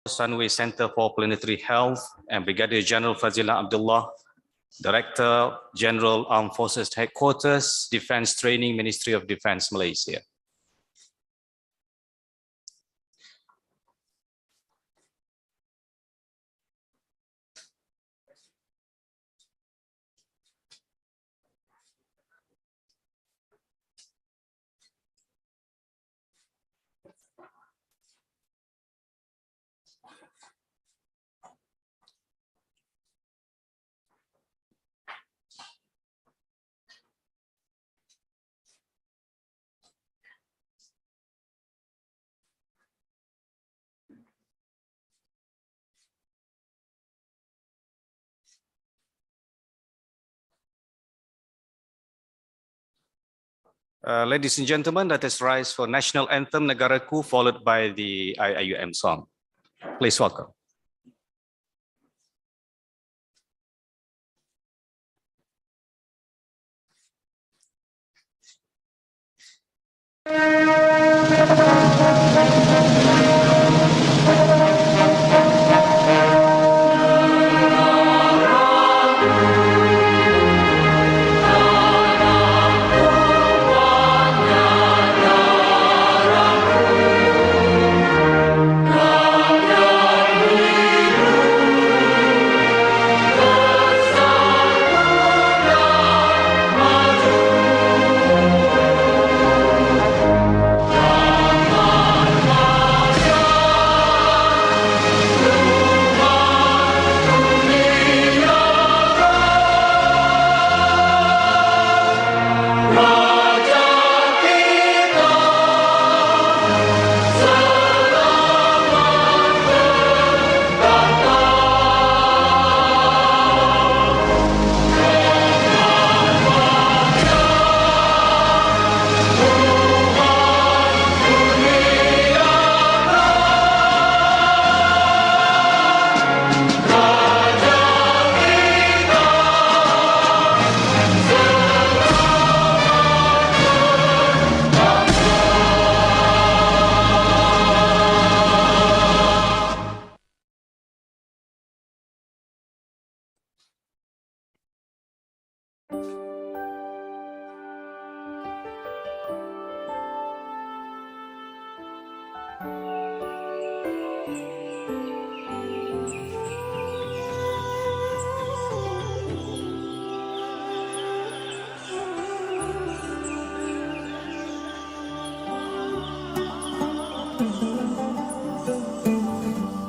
Sunway Center for Planetary Health, and Brigadier General Fazila Abdullah, Director General Armed Forces Headquarters, Defense Training, Ministry of Defense, Malaysia. Ladies and gentlemen, let us rise for National Anthem Negaraku, followed by the IIUM song. Please welcome.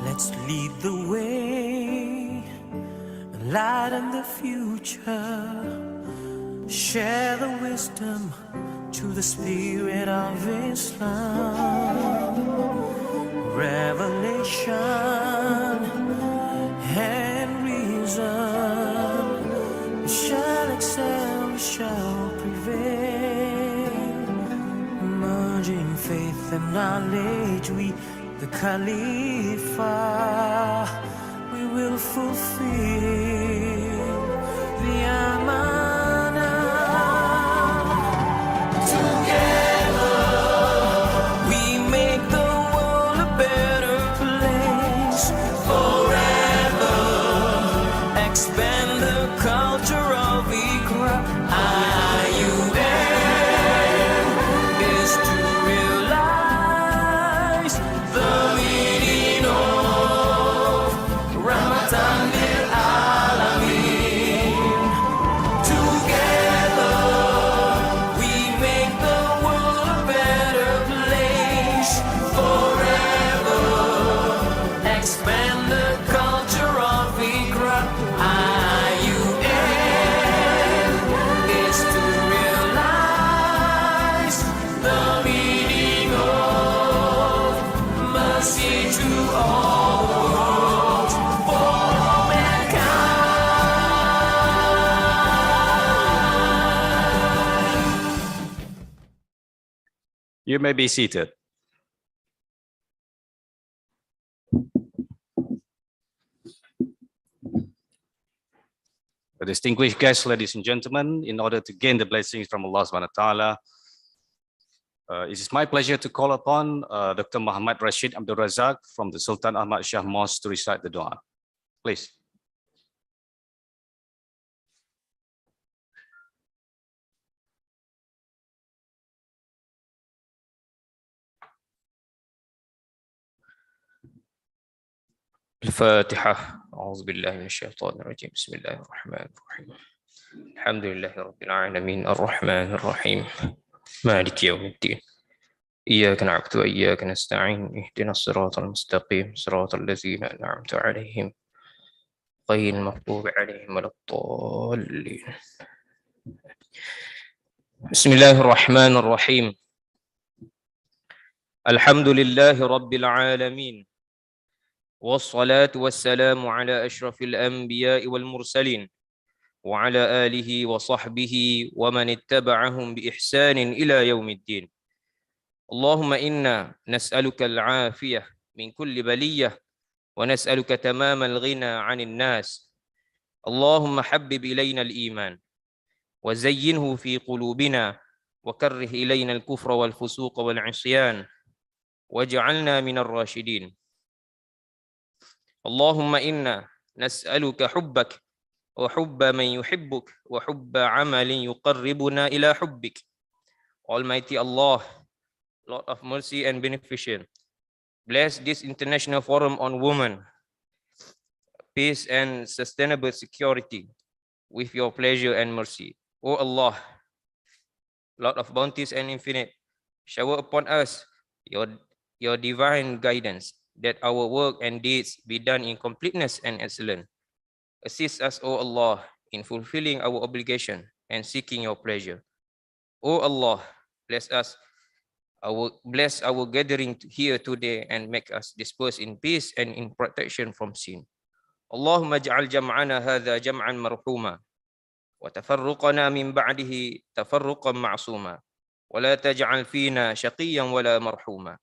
Let's lead the way, lighten the future, share the wisdom to the spirit of Islam. Revelation and reason shall excel, shall prevail. Merging faith and knowledge, we the Khalifa, we will fulfill the Amanah. Together, we make the world a better place. Forever, expand the culture of Iqra. IUM is to realize the meaning of Ramadan bil Alamin. Together, we make the world a better place. Forever, expand the culture of Iqra. IUM is to realize the meaning of mercy to all the world, for all mankind. You may be seated. Distinguished guests, ladies and gentlemen, in order to gain the blessings from Allah subhanahu wa ta'ala, It is my pleasure to call upon Dr. Muhammad Rashid Abdul Razak from the Sultan Ahmad Shah Mosque to recite the dua. Please. الفاتحة. أعوذ بالله من الشيطان الرجيم. بسم الله الرحمن الرحيم. الحمد لله رب العالمين الرحمن الرحيم مالك يوم الدين. إياك نعبد وإياك نستعين. اهدنا الصراط المستقيم صراط الذين أنعمت عليهم غير المغضوب عليهم ولا الضالين. بسم الله الرحمن الرحيم. الحمد لله رب العالمين والصلاة والسلام على أشرف الأنبياء والمرسلين وعلى آله وصحبه ومن اتبعهم بإحسان إلى يوم الدين. اللهم إنا نسألك العافية من كل بلية ونسألك تمام الغنى عن الناس. اللهم حبب إلينا الإيمان وزينه في قلوبنا وكره إلينا الكفر والفسوق والعصيان واجعلنا من الراشدين. اللهم إنا نسألك حبك وحب من يحبك وحب عمل يقربنا إلى حبك. Almighty Allah, Lord of mercy and beneficent, bless this international forum on women, peace and sustainable security with your pleasure and mercy. O Allah, Lord of bounties and infinite, shower upon us your divine guidance, that our work and deeds be done in completeness and excellence. Assist us, O Allah, in fulfilling our obligation and seeking your pleasure. O Allah, bless our gathering here today and make us disperse in peace and in protection from sin. Allahumma ja'al jam'ana hadha jam'an marhuma wa tafarruqana min ba'dihi tafarruqan ma'suma wa la taj'al fina shaqiyyan wa la marhuma.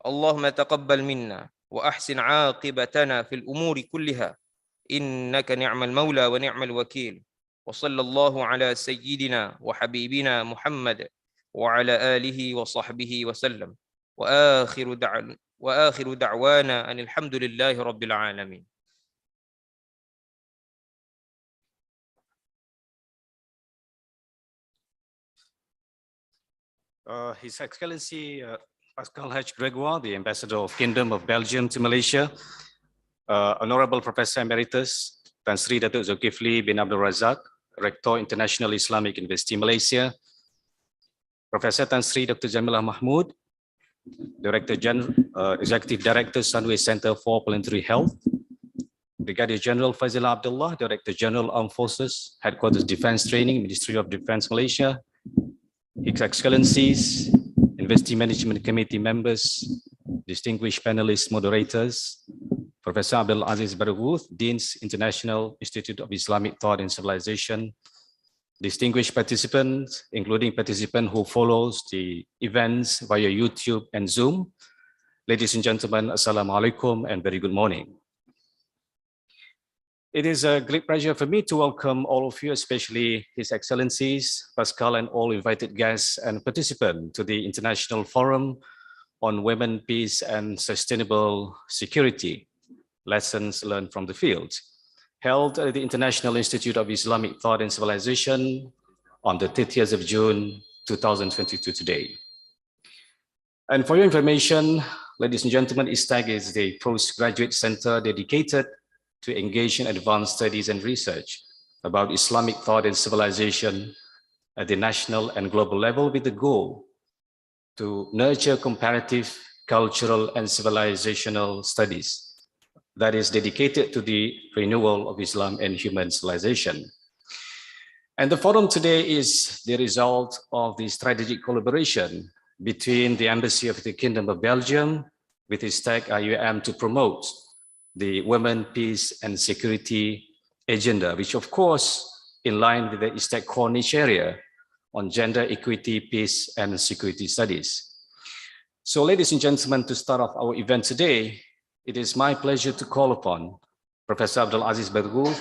اللهم تقبل منا وأحسن عاقبتنا في الأمور كلها إنك نعم المولى ونعم الوكيل. وصلى الله على سيدنا وحبيبنا محمد وعلى آله وصحبه وسلم وآخر دعوانا أن الحمد لله رب العالمين. His Excellency Pascal H. Gregoire, the Ambassador of Kingdom of Belgium to Malaysia, Honorable Professor Emeritus Tan Sri Datuk Zulkifli bin Abdul Razak, Rector International Islamic University Malaysia, Professor Tan Sri Dr. Jamila Mahmud, Executive Director, Sunway Center for Planetary Health, Brigadier General Fazila Abdullah, Director General Armed Forces, Headquarters Defence Training, Ministry of Defence Malaysia, His Excellencies, University Management Committee members, distinguished panelists, moderators, Professor Abdul Aziz Baraghuth, Dean's International Institute of Islamic Thought and Civilization, distinguished participants, including participants who follows the events via YouTube and Zoom. Ladies and gentlemen, Assalamu alaikum and very good morning. It is a great pleasure for me to welcome all of you, especially His Excellencies, Pascal, and all invited guests and participants to the International Forum on Women, Peace, and Sustainable Security, Lessons Learned from the Field, held at the International Institute of Islamic Thought and Civilization on the 30th of June, 2022 today. And for your information, ladies and gentlemen, ISTAG is the postgraduate center dedicated to engage in advanced studies and research about Islamic thought and civilization at the national and global level, with the goal to nurture comparative, cultural, and civilizational studies that is dedicated to the renewal of Islam and human civilization. And the forum today is the result of the strategic collaboration between the Embassy of the Kingdom of Belgium with ISTAG IUM to promote the Women, Peace, and Security agenda, which of course, in line with the ISTAG core niche area on gender equity, peace, and security studies. So ladies and gentlemen, to start off our event today, it is my pleasure to call upon Professor Abdul Aziz Baraghuth,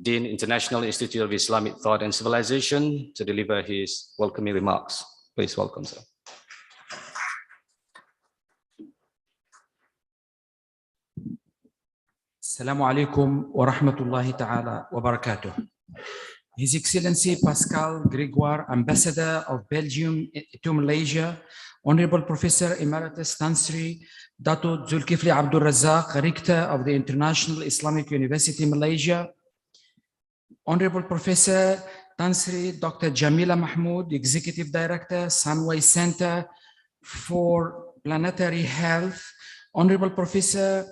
Dean, International Institute of Islamic Thought and Civilization, to deliver his welcoming remarks. Please welcome, sir. Assalamu alaikum wa rahmatullahi ta'ala wa barakatuh. His Excellency Pascal Grégoire, Ambassador of Belgium to Malaysia, Honorable Professor Emeritus Tan Sri Dato Zulkifli Abdul Razak, Rector of the International Islamic University Malaysia, Honorable Professor Tan Sri Dr. Jamila Mahmood, Executive Director, Sunway Center for Planetary Health, Honorable Professor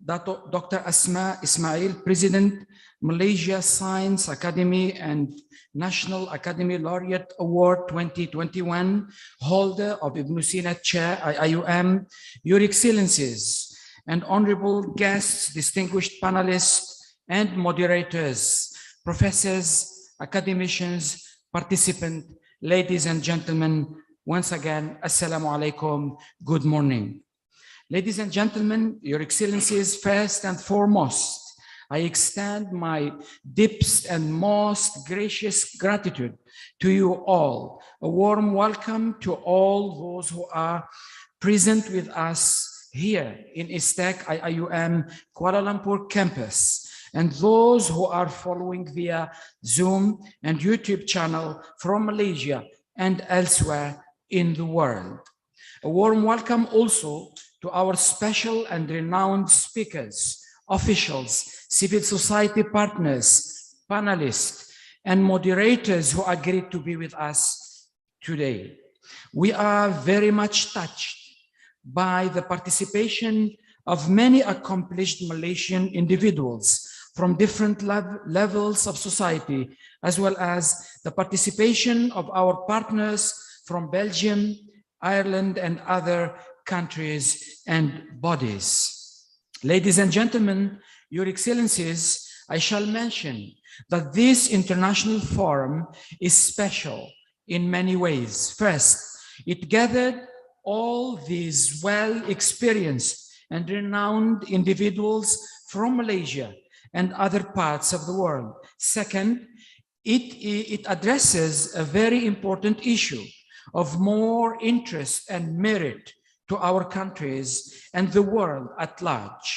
Dr. Asma Ismail, President, Malaysia Science Academy and National Academy Laureate Award 2021, holder of Ibn Sina Chair, IIUM, Your Excellencies, and honorable guests, distinguished panelists and moderators, professors, academicians, participants, ladies and gentlemen, once again, Assalamu alaikum, good morning. Ladies and gentlemen, Your Excellencies, first and foremost, I extend my deepest and most gracious gratitude to you all. A warm welcome to all those who are present with us here in ISTEC IIUM Kuala Lumpur campus, and those who are following via Zoom and YouTube channel from Malaysia and elsewhere in the world. A warm welcome also to our special and renowned speakers, officials, civil society partners, panelists, and moderators who agreed to be with us today. We are very much touched by the participation of many accomplished Malaysian individuals from different levels of society, as well as the participation of our partners from Belgium, Ireland, and other countries and bodies. Ladies and gentlemen, Your Excellencies, I shall mention that this international forum is special in many ways. First, it gathered all these well-experienced and renowned individuals from Malaysia and other parts of the world. Second, it addresses a very important issue of more interest and merit to our countries and the world at large.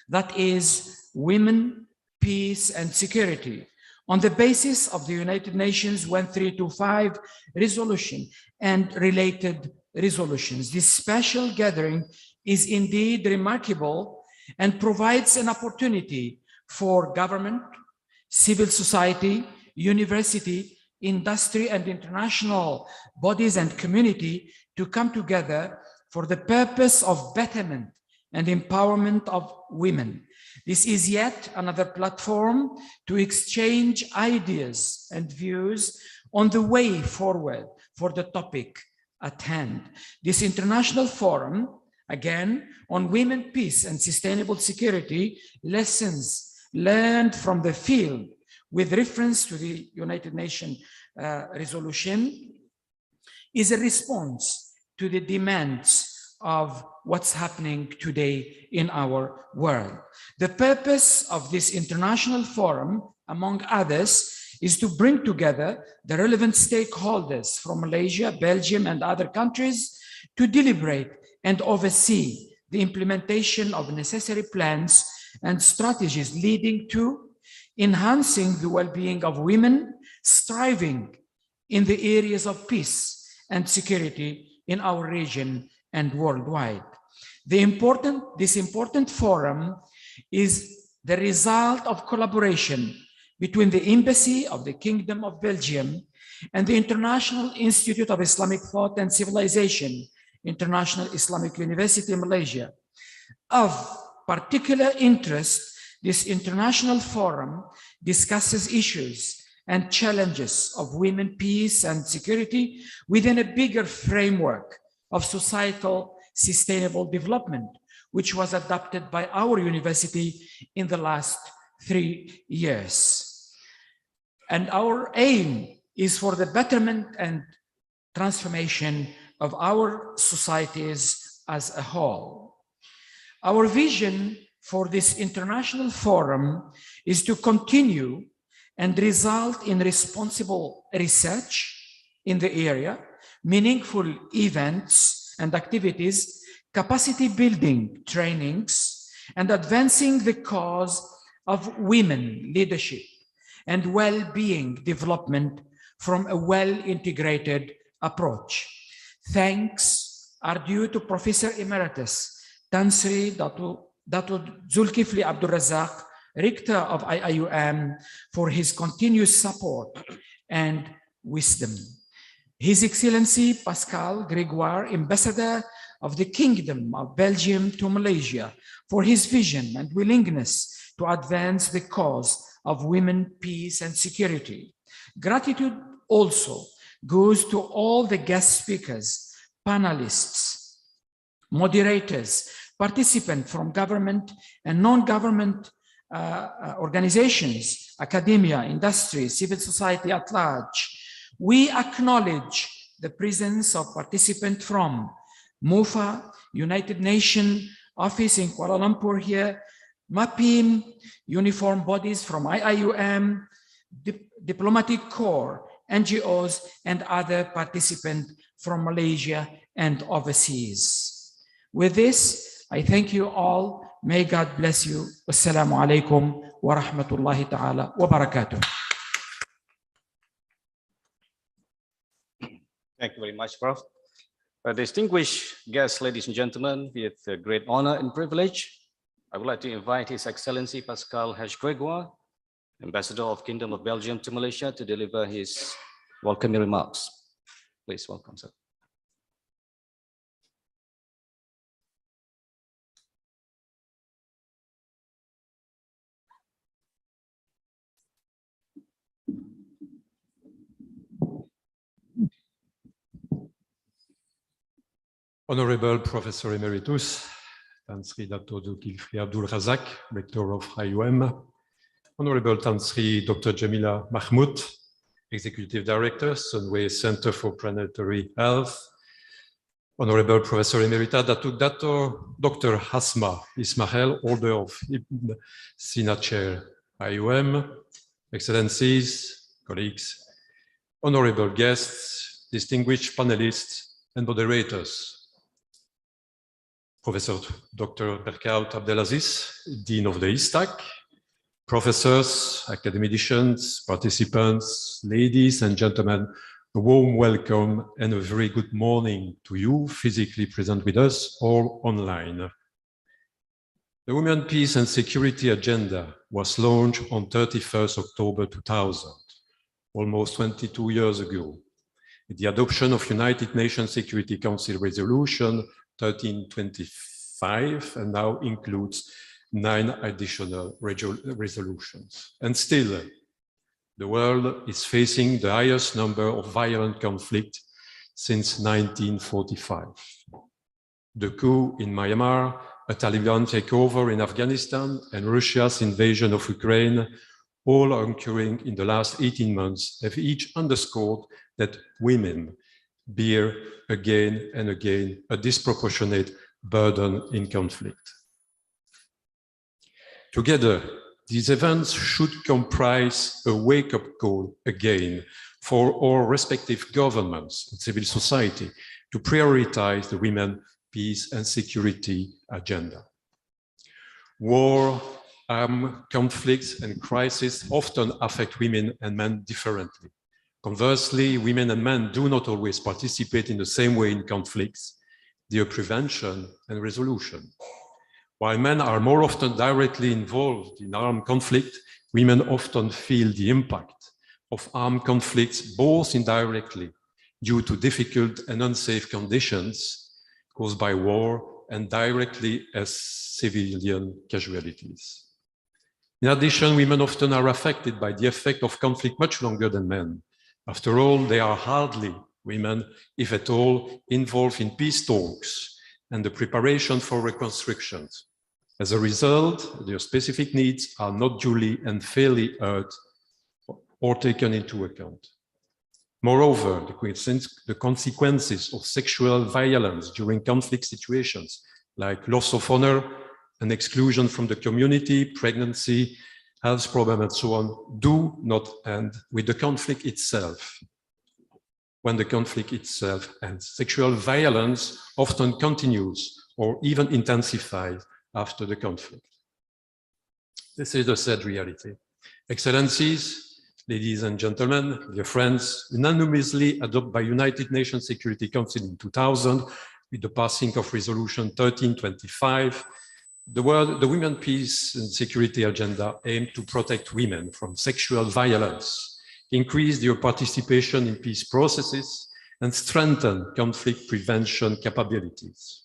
That is women, peace, and security, on the basis of the United Nations 1325 resolution and related resolutions. This special gathering is indeed remarkable and provides an opportunity for government, civil society, university, industry, and international bodies and community to come together for the purpose of betterment and empowerment of women. This is yet another platform to exchange ideas and views on the way forward for the topic at hand. This international forum, again, on women, peace, and sustainable security, lessons learned from the field with reference to the United Nations resolution, is a response to the demands of what's happening today in our world. The purpose of this international forum, among others, is to bring together the relevant stakeholders from Malaysia, Belgium, and other countries to deliberate and oversee the implementation of necessary plans and strategies leading to enhancing the well-being of women, striving in the areas of peace and security in our region and worldwide. This important forum is the result of collaboration between the Embassy of the Kingdom of Belgium and the International Institute of Islamic Thought and Civilization, International Islamic University, Malaysia. Of particular interest, this international forum discusses issues and challenges of women, peace, and security within a bigger framework of societal sustainable development, which was adopted by our university in the last 3 years. And our aim is for the betterment and transformation of our societies as a whole. Our vision for this international forum is to continue and result in responsible research in the area, meaningful events and activities, capacity building trainings, and advancing the cause of women leadership and well-being development from a well-integrated approach. Thanks are due to Professor Emeritus Tan Sri Dato' Zulkifli Abdul Razak, Rector of IIUM, for his continuous support and wisdom. His Excellency Pascal Grégoire, Ambassador of the Kingdom of Belgium to Malaysia, for his vision and willingness to advance the cause of women, peace, and security. Gratitude also goes to all the guest speakers, panelists, moderators, participants from government and non-government organizations, academia, industry, civil society at large. We acknowledge the presence of participants from MOFA, United Nations Office in Kuala Lumpur here, MAPIM, uniform bodies from IIUM, diplomatic corps, NGOs, and other participants from Malaysia and overseas. With this, I thank you all. May God bless you. Wassalamu alaikum wa rahmatullahi ta'ala wa barakatuh. Thank you very much, Prof. Distinguished guests, ladies and gentlemen, with great honor and privilege, I would like to invite His Excellency Pascal Grégoire, Ambassador of Kingdom of Belgium to Malaysia, to deliver his welcoming remarks. Please welcome, sir. Honorable Professor Emeritus, Tan Sri Dato' Zulkifli Abdul Razak, Rector of IIUM, Honorable Tan Sri Dr. Jamila Mahmood, Executive Director, Sunway Center for Planetary Health, Honorable Professor Emerita Dato' Dr. Hasma Ismail, Order of Ibn Sina Chair, IIUM, Excellencies, colleagues, honorable guests, distinguished panelists, and moderators. Professor Dr. Berkout Abdelaziz, Dean of the ISTAC, professors, academicians, participants, ladies and gentlemen, a warm welcome and a very good morning to you physically present with us or online. The Women, Peace and Security Agenda was launched on 31st October 2000, almost 22 years ago, with the adoption of United Nations Security Council Resolution 1325, and now includes 9 additional resolutions. And still, the world is facing the highest number of violent conflicts since 1945. The coup in Myanmar, a Taliban takeover in Afghanistan, and Russia's invasion of Ukraine, all occurring in the last 18 months, have each underscored that women bear again and again a disproportionate burden in conflict. Together, these events should comprise a wake-up call again for all respective governments and civil society to prioritize the women, peace and security agenda. War, armed conflicts and crises often affect women and men differently. Conversely, women and men do not always participate in the same way in conflicts, their prevention and resolution. While men are more often directly involved in armed conflict, women often feel the impact of armed conflicts both indirectly due to difficult and unsafe conditions caused by war and directly as civilian casualties. In addition, women often are affected by the effect of conflict much longer than men. After all, they are hardly women, if at all, involved in peace talks and the preparation for reconstruction. As a result, their specific needs are not duly and fairly heard or taken into account. Moreover, the consequences of sexual violence during conflict situations, like loss of honor and exclusion from the community, pregnancy, health problem, and so on, do not end with the conflict itself. When the conflict itself ends, sexual violence often continues or even intensifies after the conflict. This is the sad reality. Excellencies, ladies and gentlemen, dear friends, unanimously adopted by United Nations Security Council in 2000, with the passing of Resolution 1325, the Women, Peace and Security Agenda aimed to protect women from sexual violence, increase their participation in peace processes, and strengthen conflict prevention capabilities.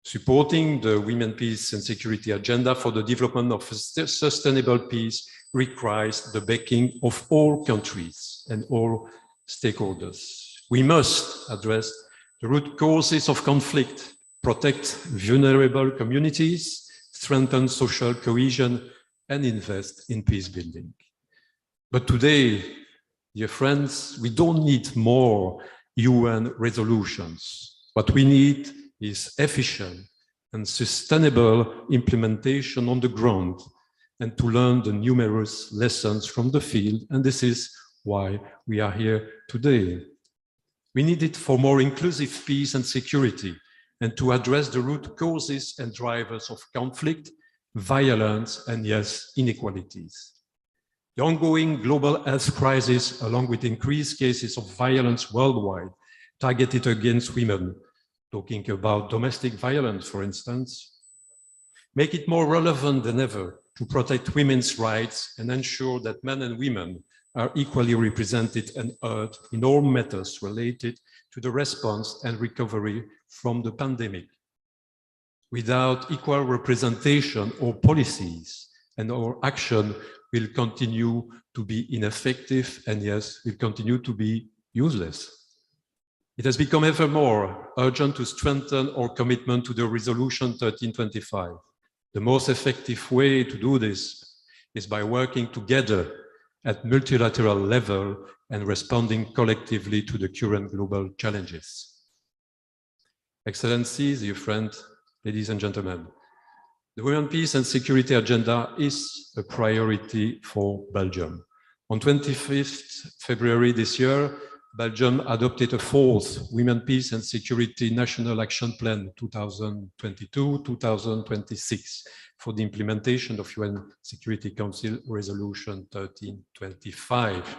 Supporting the Women, Peace and Security Agenda for the development of sustainable peace requires the backing of all countries and all stakeholders. We must address the root causes of conflict, protect vulnerable communities, strengthen social cohesion, and invest in peace building. But today, dear friends, we don't need more UN resolutions. What we need is efficient and sustainable implementation on the ground, and to learn the numerous lessons from the field. And this is why we are here today. We need it for more inclusive peace and security, and to address the root causes and drivers of conflict, violence, and yes, inequalities. The ongoing global health crisis, along with increased cases of violence worldwide, targeted against women, talking about domestic violence, for instance, make it more relevant than ever to protect women's rights and ensure that men and women are equally represented and heard in all matters related to the response and recovery from the pandemic. Without equal representation, our policies and our action will continue to be ineffective and, yes, will continue to be useless. It has become ever more urgent to strengthen our commitment to the Resolution 1325. The most effective way to do this is by working together at multilateral level and responding collectively to the current global challenges. Excellencies, dear friends, ladies and gentlemen, the Women, Peace and Security Agenda is a priority for Belgium. On 25th February this year, Belgium adopted a fourth Women, Peace and Security National Action Plan 2022-2026 for the implementation of UN Security Council Resolution 1325.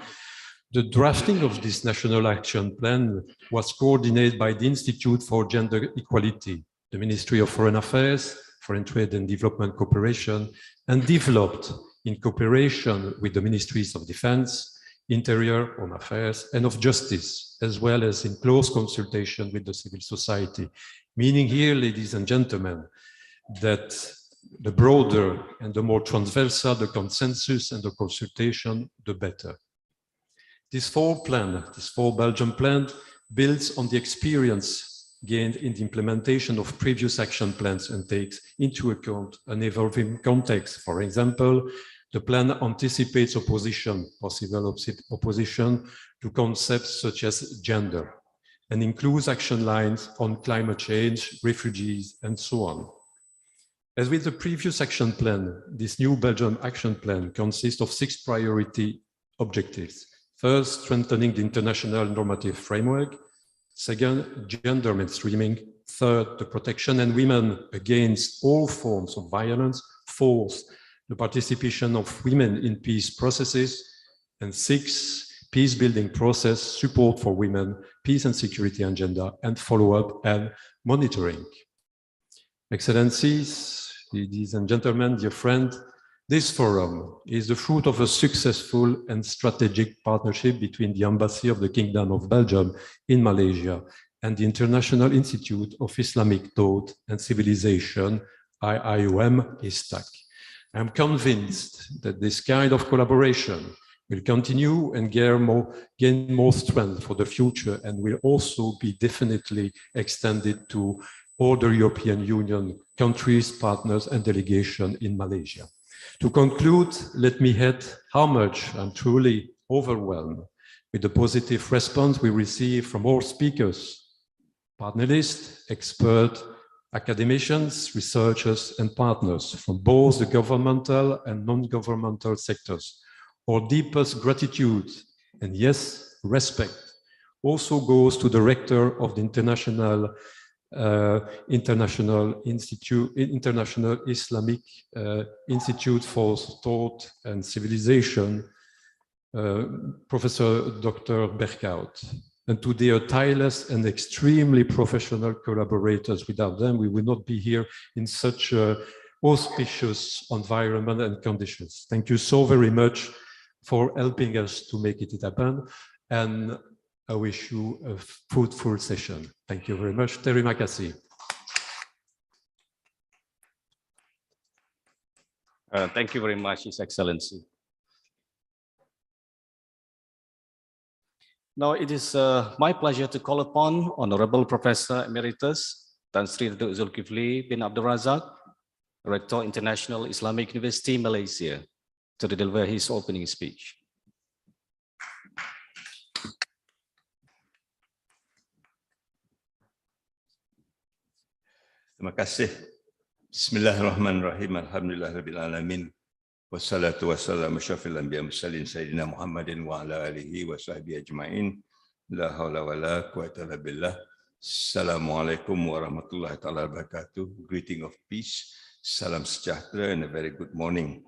The drafting of this National Action Plan was coordinated by the Institute for Gender Equality, the Ministry of Foreign Affairs, Foreign Trade and Development Cooperation, and developed in cooperation with the Ministries of Defense, Interior, Home Affairs, and of Justice, as well as in close consultation with the civil society. Meaning here, ladies and gentlemen, that the broader and the more transversal the consensus and the consultation, the better. This four Belgian plan builds on the experience gained in the implementation of previous action plans and takes into account an evolving context. For example, the plan anticipates possible opposition to concepts such as gender, and includes action lines on climate change, refugees, and so on. As with the previous action plan, this new Belgian action plan consists of 6 priority objectives. First, strengthening the international normative framework. Second, gender mainstreaming. Third, the protection of women against all forms of violence. Fourth, the participation of women in peace processes. And 6, peace building process, support for women, peace and security agenda, and follow-up and monitoring. Excellencies, ladies and gentlemen, dear friends, this forum is the fruit of a successful and strategic partnership between the Embassy of the Kingdom of Belgium in Malaysia and the International Institute of Islamic Thought and Civilization, IIUM ISTAC. I'm convinced that this kind of collaboration will continue and gain more strength for the future, and will also be definitely extended to all the European Union countries, partners, and delegation in Malaysia. To conclude, let me add how much I'm truly overwhelmed with the positive response we receive from all speakers, panelists, experts, academicians, researchers, and partners from both the governmental and non-governmental sectors. Our deepest gratitude and, yes, respect also goes to the Rector of the International International Islamic Institute for Thought and Civilization, Professor Dr. Berkhout, and to their tireless and extremely professional collaborators. Without them, we would not be here in such auspicious environment and conditions. Thank you so very much for helping us to make it happen, and I wish you a fruitful session. Thank you very much. Terima kasih. Thank you very much, His Excellency. Now it is my pleasure to call upon Honorable Professor Emeritus Tan Sri Datuk Zulkifli bin Abdul Razak, Rector International Islamic University, Malaysia, to deliver his opening speech. Terima kasih. Bismillahirrahmanirrahim. Alhamdulillahirabbil alamin. Wassalatu wassalamu syafil anbiya mursalin sayyidina Muhammadin wa ala alihi wa sahbihi ajma'in. La haula wala quwwata illa billah. Assalamualaikum warahmatullahi taala wabarakatuh. Greeting of peace. Salam sejahtera and a very good morning.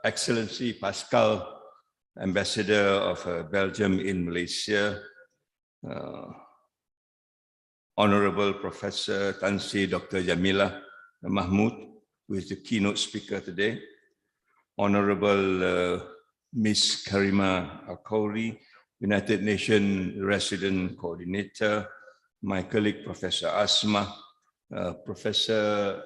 Excellency Pascal, Ambassador of Belgium in Malaysia, Honorable Professor Tan Sri Dr. Jamila Mahmood, who is the keynote speaker today, Honorable Ms. Karima Al-Khoury, United Nations Resident Coordinator, my colleague Professor Asma, Professor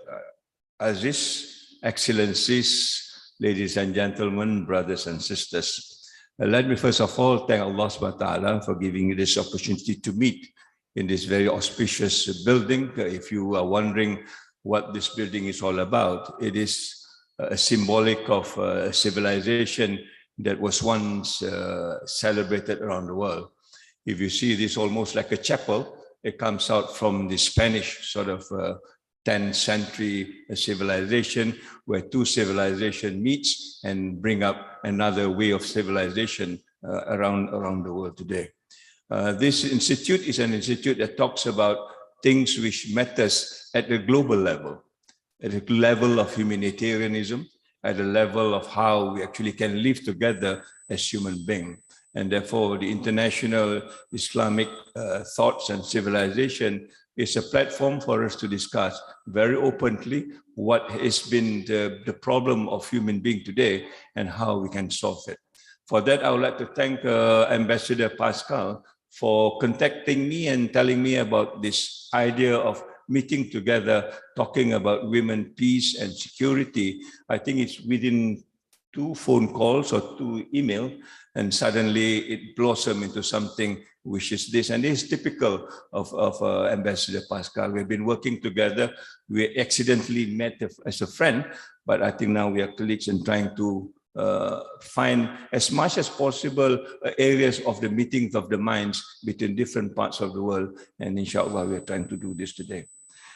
Aziz, Excellencies, ladies and gentlemen, brothers and sisters. Let me first of all thank Allah subhanahu wa ta'ala for giving me this opportunity to meet in this very auspicious building. If you are wondering what this building is all about, it is symbolic of a civilization that was once celebrated around the world. If you see this almost like a chapel, it comes out from the Spanish sort of 10th century civilization, where two civilizations meet and bring up another way of civilization around the world today. This institute is an institute that talks about things which matters at the global level, at the level of humanitarianism, at the level of how we actually can live together as human beings. And therefore, the international Islamic thoughts and civilization is a platform for us to discuss very openly what has been the problem of human being today and how we can solve it. For that, I would like to thank Ambassador Pascal for contacting me and telling me about this idea of meeting together, talking about women, peace and security. I think it's within 2 phone calls or 2 emails, and suddenly it blossomed into something which is this. And this is typical of Ambassador Pascal. We've been working together. We accidentally met as a friend, but I think now we are colleagues and trying to find as much as possible areas of the meetings of the minds between different parts of the world. And inshallah, we are trying to do this today.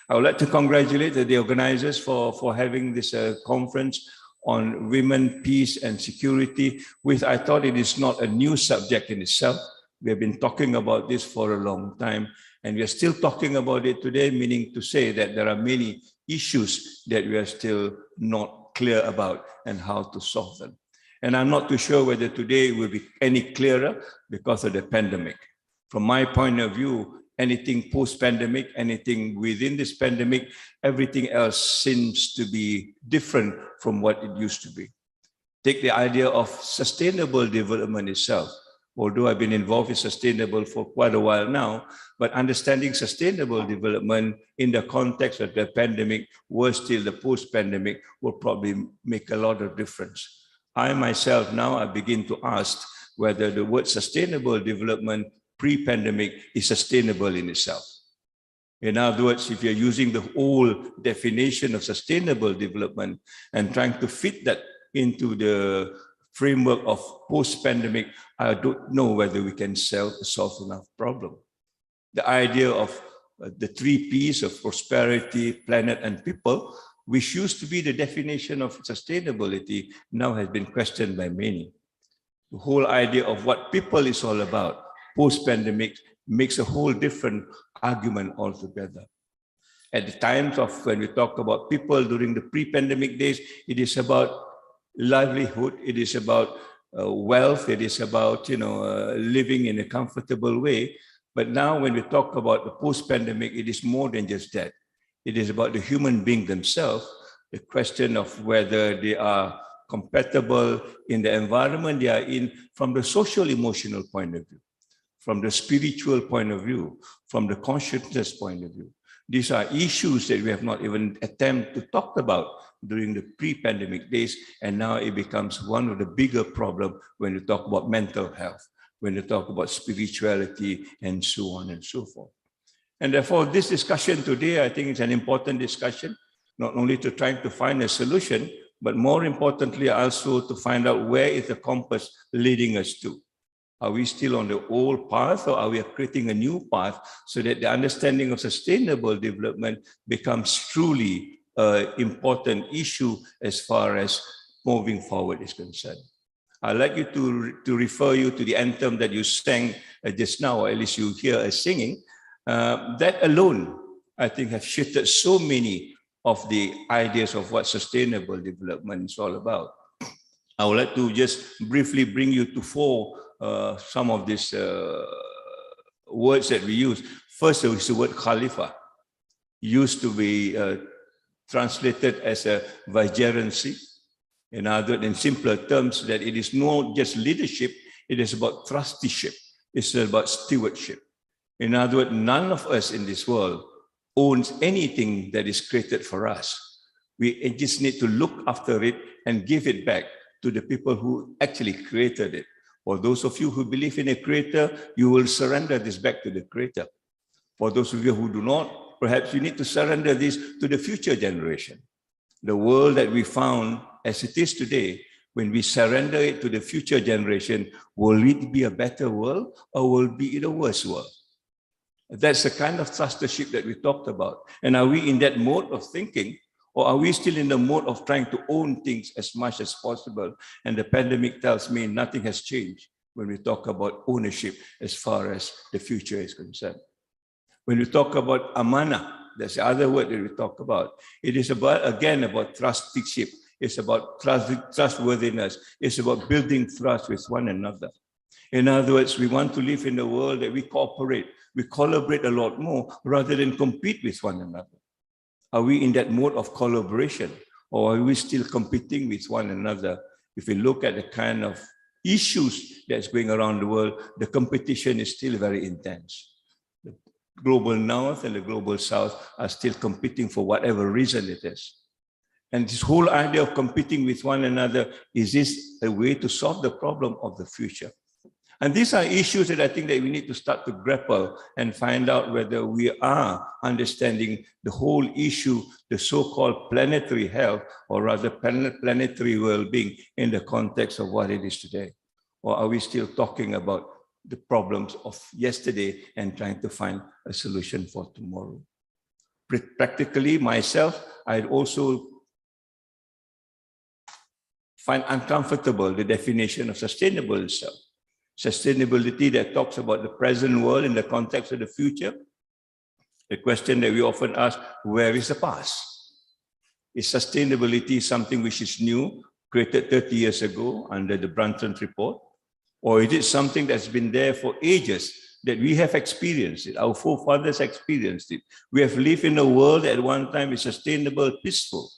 I would like to congratulate the organizers for having this conference on women, peace and security, which I thought it is not a new subject in itself. We have been talking about this for a long time, and we are still talking about it today, meaning to say that there are many issues that we are still not clear about and how to solve them. And I'm not too sure whether today will be any clearer because of the pandemic. From my point of view, anything post-pandemic, anything within this pandemic, everything else seems to be different from what it used to be. Take the idea of sustainable development itself. Although I've been involved in sustainable for quite a while now, but understanding sustainable development in the context of the pandemic, worse still the post-pandemic, will probably make a lot of difference. I myself now, I begin to ask whether the word sustainable development pre-pandemic is sustainable in itself. In other words, if you're using the whole definition of sustainable development and trying to fit that into the framework of post-pandemic, I don't know whether we can solve enough problem. The idea of the 3 Ps of prosperity, planet, and people, which used to be the definition of sustainability, now has been questioned by many. The whole idea of what people is all about, post-pandemic, makes a whole different argument altogether. At the times of when we talk about people during the pre-pandemic days, it is about livelihood, it is about wealth, it is about living in a comfortable way. But now when we talk about the post-pandemic, it is more than just that. It is about the human being themselves, the question of whether they are compatible in the environment they are in from the social emotional point of view, from the spiritual point of view, from the consciousness point of view. These are issues that we have not even attempted to talk about during the pre-pandemic days, and now it becomes one of the bigger problems when you talk about mental health, when you talk about spirituality, and so on and so forth. And therefore, this discussion today, I think it's an important discussion, not only to try to find a solution, but more importantly, also to find out where is the compass leading us to. Are we still on the old path, or are we creating a new path so that the understanding of sustainable development becomes truly an important issue as far as moving forward is concerned? I'd like you to refer you to the anthem that you sang just now, or at least you hear us singing. That alone, I think, have shifted so many of the ideas of what sustainable development is all about. I would like to just briefly bring you to some of these words that we use. First is the word Khalifa, used to be translated as a vicegerency. In simpler terms, that it is not just leadership, it is about trusteeship, it's about stewardship. In other words, none of us in this world owns anything that is created for us. We just need to look after it and give it back to the people who actually created it. For those of you who believe in a creator, you will surrender this back to the creator. For those of you who do not, perhaps you need to surrender this to the future generation. The world that we found as it is today, when we surrender it to the future generation, will it be a better world, or will it be a worse world? That's the kind of trusteeship that we talked about. And are we in that mode of thinking, or are we still in the mode of trying to own things as much as possible? And the pandemic tells me nothing has changed when we talk about ownership as far as the future is concerned. When we talk about amana, that's the other word that we talk about. It is about, again, about trusteeship. It's about trustworthiness. It's about building trust with one another. In other words, we want to live in a world that we cooperate, we collaborate a lot more rather than compete with one another. Are we in that mode of collaboration, or are we still competing with one another? If we look at the kind of issues that's going around the world, the competition is still very intense. The global north and the global south are still competing for whatever reason it is. And this whole idea of competing with one another, is this a way to solve the problem of the future? And these are issues that I think that we need to start to grapple and find out whether we are understanding the whole issue, the so-called planetary health, or rather planetary well-being in the context of what it is today. Or are we still talking about the problems of yesterday and trying to find a solution for tomorrow? Practically, myself, I'd also find uncomfortable the definition of sustainable itself. Sustainability that talks about the present world in the context of the future. The question that we often ask, where is the past? Is sustainability something which is new, created 30 years ago under the Brundtland Report? Or is it something that's been there for ages, that we have experienced it, our forefathers experienced it? We have lived in a world that at one time is sustainable, peaceful.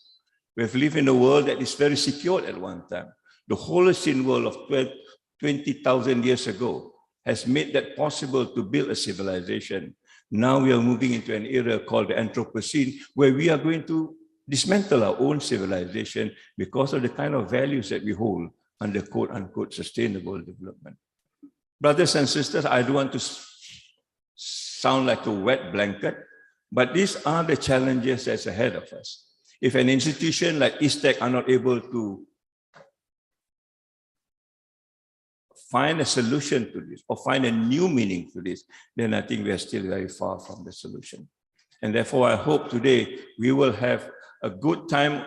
We have lived in a world that is very secure at one time. The Holocene world of 20,000 years ago has made that possible to build a civilization. Now we are moving into an era called the Anthropocene, where we are going to dismantle our own civilization because of the kind of values that we hold under quote-unquote sustainable development. Brothers and sisters, I don't want to sound like a wet blanket, but these are the challenges that's ahead of us. If an institution like ISTEC are not able to find a solution to this, or find a new meaning to this, then I think we are still very far from the solution. And therefore, I hope today we will have a good time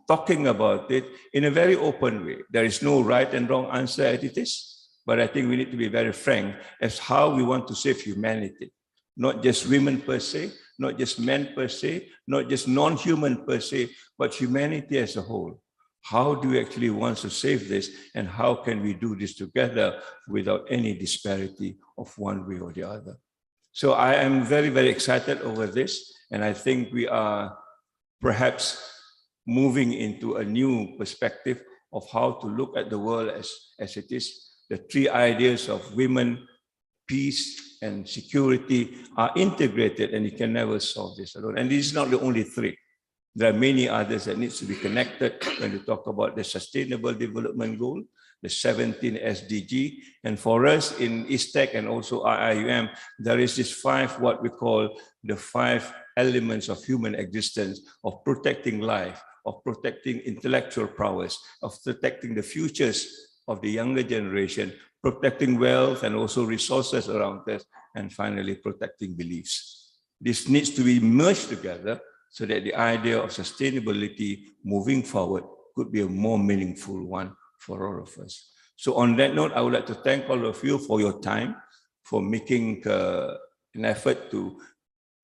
talking about it in a very open way. There is no right and wrong answer as it is, but I think we need to be very frank as how we want to save humanity. Not just women per se, not just men per se, not just non-human per se, but humanity as a whole. How do we actually want to save this, and how can we do this together without any disparity of one way or the other? So I am very, very excited over this, and I think we are perhaps moving into a new perspective of how to look at the world as it is. The three ideas of women, peace, and security are integrated, and you can never solve this alone. And this is not the only three. There are many others that needs to be connected when you talk about the Sustainable Development Goal, the 17 SDG. And for us in ISTEC and also IIUM, there is this what we call the 5 elements of human existence, of protecting life, of protecting intellectual prowess, of protecting the futures of the younger generation, protecting wealth and also resources around us, and finally protecting beliefs. This needs to be merged together so that the idea of sustainability moving forward could be a more meaningful one for all of us. So on that note, I would like to thank all of you for your time, for making an effort to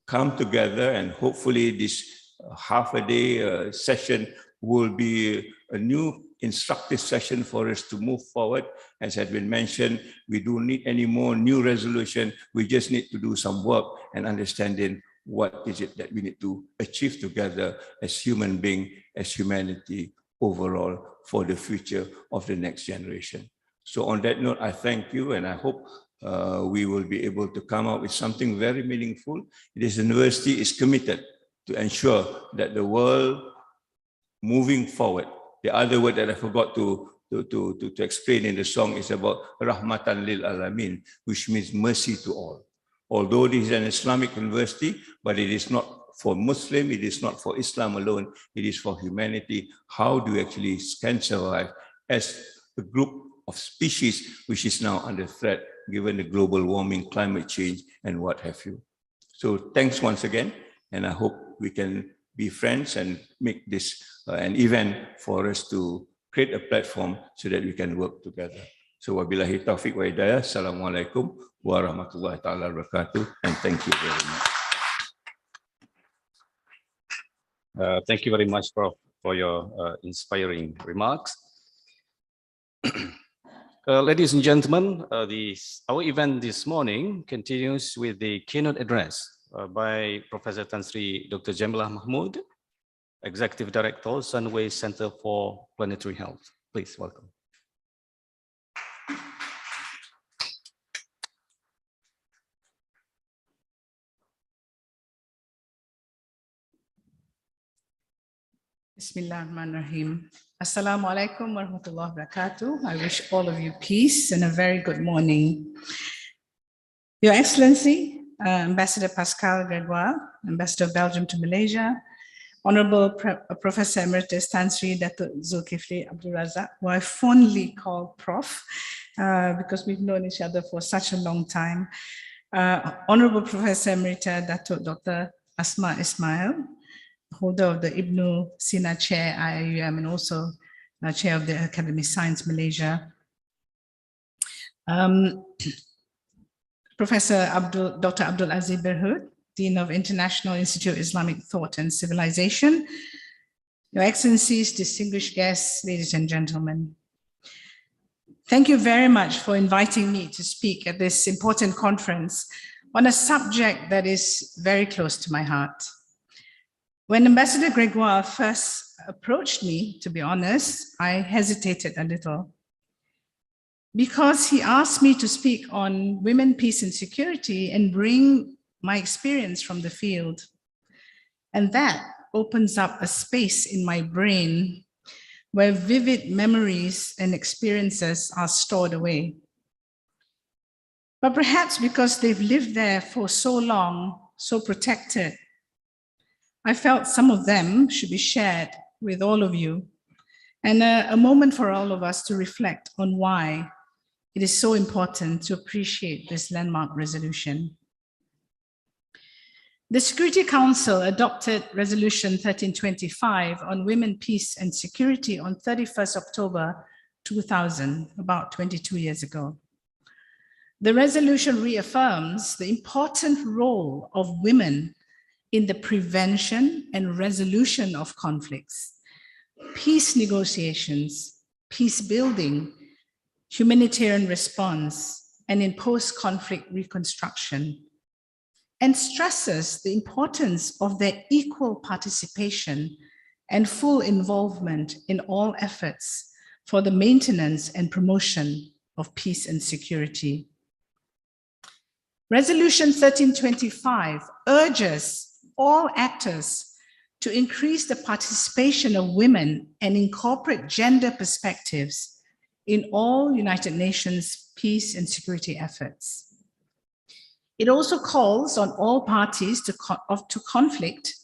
come together, and hopefully this half a day session will be a new instructive session for us to move forward. As has been mentioned, we don't need any more new resolution. We just need to do some work and understanding what is it that we need to achieve together as human beings, as humanity overall, for the future of the next generation. So on that note, I thank you, and I hope we will be able to come up with something very meaningful. This university is committed to ensure that the world moving forward. The other word that I forgot to explain in the song is about Rahmatan lil Alamin, which means mercy to all. Although this is an Islamic university, but it is not for Muslim, it is not for Islam alone, it is for humanity. How do we actually can survive as a group of species which is now under threat given the global warming, climate change, and what have you. So thanks once again, and I hope we can be friends and make this an event for us to create a platform so that we can work together. So wabillahi taufiq wa hidayah. Assalamualaikum warahmatullahi ta'ala wabarakatuh, and thank you very much. Thank you very much, Prof, for your inspiring remarks. Ladies and gentlemen, our event this morning continues with the keynote address by Professor Tan Sri Dr. Jamilah Mahmood, Executive Director, Sunway Center for Planetary Health. Please welcome. Bismillahirrahmanirrahim. Assalamu alaikum warahmatullahi wabarakatuh. I wish all of you peace and a very good morning. Your Excellency, Ambassador Pascal Gregoire, Ambassador of Belgium to Malaysia, Honorable Professor Emeritus Tan Sri Dato' Zulkifli Abdul Razak, who I fondly call Prof, because we've known each other for such a long time. Honorable Professor Emerita Dato' Dr. Asma Ismail, holder of the Ibn Sina Chair, IIUM, and also Chair of the Academy of Science Malaysia. Professor Dr. Abdul Aziz Berhud, Dean of International Institute of Islamic Thought and Civilization. Your Excellencies, distinguished guests, ladies and gentlemen. Thank you very much for inviting me to speak at this important conference on a subject that is very close to my heart. When Ambassador Gregoire first approached me, to be honest, I hesitated a little because he asked me to speak on women, peace, and security and bring my experience from the field. And that opens up a space in my brain where vivid memories and experiences are stored away. But perhaps because they've lived there for so long, so protected, I felt some of them should be shared with all of you, and a moment for all of us to reflect on why it is so important to appreciate this landmark resolution. The Security Council adopted Resolution 1325 on women, peace, and security on 31st October 2000, about 22 years ago. The resolution reaffirms the important role of women in the prevention and resolution of conflicts, peace negotiations, peace building, humanitarian response, and in post-conflict reconstruction, and stresses the importance of their equal participation and full involvement in all efforts for the maintenance and promotion of peace and security. Resolution 1325 urges all actors to increase the participation of women and incorporate gender perspectives in all United Nations peace and security efforts. It also calls on all parties to conflict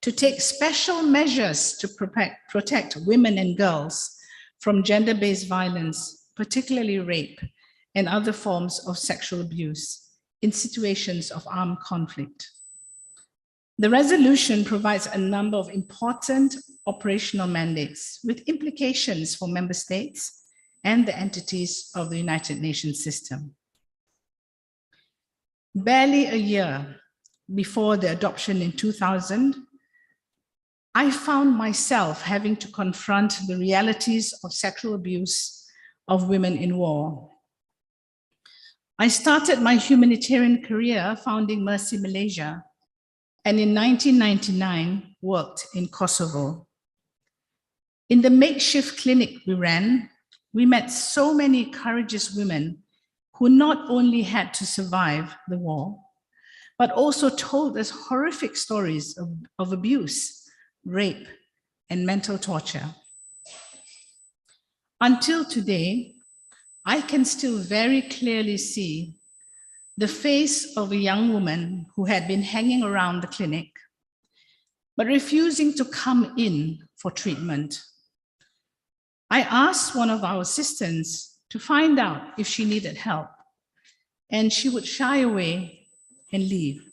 to take special measures to protect women and girls from gender-based violence, particularly rape and other forms of sexual abuse in situations of armed conflict. The resolution provides a number of important operational mandates with implications for member states and the entities of the United Nations system. Barely a year before the adoption in 2000, I found myself having to confront the realities of sexual abuse of women in war. I started my humanitarian career founding Mercy Malaysia, and in 1999 worked in Kosovo. In the makeshift clinic we ran, we met so many courageous women who not only had to survive the war, but also told us horrific stories of abuse, rape, and mental torture. Until today, I can still very clearly see the face of a young woman who had been hanging around the clinic, but refusing to come in for treatment. I asked one of our assistants to find out if she needed help, and she would shy away and leave.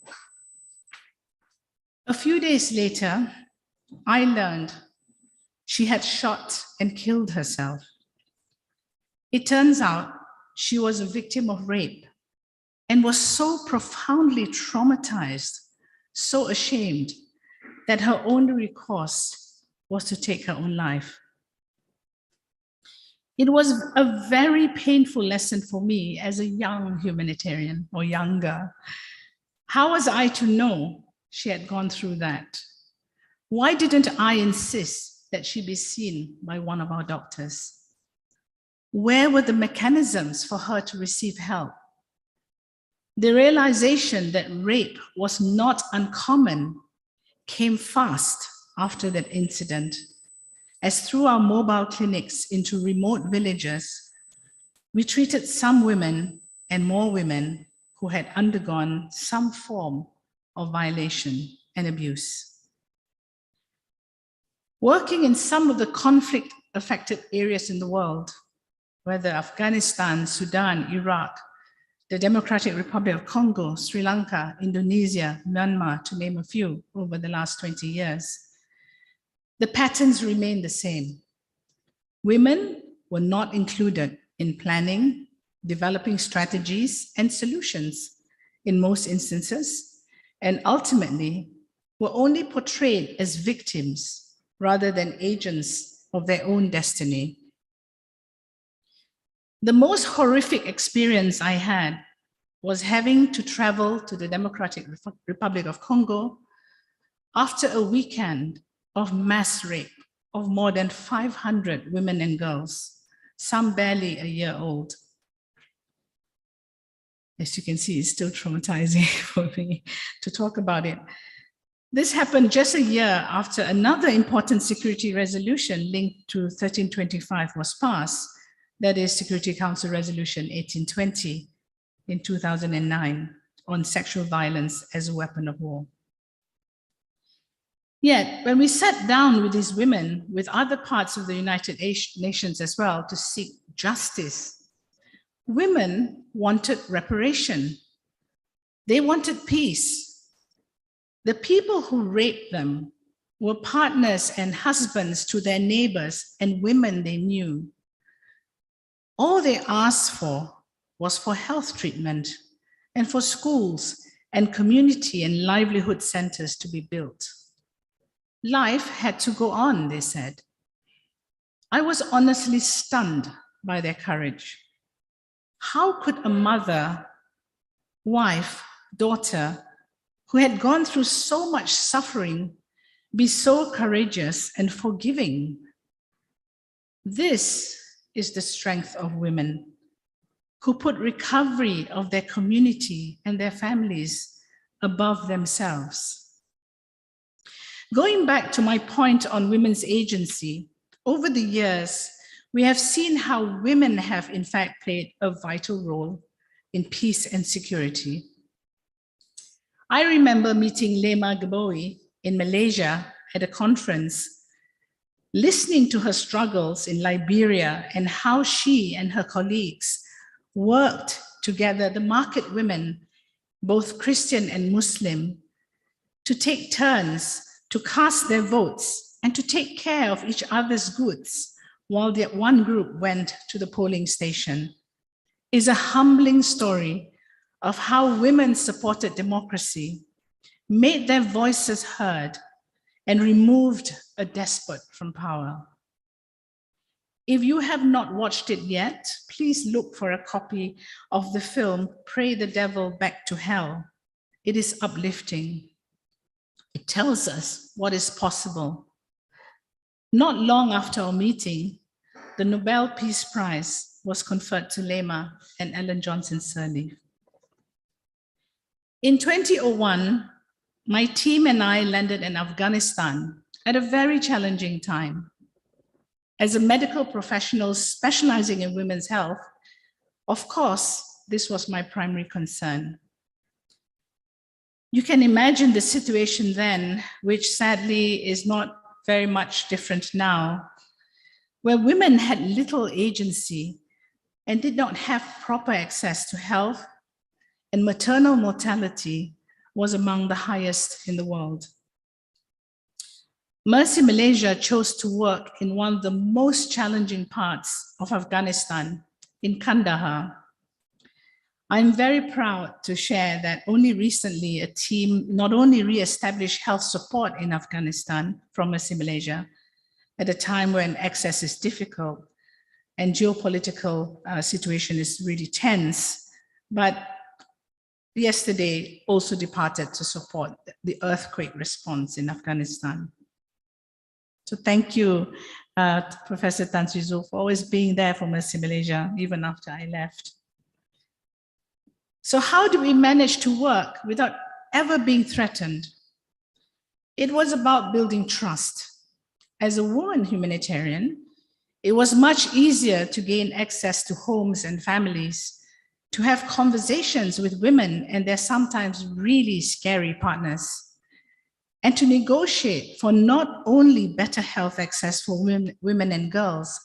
A few days later, I learned she had shot and killed herself. It turns out she was a victim of rape and was so profoundly traumatized, so ashamed, that her only recourse was to take her own life. It was a very painful lesson for me as a young humanitarian or younger. How was I to know she had gone through that? Why didn't I insist that she be seen by one of our doctors? Where were the mechanisms for her to receive help? The realization that rape was not uncommon came fast after that incident, as through our mobile clinics into remote villages, we treated some women and more women who had undergone some form of violation and abuse. Working in some of the conflict-affected areas in the world, whether Afghanistan, Sudan, Iraq, the Democratic Republic of Congo, Sri Lanka, Indonesia, Myanmar, to name a few, over the last 20 years, the patterns remain the same. Women were not included in planning, developing strategies and solutions in most instances, and ultimately were only portrayed as victims rather than agents of their own destiny. The most horrific experience I had was having to travel to the Democratic Republic of Congo after a weekend of mass rape of more than 500 women and girls, some barely a year old. As you can see, it's still traumatizing for me to talk about it. This happened just a year after another important security resolution linked to 1325 was passed, that is Security Council Resolution 1820 in 2009 on sexual violence as a weapon of war. Yet, when we sat down with these women, with other parts of the United Nations as well, to seek justice, women wanted reparation. They wanted peace. The people who raped them were partners and husbands to their neighbors and women they knew. All they asked for was for health treatment and for schools and community and livelihood centers to be built. Life had to go on, they said. I was honestly stunned by their courage. How could a mother, wife, daughter, who had gone through so much suffering, be so courageous and forgiving? This is the strength of women who put recovery of their community and their families above themselves. Going back to my point on women's agency, over the years, we have seen how women have in fact played a vital role in peace and security. I remember meeting Lema Gboe in Malaysia at a conference, listening to her struggles in Liberia and how she and her colleagues worked together, the market women, both Christian and Muslim, to take turns to cast their votes and to take care of each other's goods while the one group went to the polling station, is a humbling story of how women supported democracy, made their voices heard, and removed a despot from power. If you have not watched it yet, please look for a copy of the film, Pray the Devil Back to Hell. It is uplifting. It tells us what is possible. Not long after our meeting, the Nobel Peace Prize was conferred to Lema and Ellen Johnson Sirleaf. In 2001, my team and I landed in Afghanistan at a very challenging time. As a medical professional specializing in women's health, of course, this was my primary concern. You can imagine the situation then, which sadly is not very much different now, where women had little agency and did not have proper access to health, and maternal mortality was among the highest in the world. Mercy Malaysia chose to work in one of the most challenging parts of Afghanistan, in Kandahar. I'm very proud to share that only recently a team not only re-established health support in Afghanistan from Mercy Malaysia at a time when access is difficult and geopolitical situation is really tense, but yesterday also departed to support the earthquake response in Afghanistan. So thank you, Professor Tan Sri Zul, for always being there for Mercy Malaysia, even after I left. So how do we manage to work without ever being threatened? It was about building trust. As a woman humanitarian, it was much easier to gain access to homes and families, to have conversations with women and their sometimes really scary partners, and to negotiate for not only better health access for women and girls,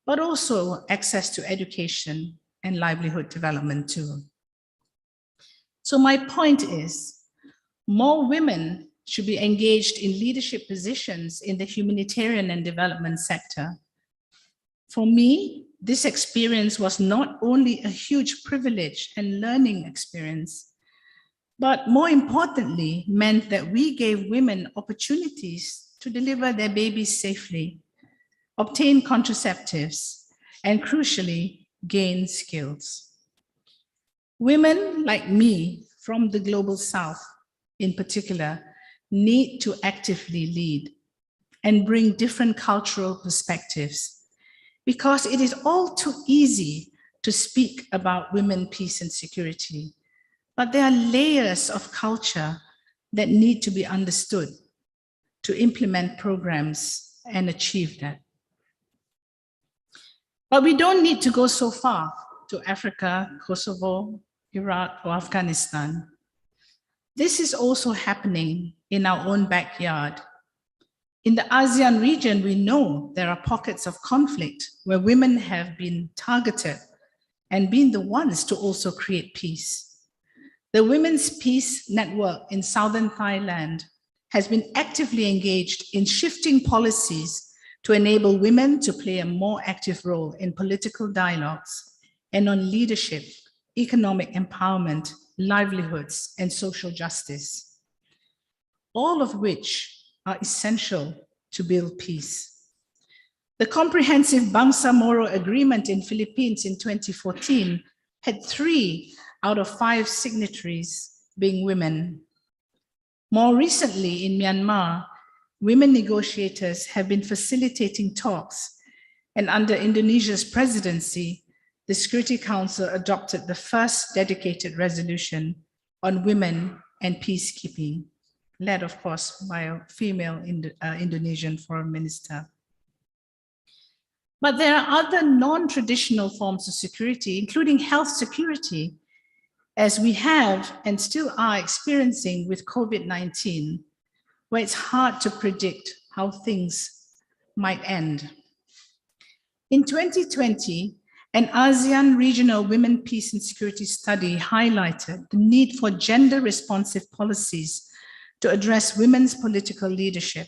but also access to education and livelihood development too. So my point is, more women should be engaged in leadership positions in the humanitarian and development sector. For me, this experience was not only a huge privilege and learning experience, but more importantly, meant that we gave women opportunities to deliver their babies safely, obtain contraceptives, and crucially, gain skills. Women like me from the Global South, in particular, need to actively lead and bring different cultural perspectives, because it is all too easy to speak about women, peace, and security. But there are layers of culture that need to be understood to implement programs and achieve that. But we don't need to go so far to Africa, Kosovo, Iraq, or Afghanistan. This is also happening in our own backyard. In the ASEAN region, we know there are pockets of conflict where women have been targeted and been the ones to also create peace. The Women's Peace Network in southern Thailand has been actively engaged in shifting policies to enable women to play a more active role in political dialogues and on leadership economic empowerment, livelihoods, and social justice, all of which are essential to build peace. The comprehensive Bangsamoro Agreement in Philippines in 2014 had 3 out of 5 signatories being women. More recently in Myanmar, women negotiators have been facilitating talks, and under Indonesia's presidency, the Security Council adopted the first dedicated resolution on women and peacekeeping, led of course by a female Indonesian foreign minister. But there are other non-traditional forms of security, including health security, as we have and still are experiencing with COVID-19, where it's hard to predict how things might end. In 2020, an ASEAN Regional Women, Peace and Security study highlighted the need for gender-responsive policies to address women's political leadership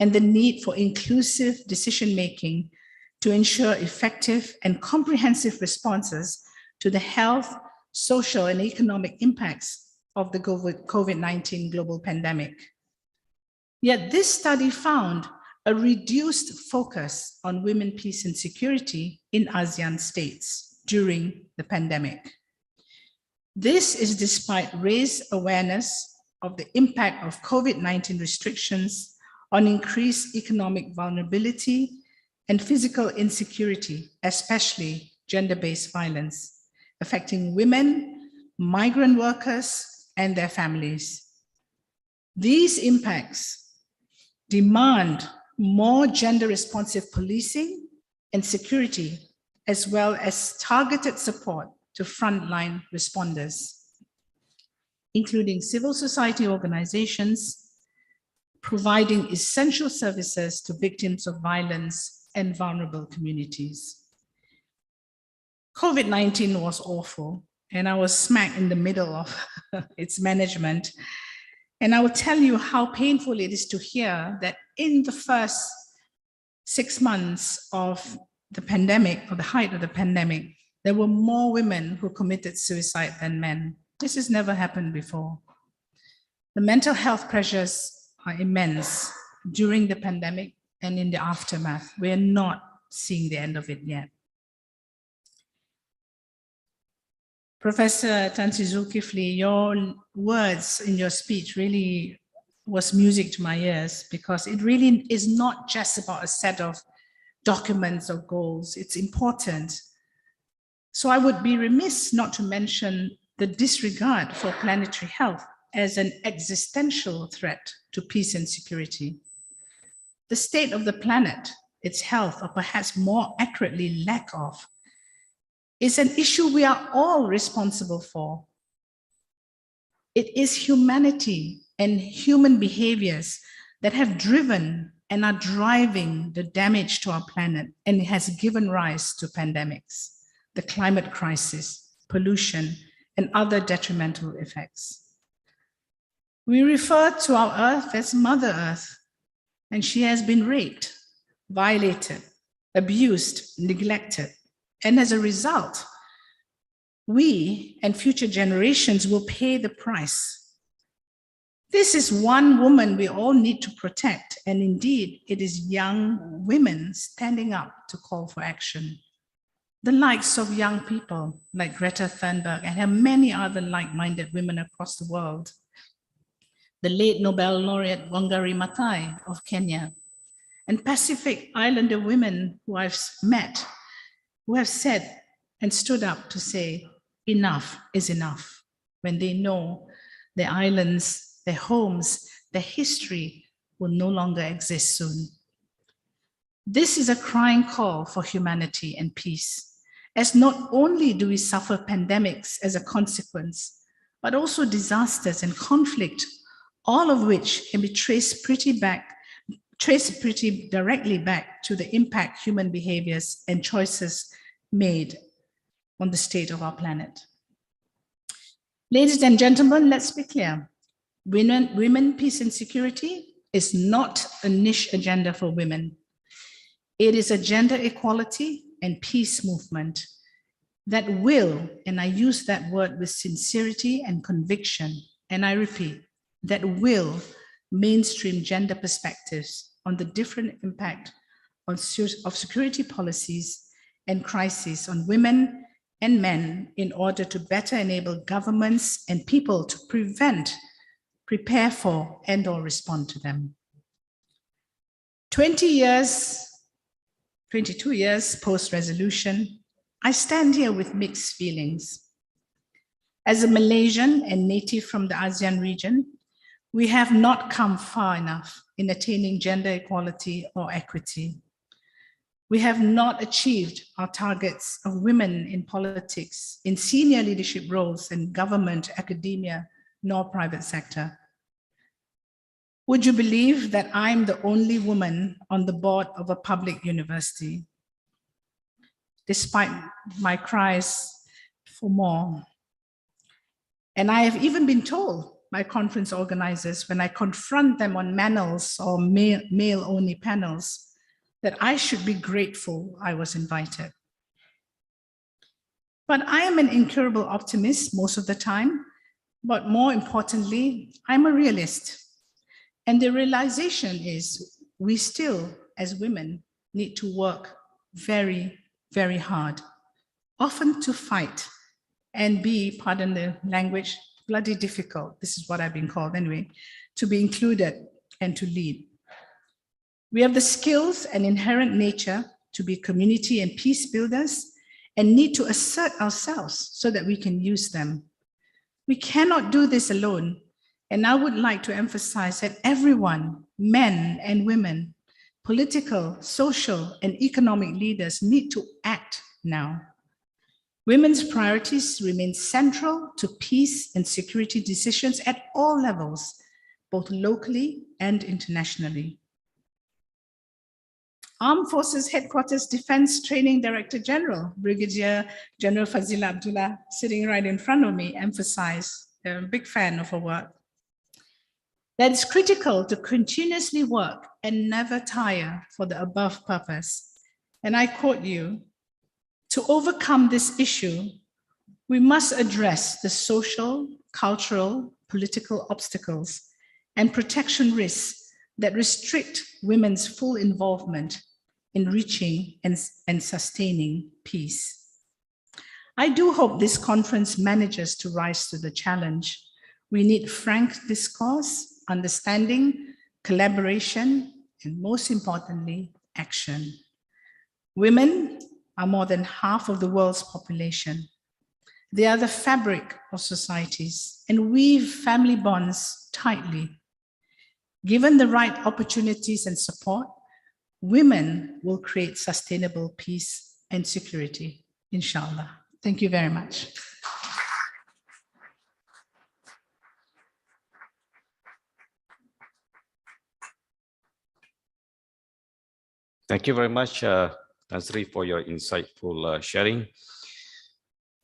and the need for inclusive decision-making to ensure effective and comprehensive responses to the health, social, and economic impacts of the COVID-19 global pandemic. Yet this study found a reduced focus on women, peace, and security in ASEAN states during the pandemic. This is despite raised awareness of the impact of COVID-19 restrictions on increased economic vulnerability and physical insecurity, especially gender-based violence, affecting women, migrant workers, and their families. These impacts demand more gender-responsive policing and security, as well as targeted support to frontline responders, including civil society organizations, providing essential services to victims of violence and vulnerable communities. COVID-19 was awful, and I was smack in the middle of its management. And I will tell you how painful it is to hear that in the first 6 months of the pandemic, or the height of the pandemic, there were more women who committed suicide than men. This has never happened before. The mental health pressures are immense during the pandemic and in the aftermath. We are not seeing the end of it yet. Professor Tan Sri Zulkifli, your words in your speech really was music to my ears, because it really is not just about a set of documents or goals. It's important. So I would be remiss not to mention the disregard for planetary health as an existential threat to peace and security. The state of the planet, its health, or perhaps more accurately, lack of, is an issue we are all responsible for. It is humanity and human behaviors that have driven and are driving the damage to our planet, and it has given rise to pandemics, the climate crisis, pollution, and other detrimental effects. We refer to our Earth as Mother Earth, and she has been raped, violated, abused, neglected. And as a result, we and future generations will pay the price. This is one woman we all need to protect, and indeed, it is young women standing up to call for action. The likes of young people like Greta Thunberg and many other like-minded women across the world. The late Nobel laureate Wangari Maathai of Kenya, and Pacific Islander women who I've met, who have said and stood up to say, enough is enough, when they know their islands, their homes, their history will no longer exist soon. This is a crying call for humanity and peace, as not only do we suffer pandemics as a consequence, but also disasters and conflict, all of which can be traced pretty directly back to the impact human behaviors and choices made on the state of our planet. Ladies and gentlemen, let's be clear. Women, peace and security is not a niche agenda for women. It is a gender equality and peace movement. that will, and I use that word with sincerity and conviction, and I repeat, that will mainstream gender perspectives on the different impact of security policies and crises on women and men in order to better enable governments and people to prevent, prepare for, and/or respond to them. 22 years post-resolution, I stand here with mixed feelings. As a Malaysian and native from the ASEAN region, we have not come far enough in attaining gender equality or equity. We have not achieved our targets of women in politics, in senior leadership roles in government, academia, nor private sector. Would you believe that I'm the only woman on the board of a public university? Despite my cries for more. And I have even been told by conference organizers when I confront them on panels or male-only panels that I should be grateful I was invited. But I am an incurable optimist most of the time, but more importantly, I'm a realist. And the realization is we still, as women, need to work very, very hard, often to fight and be, pardon the language, bloody difficult. This is what I've been called anyway, to be included and to lead. We have the skills and inherent nature to be community and peace builders and need to assert ourselves so that we can use them. We cannot do this alone. And I would like to emphasize that everyone, men and women, political, social, and economic leaders need to act now. Women's priorities remain central to peace and security decisions at all levels, both locally and internationally. Armed Forces Headquarters Defense Training Director General, Brigadier General Fazila Abdullah, sitting right in front of me, emphasized, they're a big fan of her work, that it's critical to continuously work and never tire for the above purpose. And I quote you, to overcome this issue, we must address the social, cultural, political obstacles and protection risks that restrict women's full involvement in reaching and sustaining peace. I do hope this conference manages to rise to the challenge. We need frank discourse, understanding, collaboration, and most importantly, action. Women are more than half of the world's population. They are the fabric of societies and weave family bonds tightly. Given the right opportunities and support, women will create sustainable peace and security, inshallah. Thank you very much. Thank you very much, Tan Sri, for your insightful sharing.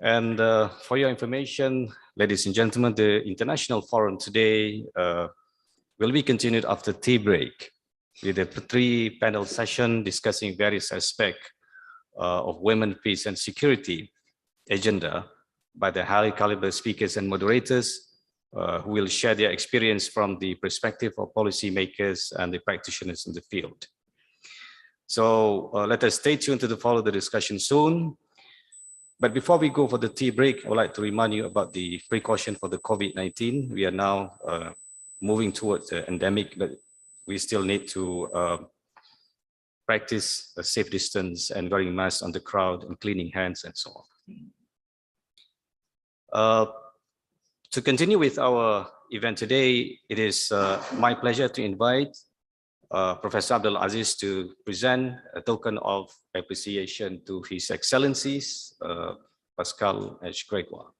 And for your information, ladies and gentlemen, the International Forum today will be continued after tea break with a 3-panel session discussing various aspects of women, peace, and security agenda by the high caliber speakers and moderators who will share their experience from the perspective of policymakers and the practitioners in the field. So let us stay tuned to follow the discussion soon. But before we go for the tea break, I would like to remind you about the precaution for the COVID-19. We are now moving towards the endemic, but we still need to practice a safe distance and wearing masks on the crowd and cleaning hands and so on. To continue with our event today, it is my pleasure to invite Professor Abdul Aziz to present a token of appreciation to His Excellencies, Pascal H. Gregoire.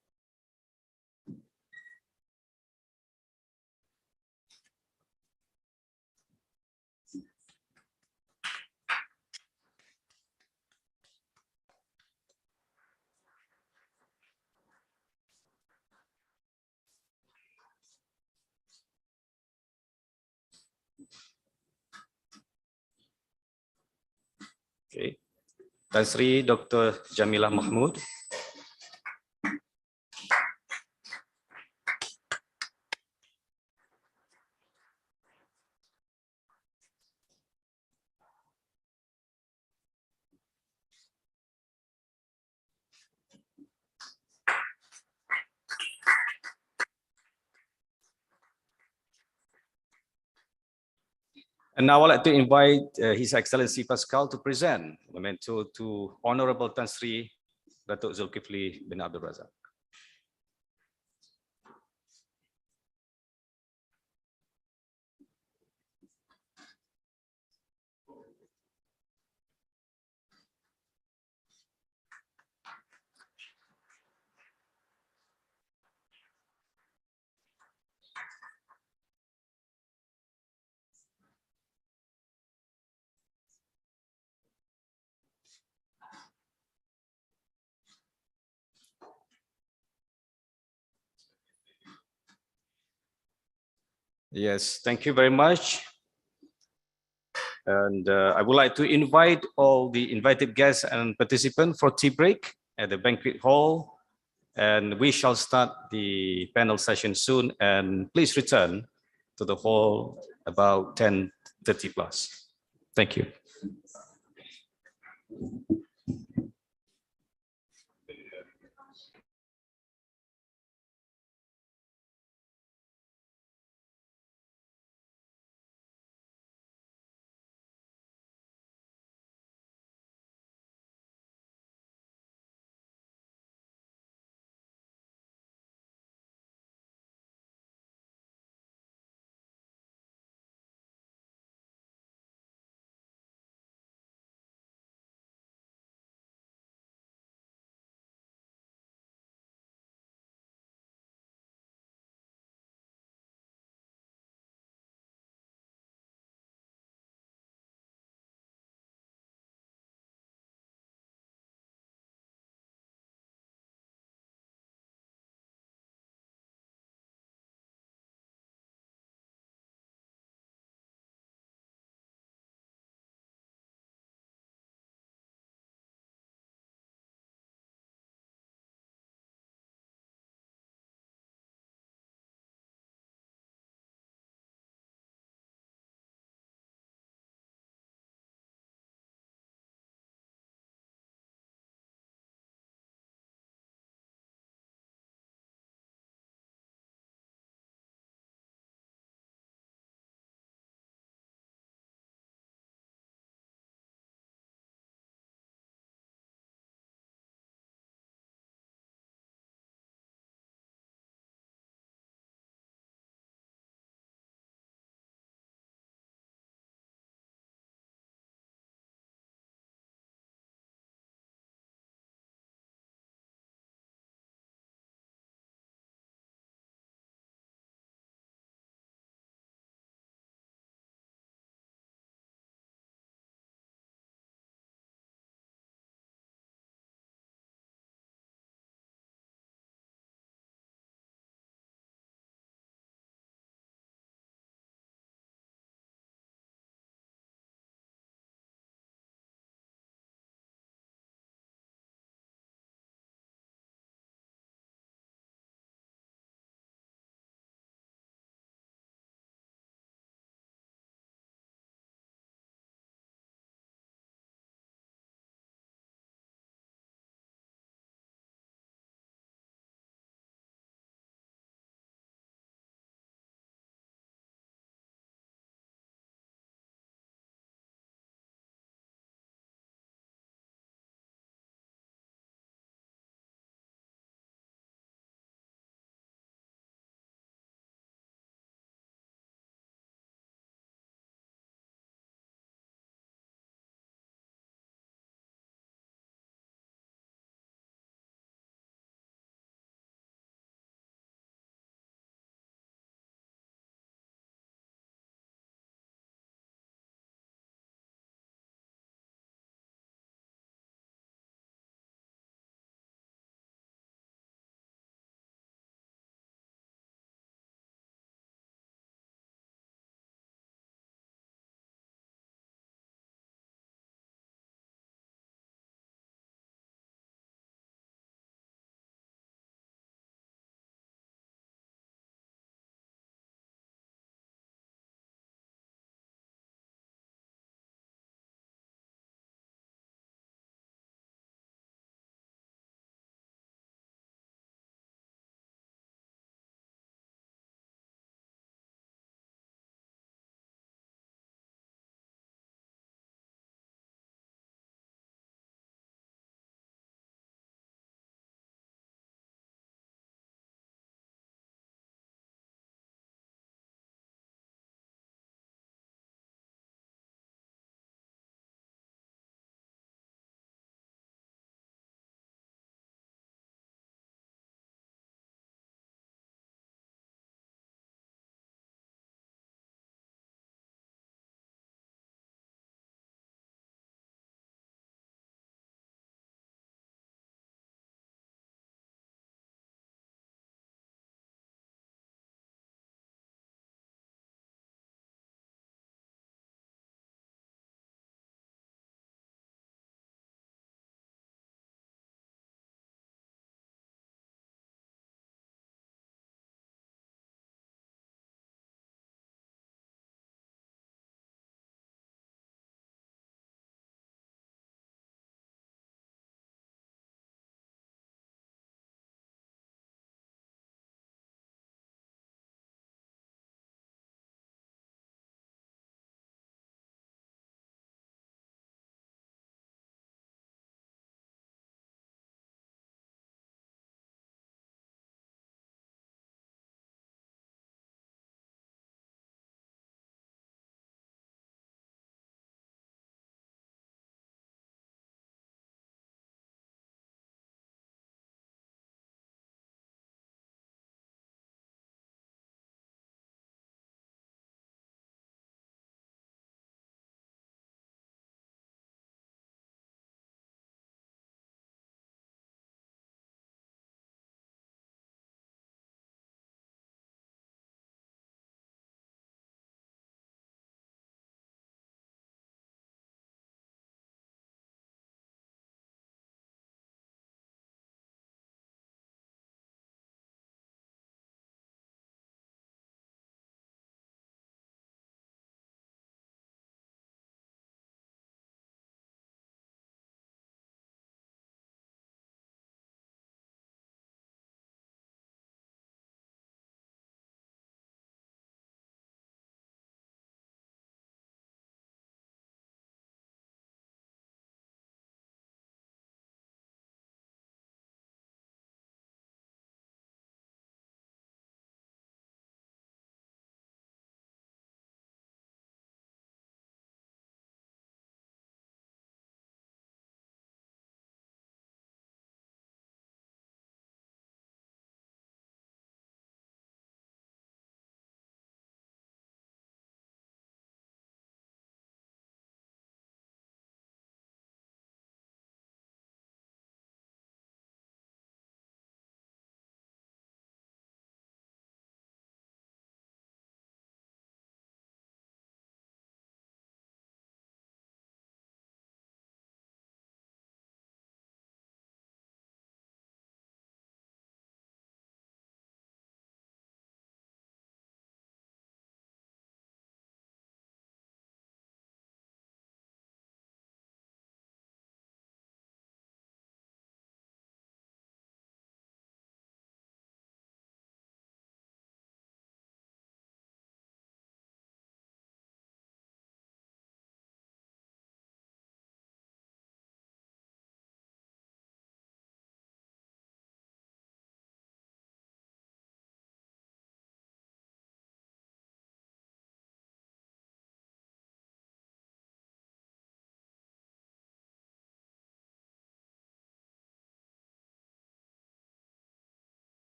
Okay, Tan Sri Dr. Jamilah Mahmud, And now I'd like to invite His Excellency Pascal to present memento to Honorable Tan Sri Datuk Zulkifli bin Abdul Razak. Yes, thank you very much. And I would like to invite all the invited guests and participants for tea break at the banquet hall. And we shall start the panel session soon. And please return to the hall about 10:30 plus. Thank you.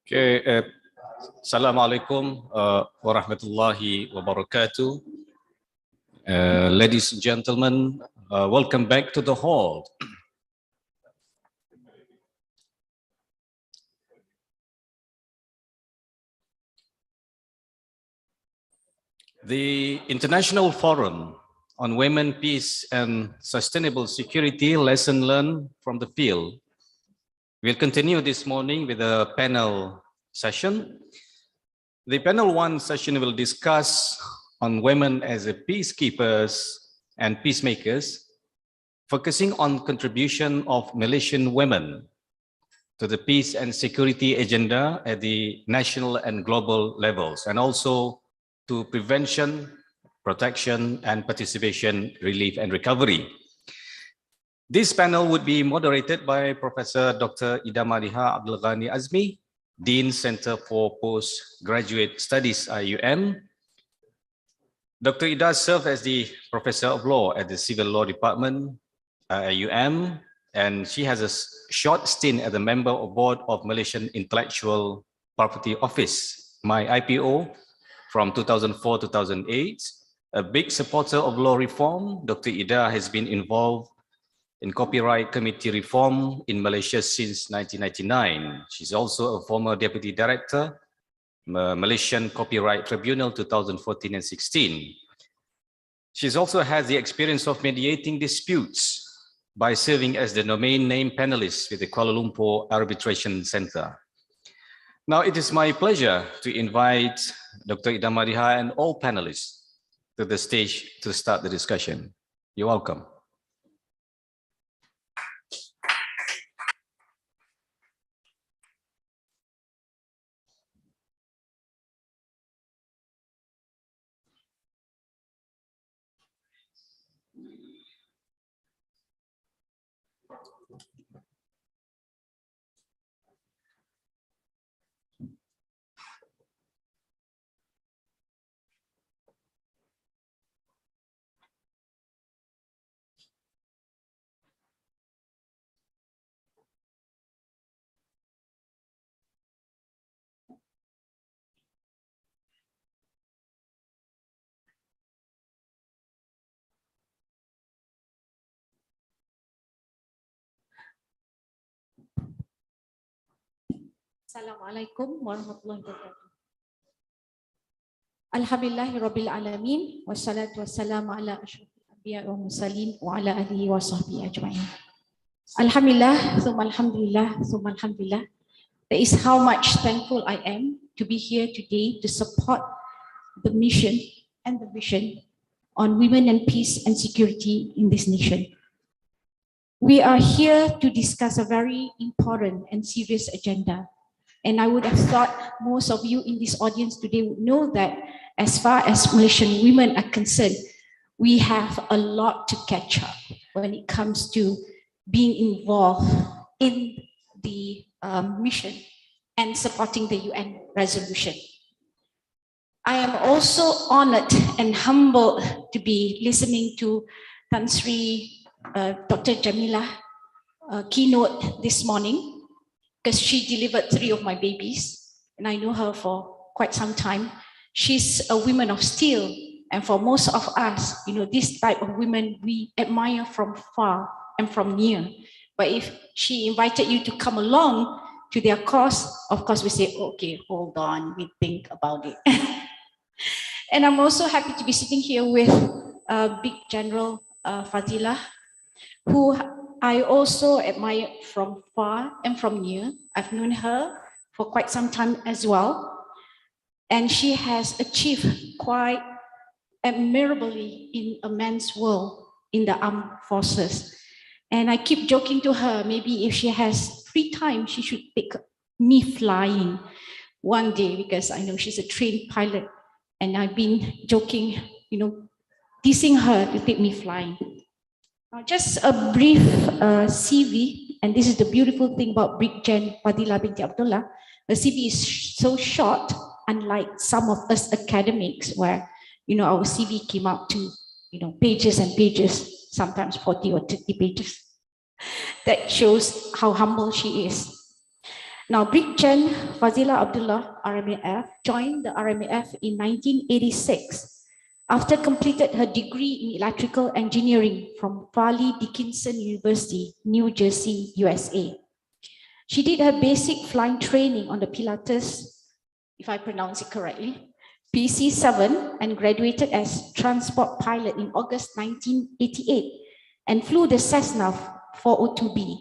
Okay, Assalamualaikum warahmatullahi wabarakatuh. Ladies and gentlemen, welcome back to the hall. The International Forum on Women, Peace and Sustainable Security, Lesson Learned from the Field. We'll continue this morning with a panel session. The panel one session will discuss on women as a peacekeepers and peacemakers, focusing on contribution of Malaysian women to the peace and security agenda at the national and global levels, and also to prevention, protection, and participation, relief and recovery. This panel would be moderated by Professor Dr. Ida Madiha Abdul Ghani Azmi, Dean Center for Postgraduate Studies, IUM. Dr. Ida served as the Professor of Law at the Civil Law Department, IUM, and she has a short stint as a member of Board of Malaysian Intellectual Property Office, MyIPO, from 2004-2008. A big supporter of law reform, Dr. Ida has been involved in Copyright Committee reform in Malaysia since 1999. She's also a former Deputy Director, Malaysian Copyright Tribunal 2014 and 16. She's also has the experience of mediating disputes by serving as the domain name panelist with the Kuala Lumpur Arbitration Center. Now it is my pleasure to invite Dr. Ida Madiha and all panelists to the stage to start the discussion. You're welcome. Assalamualaikum warahmatullahi wabarakatuh. Alhamdulillahirabbil alamin wassalatu wassalamu ala asyrafil anbiya wa mursalin wa ala alihi wa sahbihi ajma'in. Alhamdulillah, thumma alhamdulillah, thumma alhamdulillah. That is how much thankful I am to be here today to support the mission and the vision on women and peace and security in this nation. We are here to discuss a very important and serious agenda. And I would have thought most of you in this audience today would know that as far as Malaysian women are concerned, we have a lot to catch up when it comes to being involved in the mission and supporting the UN resolution. I am also honored and humbled to be listening to Tan Sri Dr. Jamila keynote this morning, because she delivered 3 of my babies, and I know her for quite some time. She's a woman of steel, and for most of us, you know, this type of women we admire from far and from near. But if she invited you to come along to their cause, of course we say, okay, hold on, we think about it. And I'm also happy to be sitting here with Big General Fadilah, who I also admire from far and from near. I've known her for quite some time as well. And she has achieved quite admirably in a man's world in the armed forces. And I keep joking to her, maybe if she has free time, she should take me flying one day, because I know she's a trained pilot. And I've been joking, you know, teasing her to take me flying. Just a brief CV CV, and this is the beautiful thing about Brigjen Fadila binti Abdullah, her CV is so short, unlike some of us academics where, our CV came out to, pages and pages, sometimes 40 or 50 pages. That shows how humble she is. Now, Brigjen Fazila Abdullah, RMAF, joined the RMAF in 1986 after completed her degree in electrical engineering from Farley Dickinson University, New Jersey, USA. She did her basic flying training on the Pilatus, if I pronounce it correctly, PC-7, and graduated as transport pilot in August 1988 and flew the Cessna 402B.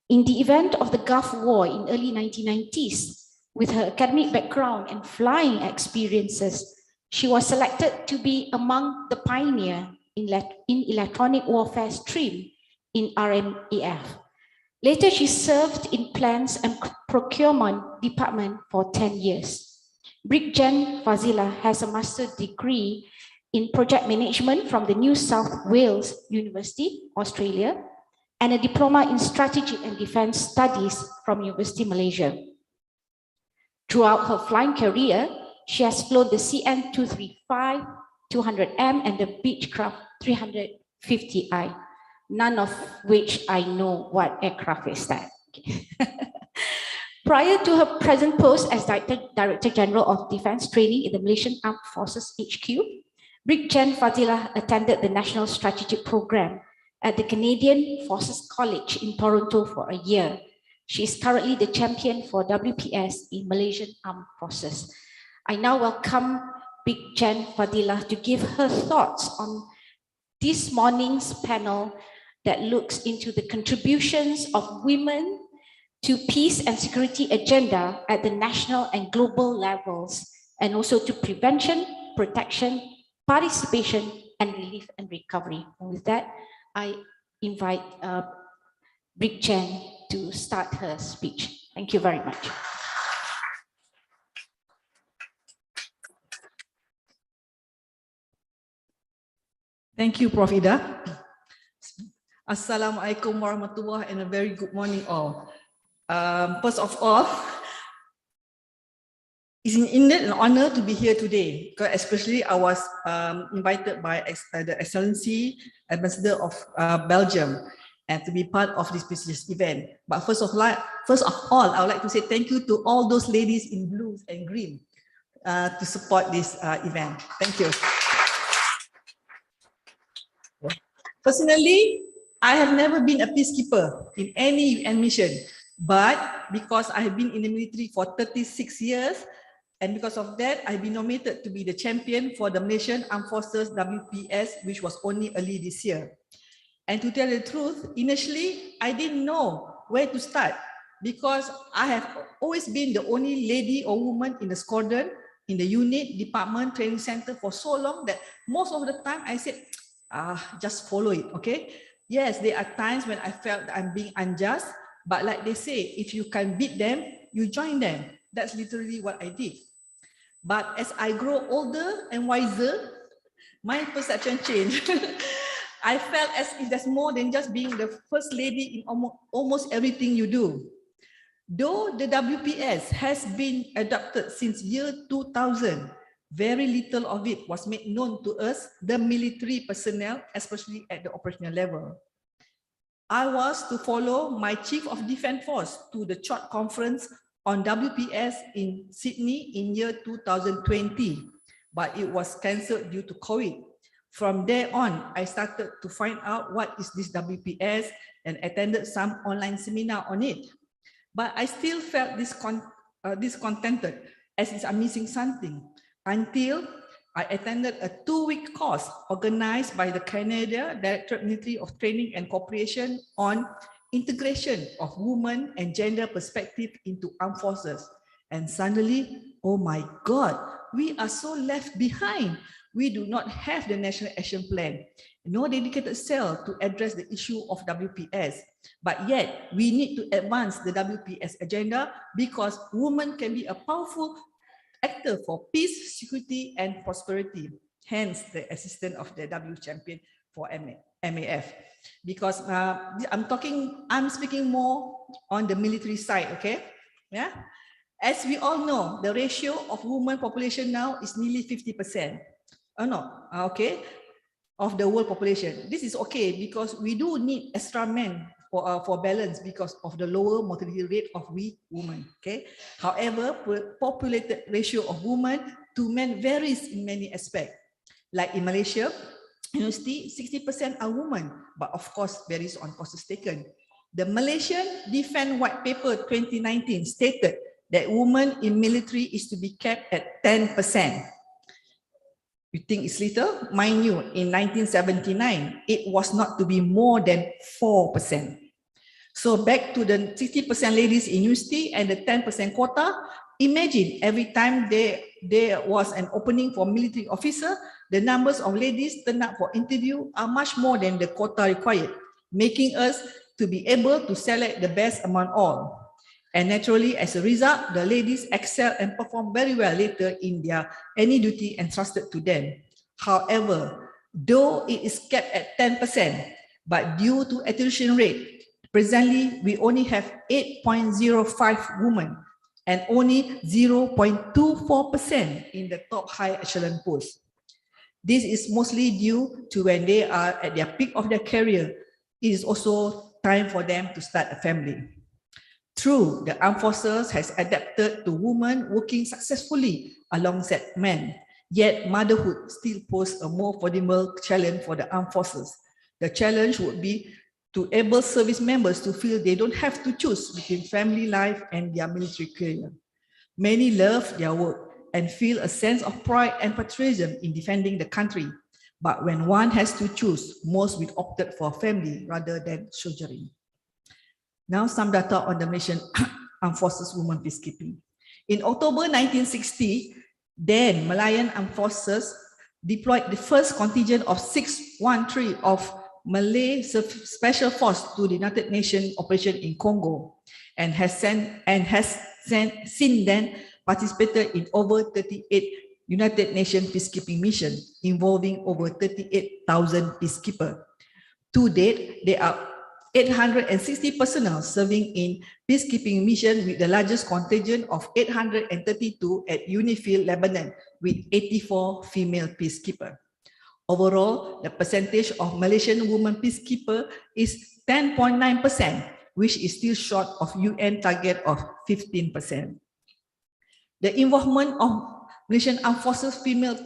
In the event of the Gulf War in early 1990s, with her academic background and flying experiences, she was selected to be among the pioneer in electronic warfare stream in RMAF. Later, she served in plans and procurement department for 10 years. Brigjen Fazila has a master's degree in project management from the New South Wales University, Australia, and a diploma in strategy and defense studies from University Malaysia. Throughout her flying career, she has flown the CN235, 200M, and the Beechcraft 350I, none of which I know what aircraft is that. Prior to her present post as Director General of Defense Training in the Malaysian Armed Forces HQ, Brigjen Fazila attended the National Strategic Program at the Canadian Forces College in Toronto for a year. She is currently the champion for WPS in Malaysian Armed Forces. I now welcome Brigjen Fazila to give her thoughts on this morning's panel that looks into the contributions of women to peace and security agenda at the national and global levels, and also to prevention, protection, participation, and relief and recovery. And with that, I invite Brigjen to start her speech. Thank you very much. Thank you, Prof. Ida. Assalamualaikum warahmatullahi and a very good morning all. First of all, it's indeed an honor to be here today, because especially I was invited by the Excellency Ambassador of Belgium and to be part of this prestigious event. But first of all, I would like to say thank you to all those ladies in blue and green to support this event. Thank you. Personally, I have never been a peacekeeper in any UN mission, but because I have been in the military for 36 years, and because of that, I've been nominated to be the champion for the Malaysian Armed Forces WPS, which was only early this year. And to tell the truth, initially, I didn't know where to start because I have always been the only lady or woman in the squadron, in the unit, department, training center for so long that most of the time I said, just follow it, okay? Yes, there are times when I felt that I'm being unjust, but like they say, if you can beat them, you join them. That's literally what I did. But as I grow older and wiser, my perception changed. I felt as if there's more than just being the first lady in almost everything you do. Though the WPS has been adopted since year 2000, very little of it was made known to us, the military personnel, especially at the operational level. I was to follow my Chief of Defence Force to the CHOT conference on WPS in Sydney in year 2020, but it was cancelled due to COVID. From there on, I started to find out what is this WPS and attended some online seminar on it. But I still felt discontented as if I'm missing something until I attended a 2-week course organized by the Canada Directorate Military of Training and Cooperation on integration of women and gender perspective into armed forces. And suddenly, oh my God, we are so left behind. We do not have the National Action Plan, no dedicated cell to address the issue of WPS. But yet, we need to advance the WPS agenda because women can be a powerful actor for peace, security, and prosperity. Hence, the assistance of the W champion for MAF. because I'm speaking more on the military side, okay? Yeah. As we all know, the ratio of women population now is nearly 50%. Oh no, okay, of the world population. This is okay because we do need extra men for balance because of the lower mortality rate of we women. Okay. However, populated ratio of women to men varies in many aspects. Like in Malaysia, university 60% are women, but of course varies on courses taken. The Malaysian Defence White Paper 2019 stated that women in military is to be kept at 10%. You think it's little? Mind you, in 1979, it was not to be more than 4%. So back to the 60% ladies in university and the 10% quota, imagine every time there was an opening for military officer, the numbers of ladies turned up for interview are much more than the quota required, making us to be able to select the best among all. And naturally, as a result, the ladies excel and perform very well later in their any duty entrusted to them. However, though it is kept at 10%, but due to attrition rate, presently we only have 8.05 women and only 0.24% in the top high echelon posts. This is mostly due to when they are at their peak of their career, it is also time for them to start a family. True, the armed forces has adapted to women working successfully alongside men, yet motherhood still poses a more formidable challenge for the armed forces. The challenge would be to enable service members to feel they don't have to choose between family life and their military career. Many love their work and feel a sense of pride and patriotism in defending the country. But when one has to choose, most will opt for family rather than soldiering. Now some data on the Malaysian Armed Forces Women Peacekeeping. In October 1960, then Malayan Armed Forces deployed the first contingent of 613 of Malay Special Force to the United Nations operation in Congo and has since then participated in over 38 United Nations peacekeeping missions involving over 38,000 peacekeepers. To date, there are 860 personnel serving in peacekeeping mission with the largest contingent of 832 at UNIFIL, Lebanon, with 84 female peacekeepers. Overall, the percentage of Malaysian women peacekeepers is 10.9%, which is still short of UN target of 15%. The involvement of Malaysian Armed Forces female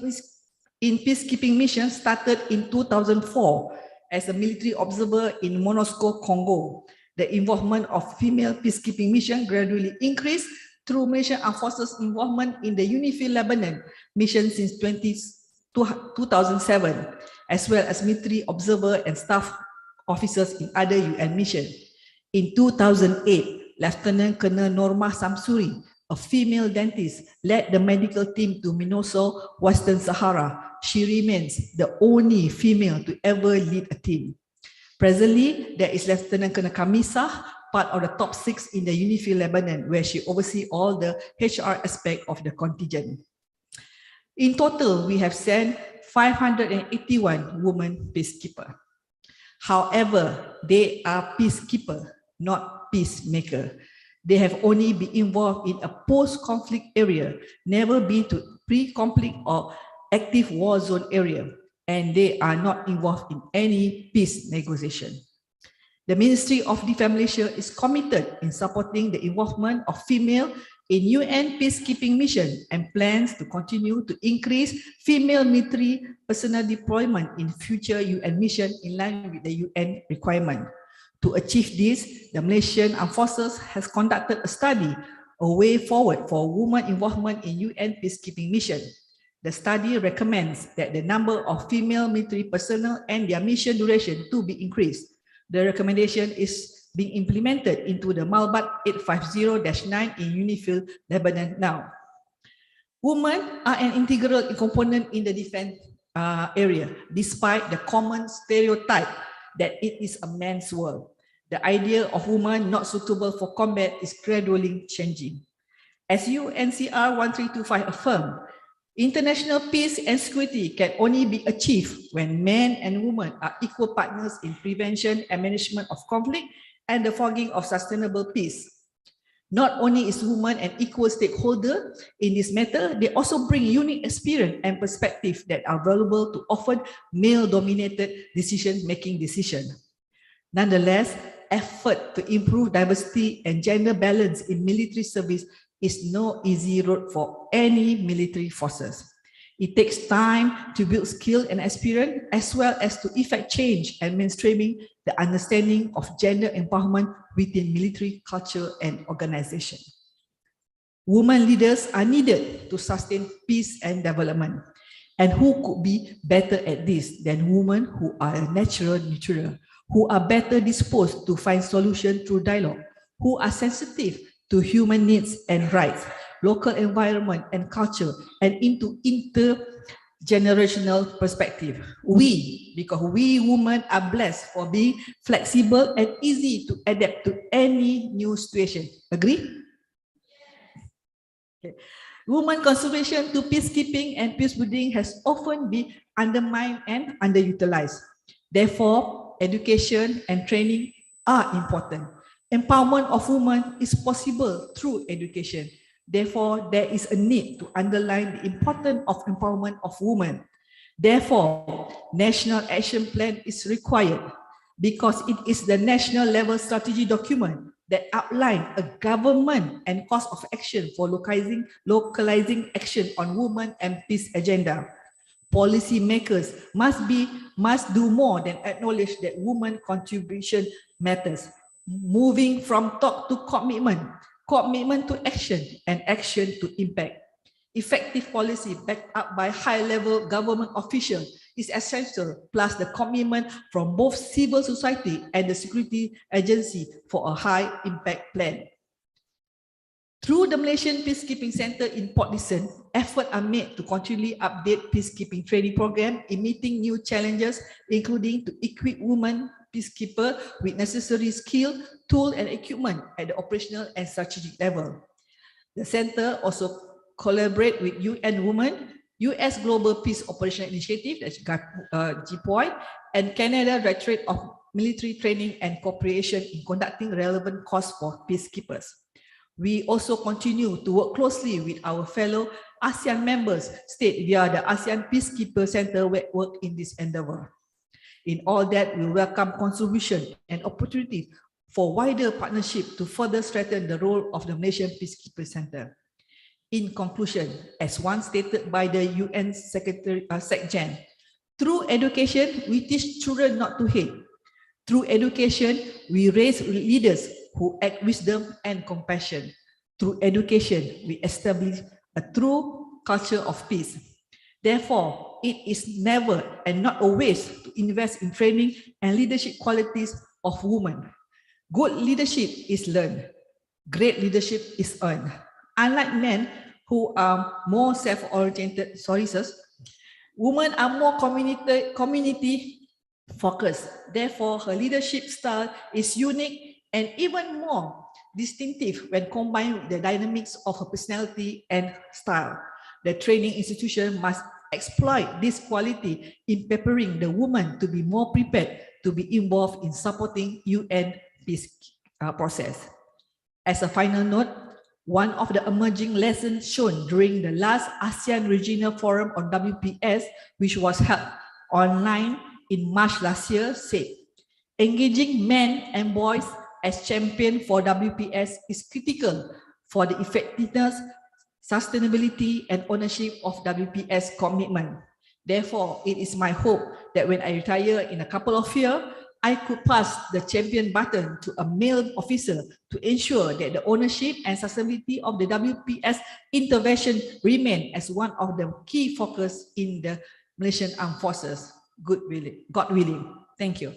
in peacekeeping missions started in 2004 as a military observer in MONUSCO, Congo. The involvement of female peacekeeping mission gradually increased through Malaysian Armed Forces involvement in the UNIFIL Lebanon mission since 2007, as well as military observer and staff officers in other UN missions. In 2008, Lieutenant Colonel Norma Samsuri, a female dentist, led the medical team to MINUSO, Western Sahara. She remains the only female to ever lead a team. Presently, there is Lieutenant Colonel Kamisa, part of the top 6 in the UNIFIL Lebanon, where she oversees all the HR aspect of the contingent. In total, we have sent 581 women peacekeepers. However, they are peacekeepers, not peacemakers. They have only been involved in a post-conflict area, never been to pre-conflict or active war zone area, and they are not involved in any peace negotiation. The Ministry of Defence Malaysia is committed in supporting the involvement of female in UN peacekeeping mission and plans to continue to increase female military personnel deployment in future UN mission in line with the UN requirement. To achieve this, the Malaysian Armed Forces has conducted a study, a way forward for women involvement in UN peacekeeping mission. The study recommends that the number of female military personnel and their mission duration to be increased. The recommendation is being implemented into the Malbat 850-9 in UNIFIL, Lebanon now. Women are an integral component in the defense area, despite the common stereotype that it is a man's world. The idea of women not suitable for combat is gradually changing. As UNCR 1325 affirmed, International peace and security can only be achieved when men and women are equal partners in prevention and management of conflict and the forging of sustainable peace. Not only is women an equal stakeholder in this matter, they also bring unique experience and perspective that are valuable to often male-dominated decision-making decisions. Nonetheless, effort to improve diversity and gender balance in military service is no easy road for any military forces. It takes time to build skill and experience, as well as to effect change and mainstreaming the understanding of gender empowerment within military culture and organization. Women leaders are needed to sustain peace and development. And who could be better at this than women who are natural neutral, who are better disposed to find solutions through dialogue, who are sensitive to human needs and rights, local environment and culture, and into intergenerational perspective. Because we women are blessed for being flexible and easy to adapt to any new situation. Agree? Okay. Women contribution to peacekeeping and peace building has often been undermined and underutilized. Therefore, education and training are important. Empowerment of women is possible through education. Therefore, there is a need to underline the importance of empowerment of women. Therefore, National Action Plan is required because it is the national level strategy document that outlines a government and course of action for localizing action on women and peace agenda. Policy makers must do more than acknowledge that women's contribution matters. Moving from talk to commitment, commitment to action, and action to impact. Effective policy backed up by high-level government officials is essential, plus the commitment from both civil society and the security agency for a high-impact plan. Through the Malaysian Peacekeeping Center in Port Dickson, efforts are made to continually update peacekeeping training program in meeting new challenges, including to equip women peacekeepers with necessary skill, tool, and equipment at the operational and strategic level. The center also collaborates with UN Women, US Global Peace Operational Initiative, that's GPOI, and Canada Directorate of Military Training and Cooperation in conducting relevant courses for peacekeepers. We also continue to work closely with our fellow ASEAN members states via the ASEAN Peacekeeper Center work in this endeavor. In all that, we welcome contribution and opportunity for wider partnership to further strengthen the role of the Malaysian Peacekeeper Center. In conclusion, as once stated by the UN Secretary SecGen, through education, we teach children not to hate. Through education, we raise leaders who act wisdom and compassion. Through education, we establish a true culture of peace. Therefore, it is never and not a waste to invest in training and leadership qualities of women. Good leadership is learned. Great leadership is earned. Unlike men who are more self-oriented sources, women are more community focused. Therefore, her leadership style is unique and even more distinctive when combined with the dynamics of her personality and style. The training institution must exploit this quality in preparing the woman to be more prepared to be involved in supporting UN peace process. As a final note, one of the emerging lessons shown during the last ASEAN Regional Forum on WPS, which was held online in March last year, said, engaging men and boys as champions for WPS is critical for the effectiveness, sustainability, and ownership of WPS commitment. Therefore, it is my hope that when I retire in a couple of years, I could pass the champion baton to a male officer to ensure that the ownership and sustainability of the WPS intervention remain as one of the key focus in the Malaysian Armed Forces. God willing. Thank you.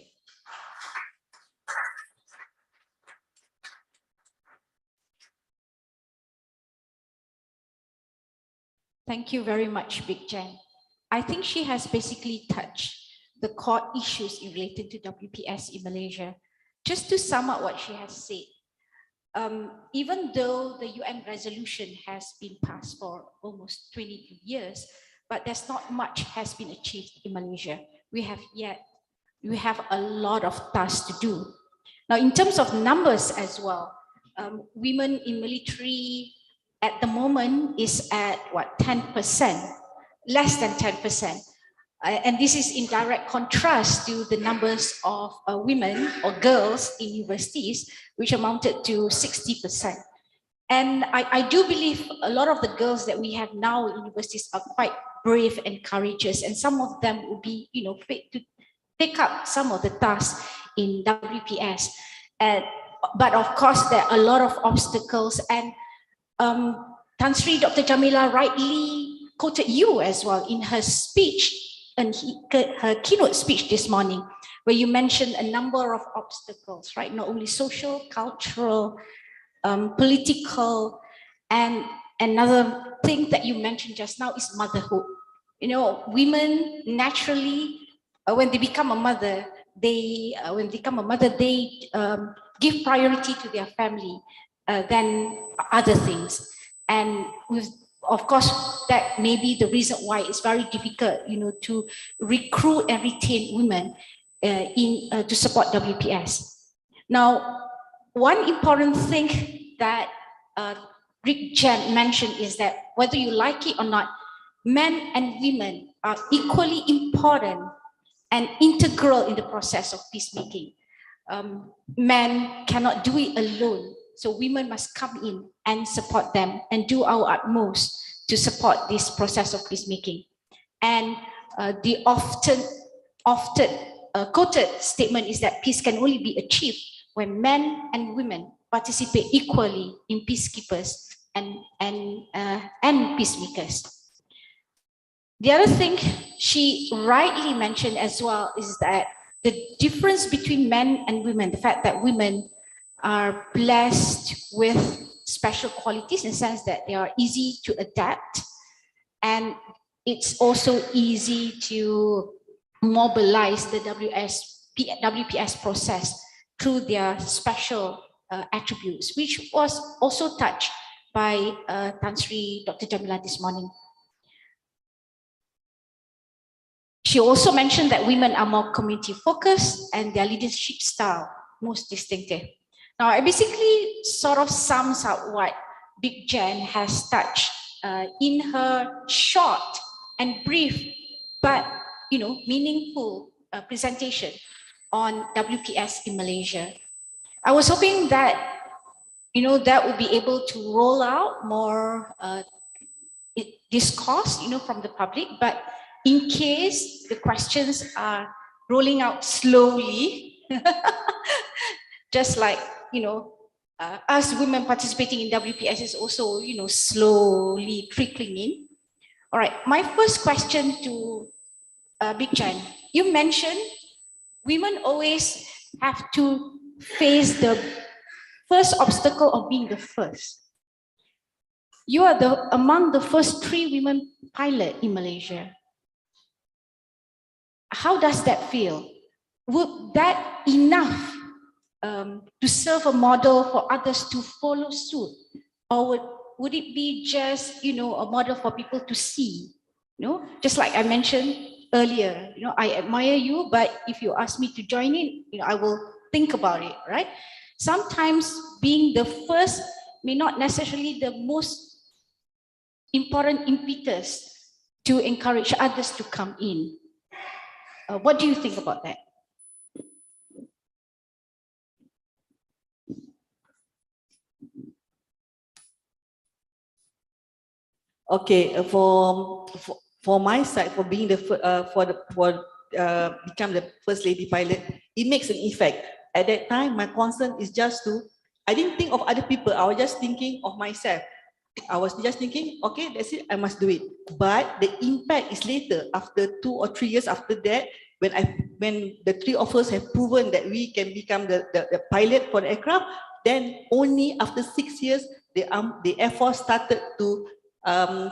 Thank you very much, Big Jen. I think she has basically touched the core issues related to WPS in Malaysia. Just to sum up what she has said, even though the UN resolution has been passed for almost 22 years, but there's not much has been achieved in Malaysia. We have a lot of tasks to do. Now, in terms of numbers as well, women in military at the moment is at what, 10%, less than 10%. And this is in direct contrast to the numbers of women or girls in universities, which amounted to 60%. And I do believe a lot of the girls that we have now in universities are quite brave and courageous, and some of them will be, fit to take up some of the tasks in WPS. But of course, there are a lot of obstacles, and Tan Sri Dr. Jamila rightly quoted you as well in her speech, and her keynote speech this morning, where you mentioned a number of obstacles, right? Not only social, cultural, political, and another thing that you mentioned just now is motherhood. Women naturally, when they become a mother, they give priority to their family than other things. And of course, that may be the reason why it's very difficult, to recruit and retain women to support WPS. Now, one important thing that Rick Jen mentioned is that whether you like it or not, men and women are equally important and integral in the process of peacemaking. Men cannot do it alone. So women must come in and support them and do our utmost to support this process of peacemaking. And the often quoted statement is that peace can only be achieved when men and women participate equally in peacekeepers and peacemakers. The other thing she rightly mentioned as well is that the difference between men and women, the fact that women are blessed with special qualities in the sense that they are easy to adapt, and it's also easy to mobilize the WPS process through their special attributes, which was also touched by Tan Sri Dr. Jamila this morning. She also mentioned that women are more community focused and their leadership style most distinctive. Now, I basically sort of sums up what Big Jen has touched in her short and brief, but meaningful presentation on WPS in Malaysia. I was hoping that that would be able to roll out more discourse, from the public. But in case the questions are rolling out slowly, just like us women participating in WPS is also slowly trickling in. All right, my first question to Big Jen, you mentioned women always have to face the first obstacle of being the first. You are among the first 3 women pilot in Malaysia. How does that feel? Would that enough to serve a model for others to follow suit? Or would it be just, a model for people to see? Just like I mentioned earlier, I admire you, but if you ask me to join in, I will think about it, right? Sometimes being the first may not necessarily the most important impetus to encourage others to come in. What do you think about that? Okay, for my side, for being become the first lady pilot, it makes an effect. At that time, my concern is just I didn't think of other people. I was just thinking of myself. I was just thinking, okay, that's it, I must do it. But the impact is later, after 2 or 3 years after that, when the 3 of us have proven that we can become the pilot for the aircraft, then only after 6 years, the Air Force started to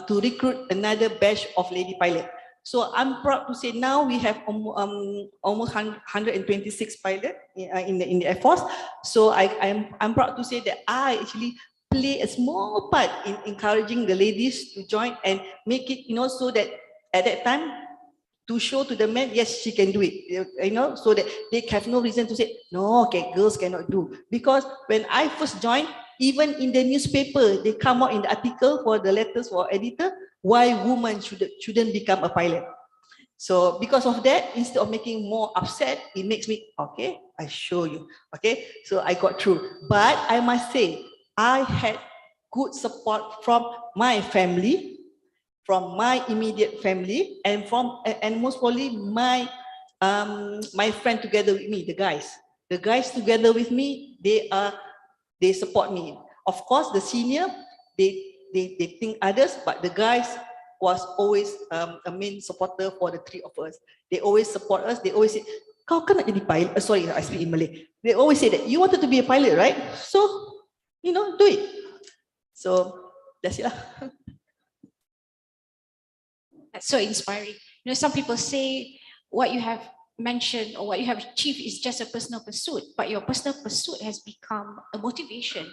recruit another batch of lady pilot. So I'm proud to say now we have almost 126 pilots in the Air Force. So I'm proud to say that I actually play a small part in encouraging the ladies to join and make it, so that at that time to show to the men, yes, she can do it, so that they have no reason to say, no, okay, girls cannot do. Because when I first joined, even in the newspaper, they come out in the article for the letters for editor, why women shouldn't become a pilot. So because of that, instead of making more upset, it makes me, okay, I show you. Okay, so I got through. But I must say, I had good support from my family, from my immediate family, and most probably my friend together with me, the guys. The guys together with me, they support me. Of course, the senior, they think others, but the guys was always a main supporter for the three of us. They always support us. They always say, kau kan nak jadi pilot. Sorry, I speak in Malay. They always say that, you wanted to be a pilot, right? So, do it. So, that's it lah. That's so inspiring. Some people say what you have mentioned or what you have achieved is just a personal pursuit, but your personal pursuit has become a motivation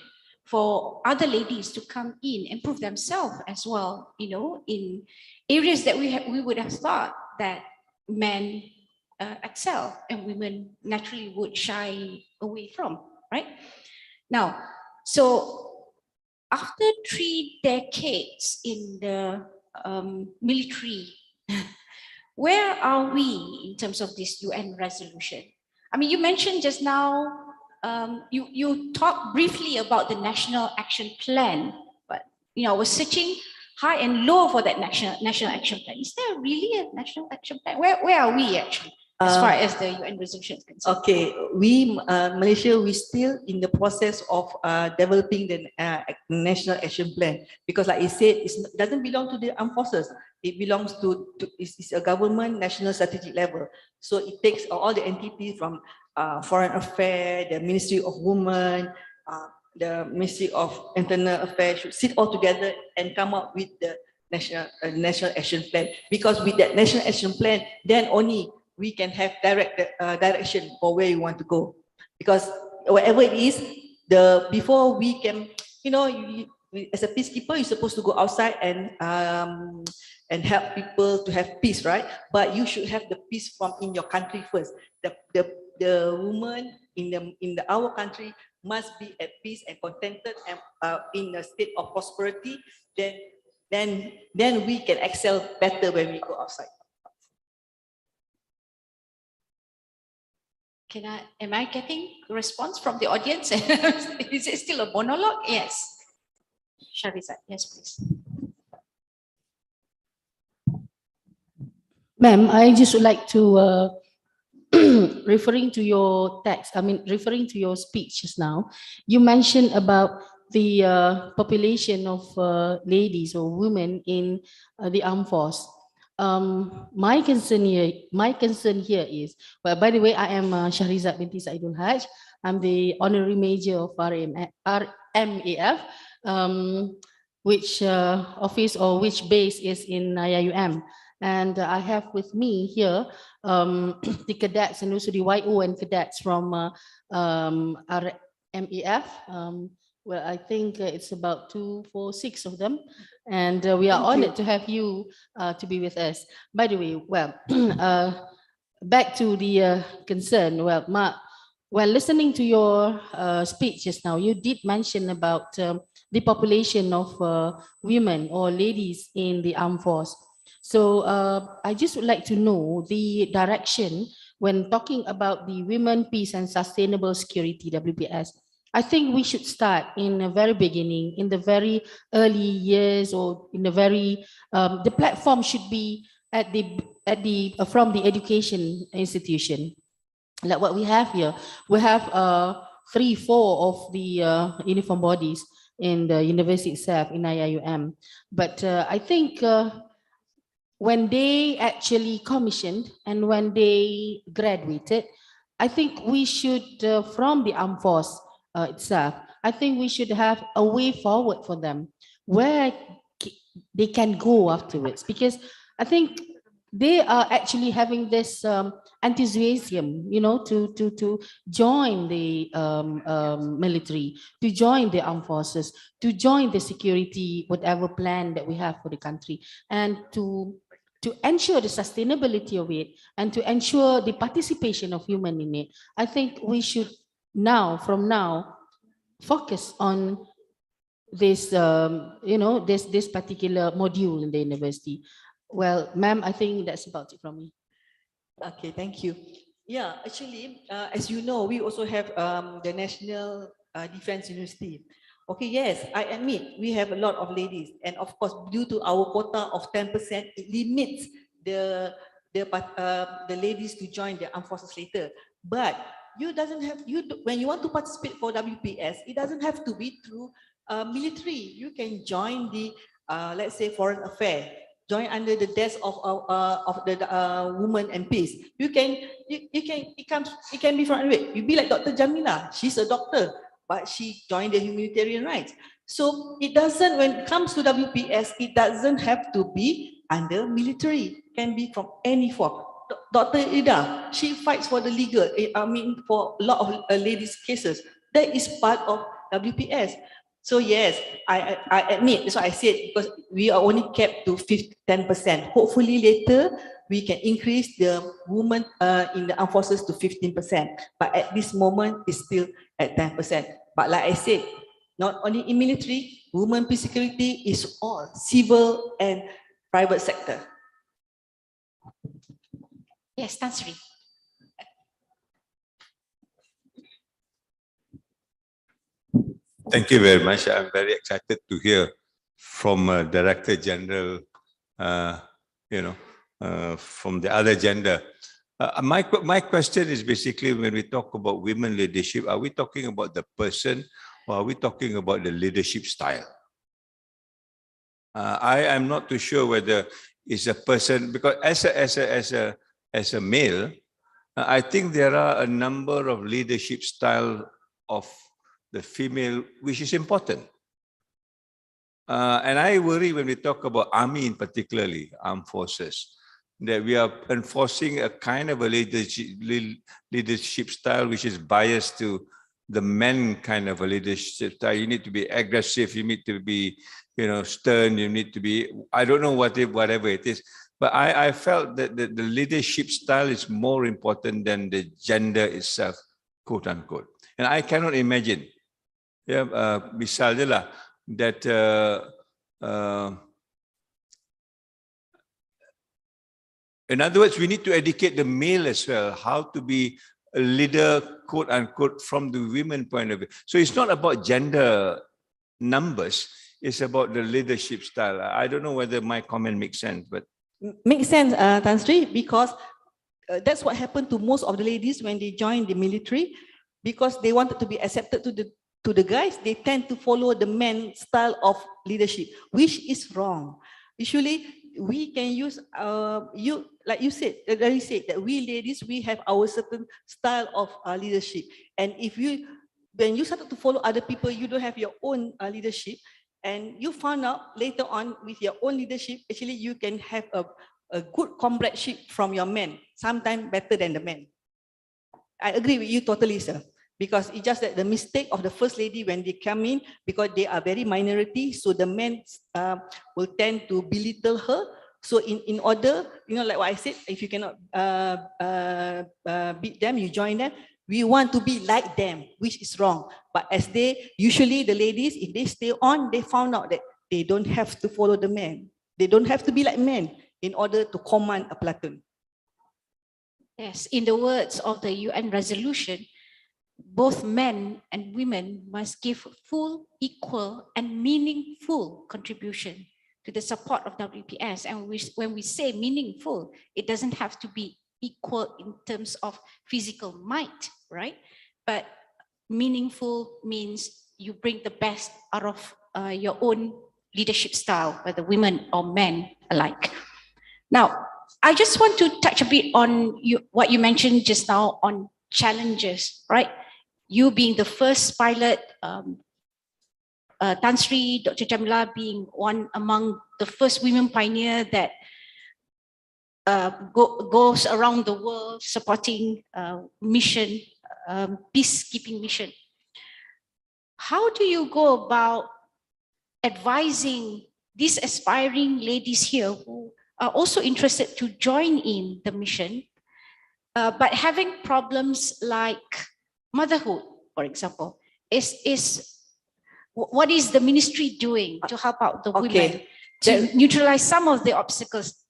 for other ladies to come in and prove themselves as well, in areas that we would have thought that men excel and women naturally would shy away from, right? Now, so after 3 decades in the military, where are we in terms of this UN resolution? I mean, you mentioned just now, you talked briefly about the National Action Plan, but I was searching high and low for that national action plan. Is there really a national action plan? Where are we actually as far as the UN resolution is concerned? Okay, Malaysia, we still in the process of developing the national action plan, because like I said, it doesn't belong to the armed forces. It belongs to it's a government national strategic level. So it takes all the entities from Foreign Affairs, the Ministry of Women, the Ministry of Internal Affairs should sit all together and come up with the national action plan. Because with that national action plan, then only we can have direction for where you want to go. Because whatever it is, before we can, as a peacekeeper, you're supposed to go outside and help people to have peace, right? But you should have the peace from in your country first. The woman in our country must be at peace and contented and in a state of prosperity. Then we can excel better when we go outside. Am I getting a response from the audience? Is it still a monologue? Yes. Shahrizad, yes, please. Ma'am, I just would like to, referring to your speech just now, you mentioned about the population of ladies or women in the armed force. My concern here is, well, by the way, I am Shahrizad binti Saidul Haj. I'm the honorary major of RMAF, which office or which base is in IIUM. And I have with me here the cadets and also the YO and cadets from RMAF. Well, I think it's about 2, 4, 6 of them. And we are honored to have you to be with us. By the way, well, back to the concern. Well, when listening to your speech just now, you did mention about the population of women or ladies in the armed force. So I just would like to know the direction when talking about the Women, Peace and Sustainable Security, WPS. I think we should start in the very beginning, in the very early years, or in the very, the platform should be from the education institution. Like what we have here, we have 3, 4 of the uniform bodies in the university itself in IIUM. But I think when they actually commissioned and when they graduated, I think we should, from the armed force itself, I think we should have a way forward for them where they can go afterwards. Because I think they are actually having this enthusiasm, you know, to join the military, to join the armed forces, to join the security, whatever plan that we have for the country, and to ensure the sustainability of it and to ensure the participation of human in it. I think we should from now, focus on this, this particular module in the university. Well, ma'am, I think that's about it from me. Okay, thank you. Yeah, actually, as you know, we also have the National Defense University. Okay, yes, I admit we have a lot of ladies, and of course, due to our quota of 10%, it limits the ladies to join the armed forces later. But you doesn't have when you want to participate for WPS, it doesn't have to be through military. You can join the let's say foreign affairs. Join under the desk of the Women and Peace. It can be from anywhere. You be like Dr. Jamila. She's a doctor, but she joined the humanitarian rights. So it doesn't, when it comes to WPS, it doesn't have to be under military. It can be from any form. Dr. Ida, she fights for the legal, for a lot of ladies' cases. That is part of WPS. So yes, I admit, that's what I said, because we are only kept to 10%. Hopefully later, we can increase the women in the armed forces to 15%. But at this moment, it's still at 10%. But like I said, not only in military, women peace security is all civil and private sector. Yes, Tan Sri. Thank you very much. I'm very excited to hear from Director General, from the other gender. My question is basically, when we talk about women leadership, are we talking about the person or are we talking about the leadership style? I am not too sure whether it's a person, because as a male, I think there are a number of leadership style of the female, which is important. And I worry when we talk about army in particularly, armed forces, that we are enforcing a kind of a leadership style which is biased to the men kind of a leadership style. You need to be aggressive, you need to be, stern, you need to be, I don't know whatever it is. But I felt that the leadership style is more important than the gender itself, quote unquote. And I cannot imagine, misalnya lah, that in other words, we need to educate the male as well, how to be a leader, quote unquote, from the women point of view. So it's not about gender numbers, it's about the leadership style. I don't know whether my comment makes sense, but. Makes sense, Tan Sri, because that's what happened to most of the ladies when they joined the military, because they wanted to be accepted to the guys, they tend to follow the men style of leadership, which is wrong. Usually, we can use, like you said, that we ladies, we have our certain style of leadership. And when you started to follow other people, you don't have your own leadership, and you found out later on with your own leadership, actually you can have a good comradeship from your men, sometimes better than the men. I agree with you totally, sir. Because it's just that the mistake of the first lady when they come in, because they are very minority, so the men will tend to belittle her. So in order, like what I said, if you cannot beat them, you join them. We want to be like them, which is wrong. But as usually the ladies, if they stay on, they found out that they don't have to follow the men. They don't have to be like men in order to command a platoon. Yes, in the words of the UN resolution, both men and women must give full, equal, and meaningful contribution to the support of WPS. And when we say meaningful, it doesn't have to be equal in terms of physical might, right? But meaningful means you bring the best out of your own leadership style, whether women or men alike. Now, I just want to touch a bit on what you mentioned just now on challenges, right? You being the first pilot, Tan Sri, Dr. Jamila being one among the first women pioneer that goes around the world supporting mission, peacekeeping mission. How do you go about advising these aspiring ladies here who are also interested to join in the mission, but having problems like motherhood, for example? What is the ministry doing to help out the women to neutralize some of the obstacles?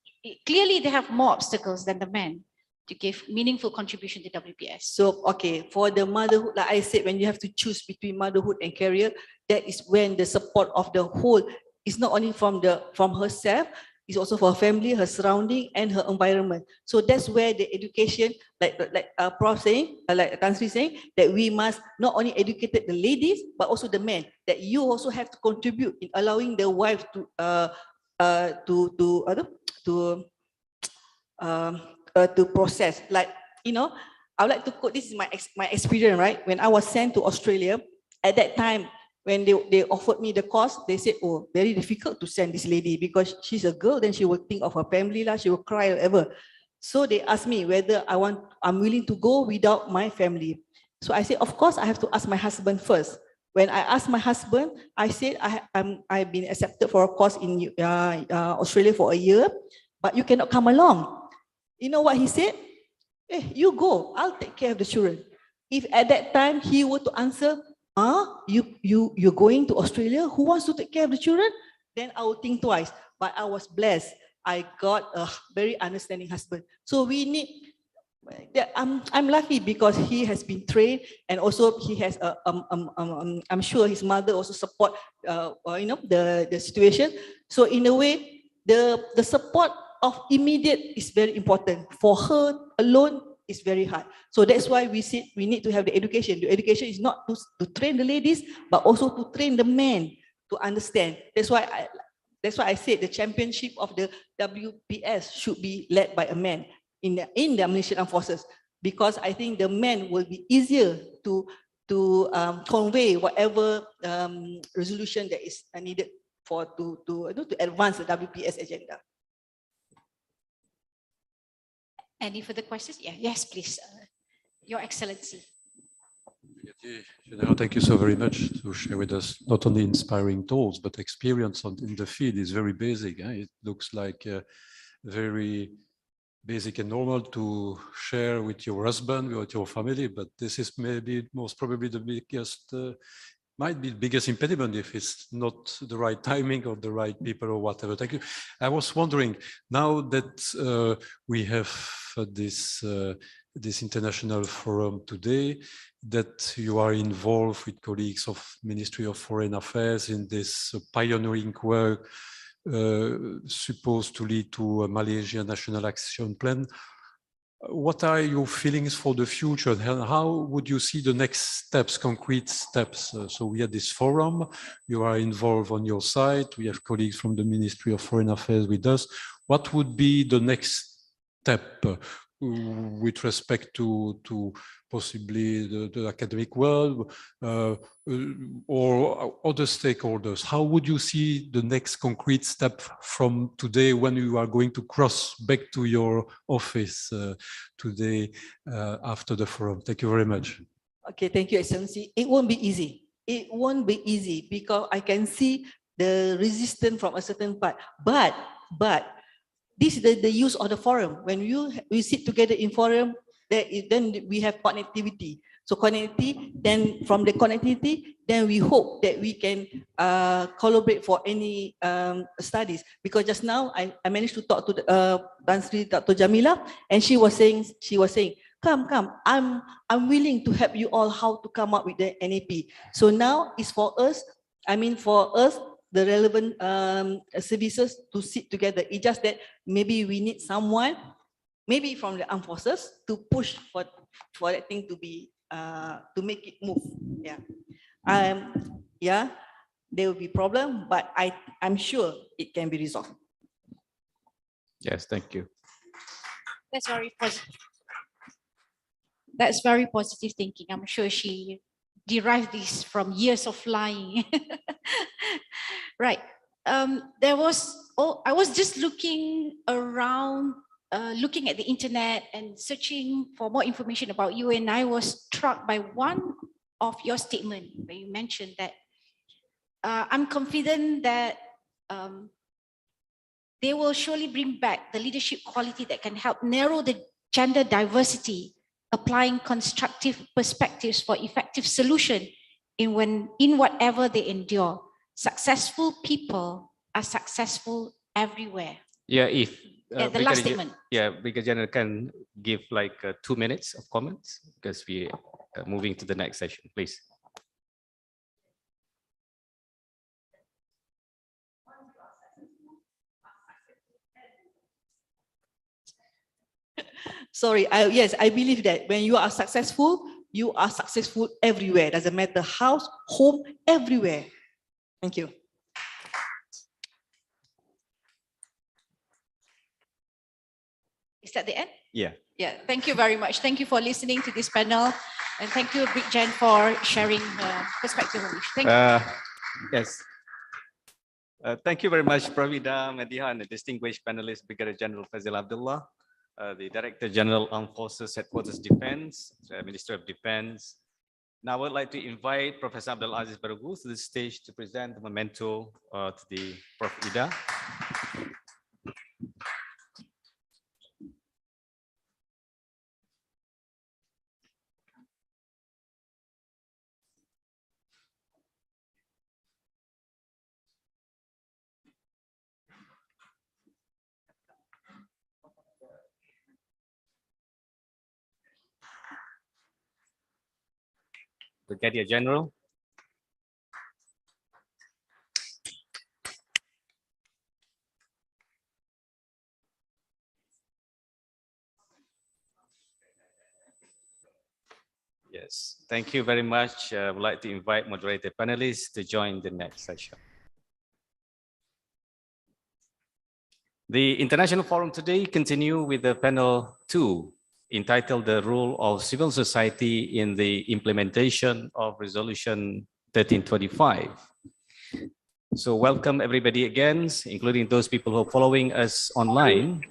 Clearly, they have more obstacles than the men to give meaningful contribution to WPS. So, okay, for the motherhood, like I said, when you have to choose between motherhood and career, that is when the support of the whole is not only from herself, it's also for her family, her surrounding, and her environment. So that's where the education, like Prof saying, like Tan Sri saying, that we must not only educate the ladies but also the men. That you also have to contribute in allowing the wife to process. Like, you know, I would like to quote, this is my experience, right? When I was sent to Australia, at that time, when they offered me the course, they said, oh, very difficult to send this lady because she's a girl, then she will think of her family, she will cry, whatever. So they asked me whether I'm willing to go without my family. So I said, of course, I have to ask my husband first. When I asked my husband, I said, I've been accepted for a course in Australia for a year, but you cannot come along. You know what he said? Hey, you go, I'll take care of the children. If at that time he were to answer, you're going to Australia, who wants to take care of the children? Then I would think twice. But I was blessed. I got a very understanding husband. So we need, I'm lucky because he has been trained, and also he has I'm sure his mother also support the situation. So in a way, the support of immediate is very important. For her alone is very hard. So that's why we said we need to have the education. The education is not to train the ladies, but also to train the men to understand. That's why I said the championship of the WPS should be led by a man in the Malaysian Armed Forces, because I think the men will be easier to convey whatever resolution that is needed to advance the WPS agenda. Any further questions? Yeah, yes, please, Your Excellency. General, thank you so very much to share with us not only inspiring thoughts, but experience in the field is very basic. It looks like very basic and normal to share with your husband, with your family, but this is maybe most probably the biggest, might be the biggest impediment if it's not the right timing or the right people or whatever. Thank you. I was wondering, now that we have this international forum today, that you are involved with colleagues of Ministry of Foreign Affairs in this pioneering work supposed to lead to a Malaysia National Action Plan. What are your feelings for the future? How would you see the next steps, concrete steps? So we had this forum, you are involved on your side, we have colleagues from the Ministry of Foreign Affairs with us. What would be the next step with respect to possibly the academic world or other stakeholders? How would you see the next concrete step from today when you are going to cross back to your office today after the forum? Thank you very much. Okay, thank you, Excellency. It won't be easy. It won't be easy because I can see the resistance from a certain part. But this is the use of the forum. When we sit together in forum, then we have connectivity. So connectivity, then from the connectivity, then we hope that we can collaborate for any studies. Because just now I managed to talk to Tan Sri Dr. Jamila, and she was saying, come, I'm willing to help you all how to come up with the NAP. So now it's for us, the relevant services to sit together. It's just that maybe we need someone, maybe from the armed forces, to push for that thing to be to make it move. Yeah, there will be problem, but I'm sure it can be resolved. Yes, thank you. That's very positive. That's very positive thinking. I'm sure she derived this from years of flying. Right. I was just looking around looking at the internet and searching for more information about you, and I was struck by one of your statement where you mentioned that I'm confident that they will surely bring back the leadership quality that can help narrow the gender diversity, applying constructive perspectives for effective solution in whatever they endure. Successful people are successful everywhere. Yeah, if Yeah, the last statement. Yeah, Brigadier General can give like 2 minutes of comments because we are moving to the next session, please. Sorry, yes, I believe that when you are successful everywhere. Doesn't matter house, home, everywhere. Thank you. Is that the end? Yeah. Yeah, thank you very much. Thank you for listening to this panel. And thank you, Big Jen, for sharing perspective on it. Thank you. Yes. Thank you very much, Pravida, Mediha, and the distinguished panelists, Brigadier General Fazil Abdullah, the Director General Armed Forces Headquarters Defense, Minister of Defense. Now I would like to invite Professor Abdul Aziz Baraghu to the stage to present the memento to the Prof. Ida. Brigadier General. Yes, thank you very much. I would like to invite moderator panelists to join the next session. The International Forum today continue with the panel 2, entitled The Role of Civil Society in the Implementation of Resolution 1325. So welcome everybody again, including those people who are following us online.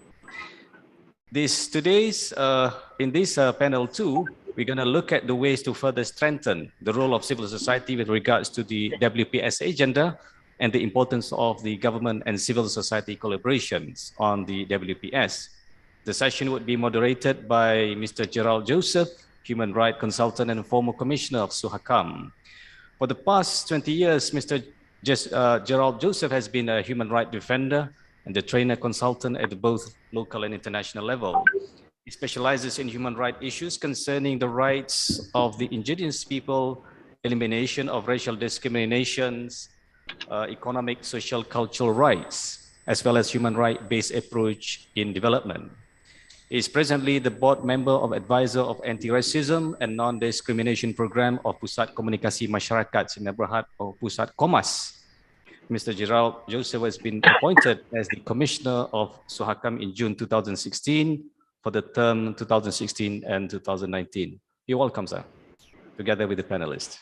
In this panel 2, we're going to look at the ways to further strengthen the role of civil society with regards to the WPS agenda and the importance of the government and civil society collaborations on the WPS. The session would be moderated by Mr. Gerald Joseph, Human Rights Consultant and former Commissioner of SUHAKAM. For the past 20 years, Mr. Gerald Joseph has been a human rights defender and a trainer consultant at both local and international level. He specializes in human rights issues concerning the rights of the indigenous people, elimination of racial discriminations, economic, social, cultural rights, as well as human rights-based approach in development. He is presently the board member of advisor of anti-racism and non-discrimination program of Pusat Komunikasi Masyarakat Sdn Bhd or Pusat Komas. Mr. Gerald Joseph has been appointed as the Commissioner of SUHAKAM in June 2016 for the term 2016 and 2019. You're welcome, sir, together with the panelists.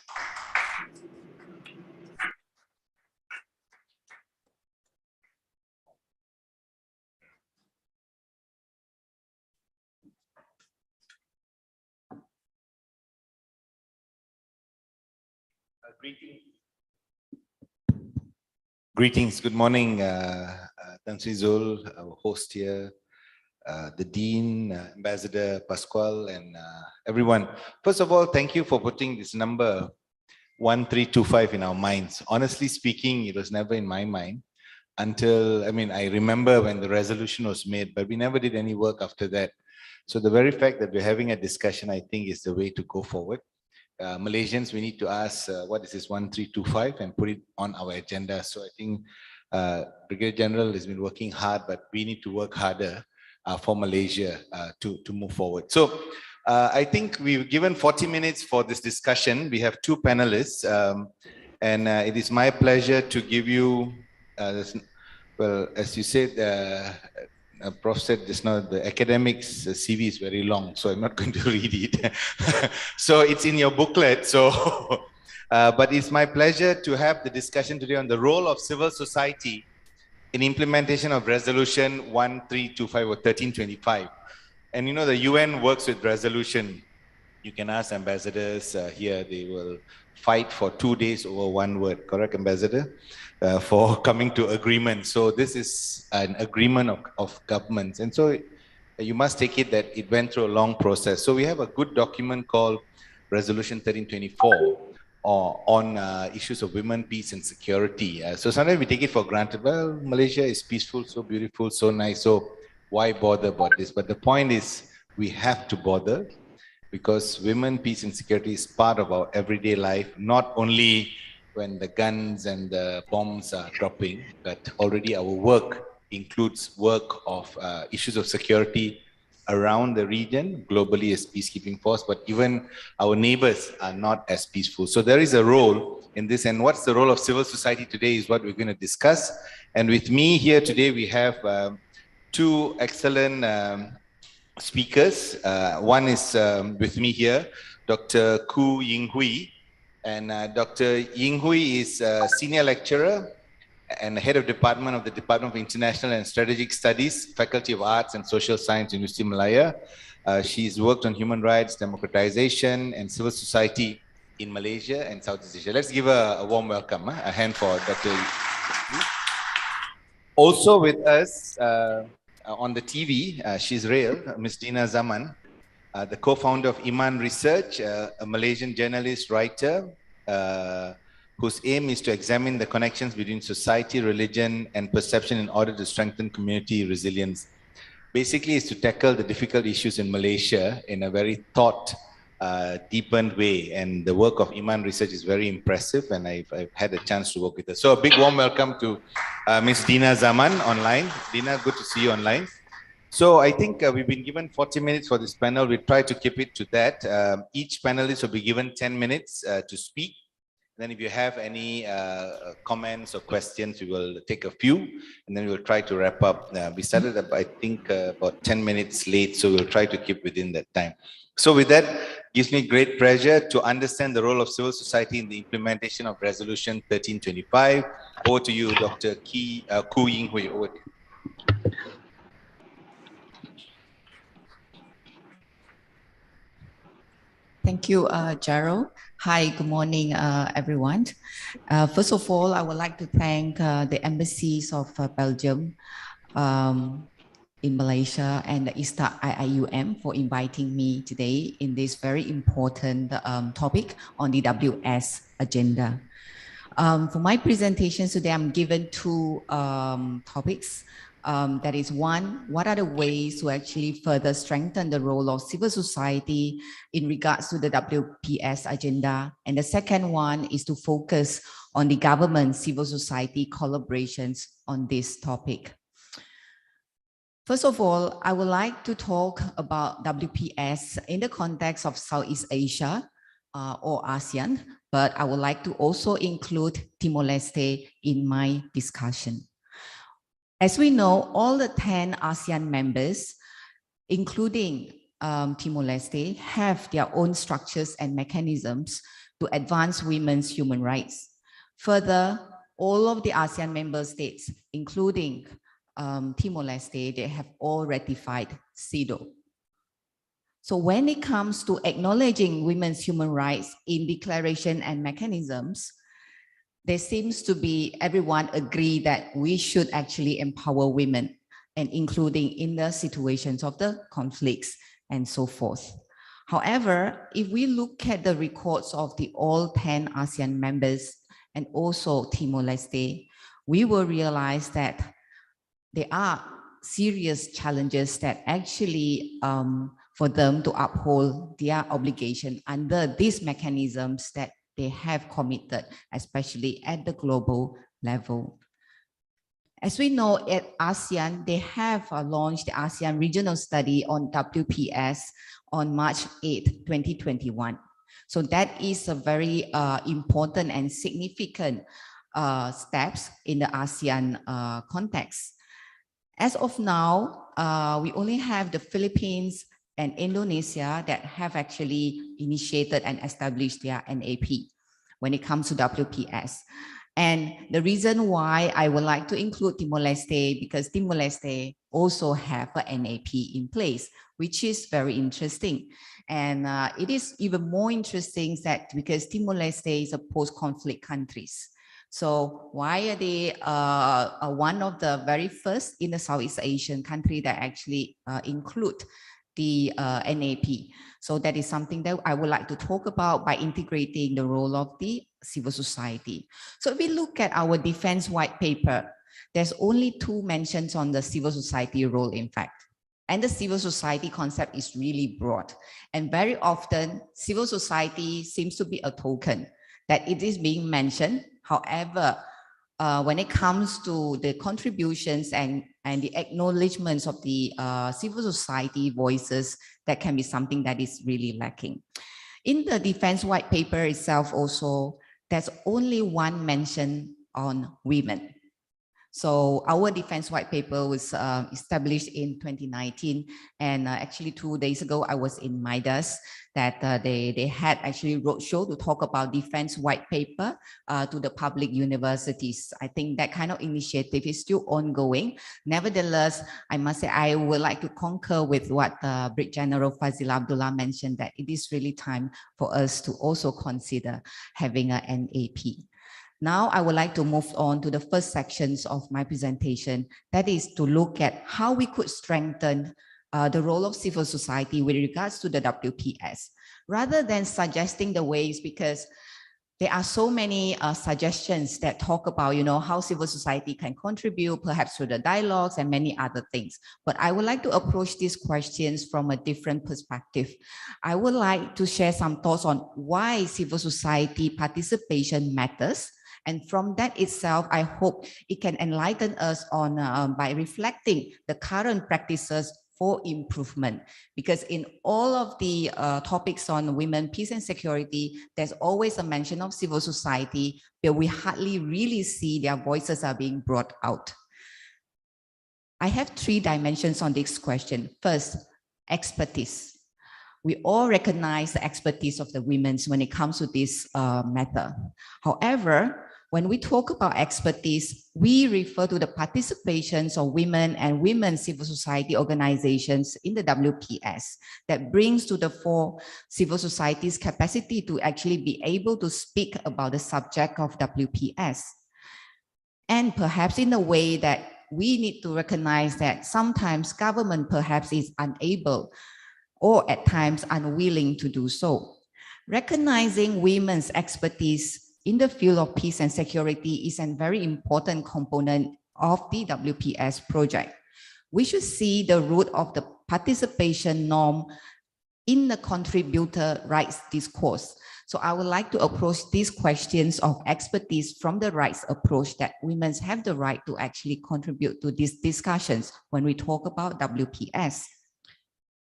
Greetings, good morning, Tan Sri Zul, our host here, the Dean, Ambassador Pascual, and everyone. First of all, thank you for putting this number 1325 in our minds. Honestly speaking, it was never in my mind until, I remember when the resolution was made, but we never did any work after that. So the very fact that we're having a discussion, I think, is the way to go forward. Malaysians, we need to ask what is this 1325 and put it on our agenda. So I think Brigadier General has been working hard, but we need to work harder for Malaysia to move forward. So I think we've given 40 minutes for this discussion. We have two panelists, and it is my pleasure to give you, well, as you said, Prof said just now, the academics CV is very long, so I'm not going to read it. So it's in your booklet. So, but it's my pleasure to have the discussion today on the role of civil society in implementation of resolution 1325 or 1325. And you know, the UN works with resolution. You can ask ambassadors here, they will fight for 2 days over one word, correct, Ambassador? For coming to agreement. So this is an agreement of governments. And so you must take it that it went through a long process. So we have a good document called Resolution 1324 on issues of women, peace and security. So sometimes we take it for granted. Well, Malaysia is peaceful, so beautiful, so nice. So why bother about this? But the point is we have to bother because women, peace and security is part of our everyday life, not only when the guns and the bombs are dropping, but already our work includes work of issues of security around the region, globally as peacekeeping force, but even our neighbors are not as peaceful. So there is a role in this, and what's the role of civil society today is what we're going to discuss. And with me here today, we have two excellent speakers. One is with me here, Dr. Koo Ying Hui. And Dr. Ying Hui is a senior lecturer and head of department of the Department of International and Strategic Studies, Faculty of Arts and Social Science, University of Malaya. She's worked on human rights, democratization, and civil society in Malaysia and Southeast Asia. Let's give her a warm welcome, a hand for Dr. Hui. Also with us on the TV, she's real, Ms. Dina Zaman, the co-founder of Iman Research, a Malaysian journalist, writer, whose aim is to examine the connections between society, religion, and perception in order to strengthen community resilience. Basically, is to tackle the difficult issues in Malaysia in a very deepened way. And the work of Iman Research is very impressive, and I've had a chance to work with her. So a big warm welcome to Ms. Dina Zaman online. Dina, good to see you online. So I think we've been given 40 minutes for this panel. We try to keep it to that. Each panelist will be given 10 minutes to speak. Then if you have any comments or questions, we will take a few, and then we'll try to wrap up. We started, I think, about 10 minutes late, so we'll try to keep within that time. So with that, gives me great pleasure to understand the role of civil society in the implementation of Resolution 1325. Over to you, Dr. Koo Ying Hui. Over to you. Thank you, Gerald. Hi, good morning, everyone. First of all, I would like to thank the embassies of Belgium in Malaysia and the ISTAC IIUM for inviting me today in this very important topic on the WS agenda. For my presentation today, I'm given two topics. That is one, what are the ways to actually further strengthen the role of civil society in regards to the WPS agenda? And the second one is to focus on the government civil society collaborations on this topic. First of all, I would like to talk about WPS in the context of Southeast Asia or ASEAN, but I would like to also include Timor-Leste in my discussion. As we know, all the 10 ASEAN members, including Timor-Leste, have their own structures and mechanisms to advance women's human rights. Further, all of the ASEAN member states, including Timor-Leste, they have all ratified CEDAW. So when it comes to acknowledging women's human rights in declaration and mechanisms, there seems to be everyone agree that we should actually empower women, and including in the situations of the conflicts and so forth. However, if we look at the records of the all 10 ASEAN members and also Timor-Leste, we will realize that there are serious challenges that actually for them to uphold their obligation under these mechanisms that they have committed, especially at the global level. As we know, at ASEAN, they have launched the ASEAN Regional Study on WPS on March 8, 2021. So that is a very important and significant steps in the ASEAN context. As of now, we only have the Philippines and Indonesia that have actually initiated and established their NAP when it comes to WPS. And the reason why I would like to include Timor-Leste, because Timor-Leste also have a NAP in place, which is very interesting. And it is even more interesting that because Timor-Leste is a post-conflict countries. So why are they one of the very first in the Southeast Asian country that actually include the NAP? So that is something that I would like to talk about by integrating the role of the civil society. So if we look at our defense white paper, there's only 2 mentions on the civil society role, in fact. And the civil society concept is really broad. And very often, civil society seems to be a token that it is being mentioned. However, when it comes to the contributions and the acknowledgements of the civil society voices, that can be something that is really lacking. In the defense white paper itself also, there's only 1 mention on women. So our defense white paper was established in 2019, and actually 2 days ago I was in Midas that they had actually roadshow to talk about defense white paper to the public universities. I think that kind of initiative is still ongoing. Nevertheless, I must say I would like to concur with what Brigadier General Fazil Abdullah mentioned, that it is really time for us to also consider having a NAP. Now, I would like to move on to the first sections of my presentation, that is to look at how we could strengthen the role of civil society with regards to the WPS, rather than suggesting the ways, because there are so many suggestions that talk about, how civil society can contribute, perhaps through the dialogues and many other things. But I would like to approach these questions from a different perspective. I would like to share some thoughts on why civil society participation matters. And from that itself, I hope it can enlighten us on by reflecting the current practices for improvement. Because in all of the topics on women, peace and security, there's always a mention of civil society, but we hardly really see their voices are being brought out. I have 3 dimensions on this question. First, expertise. We all recognize the expertise of the women when it comes to this matter. However, when we talk about expertise, we refer to the participations of women and women civil society organizations in the WPS that brings to the fore civil society's capacity to actually be able to speak about the subject of WPS. And perhaps in a way that we need to recognize that sometimes government perhaps is unable or at times unwilling to do so. Recognizing women's expertise in the field of peace and security is a very important component of the WPS project. We should see the root of the participation norm in the contributor rights discourse. So I would like to approach these questions of expertise from the rights approach, that women have the right to actually contribute to these discussions when we talk about WPS.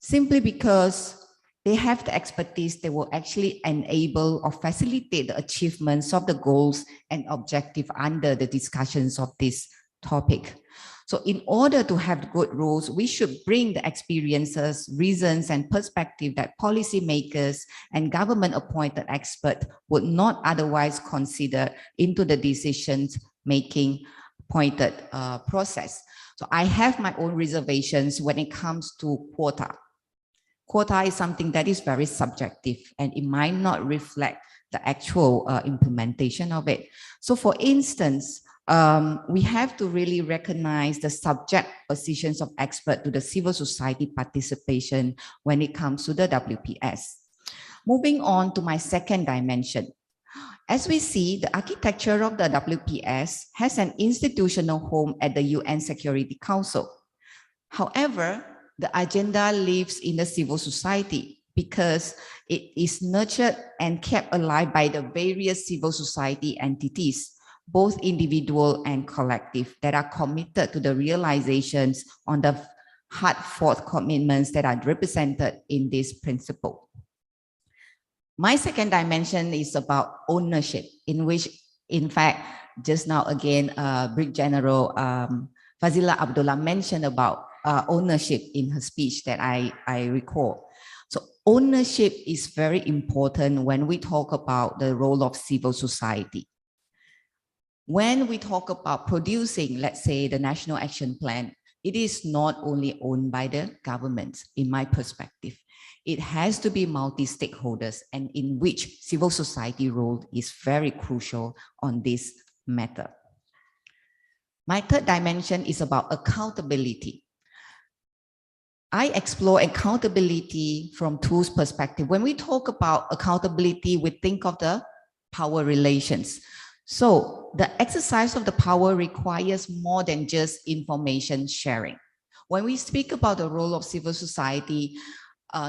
Simply because they have the expertise, they will actually enable or facilitate the achievements of the goals and objective under the discussions of this topic. So in order to have good rules, we should bring the experiences, reasons, and perspective that policymakers and government-appointed experts would not otherwise consider into the decision-making pointed process. So I have my own reservations when it comes to quota. Quota is something that is very subjective, and it might not reflect the actual implementation of it. So for instance, we have to really recognize the subject positions of experts to the civil society participation when it comes to the WPS. Moving on to my second dimension. As we see, the architecture of the WPS has an institutional home at the UN Security Council. However, the agenda lives in the civil society because it is nurtured and kept alive by the various civil society entities, both individual and collective, that are committed to the realizations on the hard-fought commitments that are represented in this principle. My second dimension is about ownership, in which, in fact, just now again, Brigadier General Fazila Abdullah mentioned about ownership in her speech that I recall. So ownership is very important when we talk about the role of civil society. When we talk about producing, let's say, the National Action Plan, it is not only owned by the government, in my perspective. It has to be multi-stakeholders, and in which civil society role is very crucial on this matter. My third dimension is about accountability. I explore accountability from two perspectives. When we talk about accountability, we think of the power relations. So the exercise of the power requires more than just information sharing. When we speak about the role of civil society,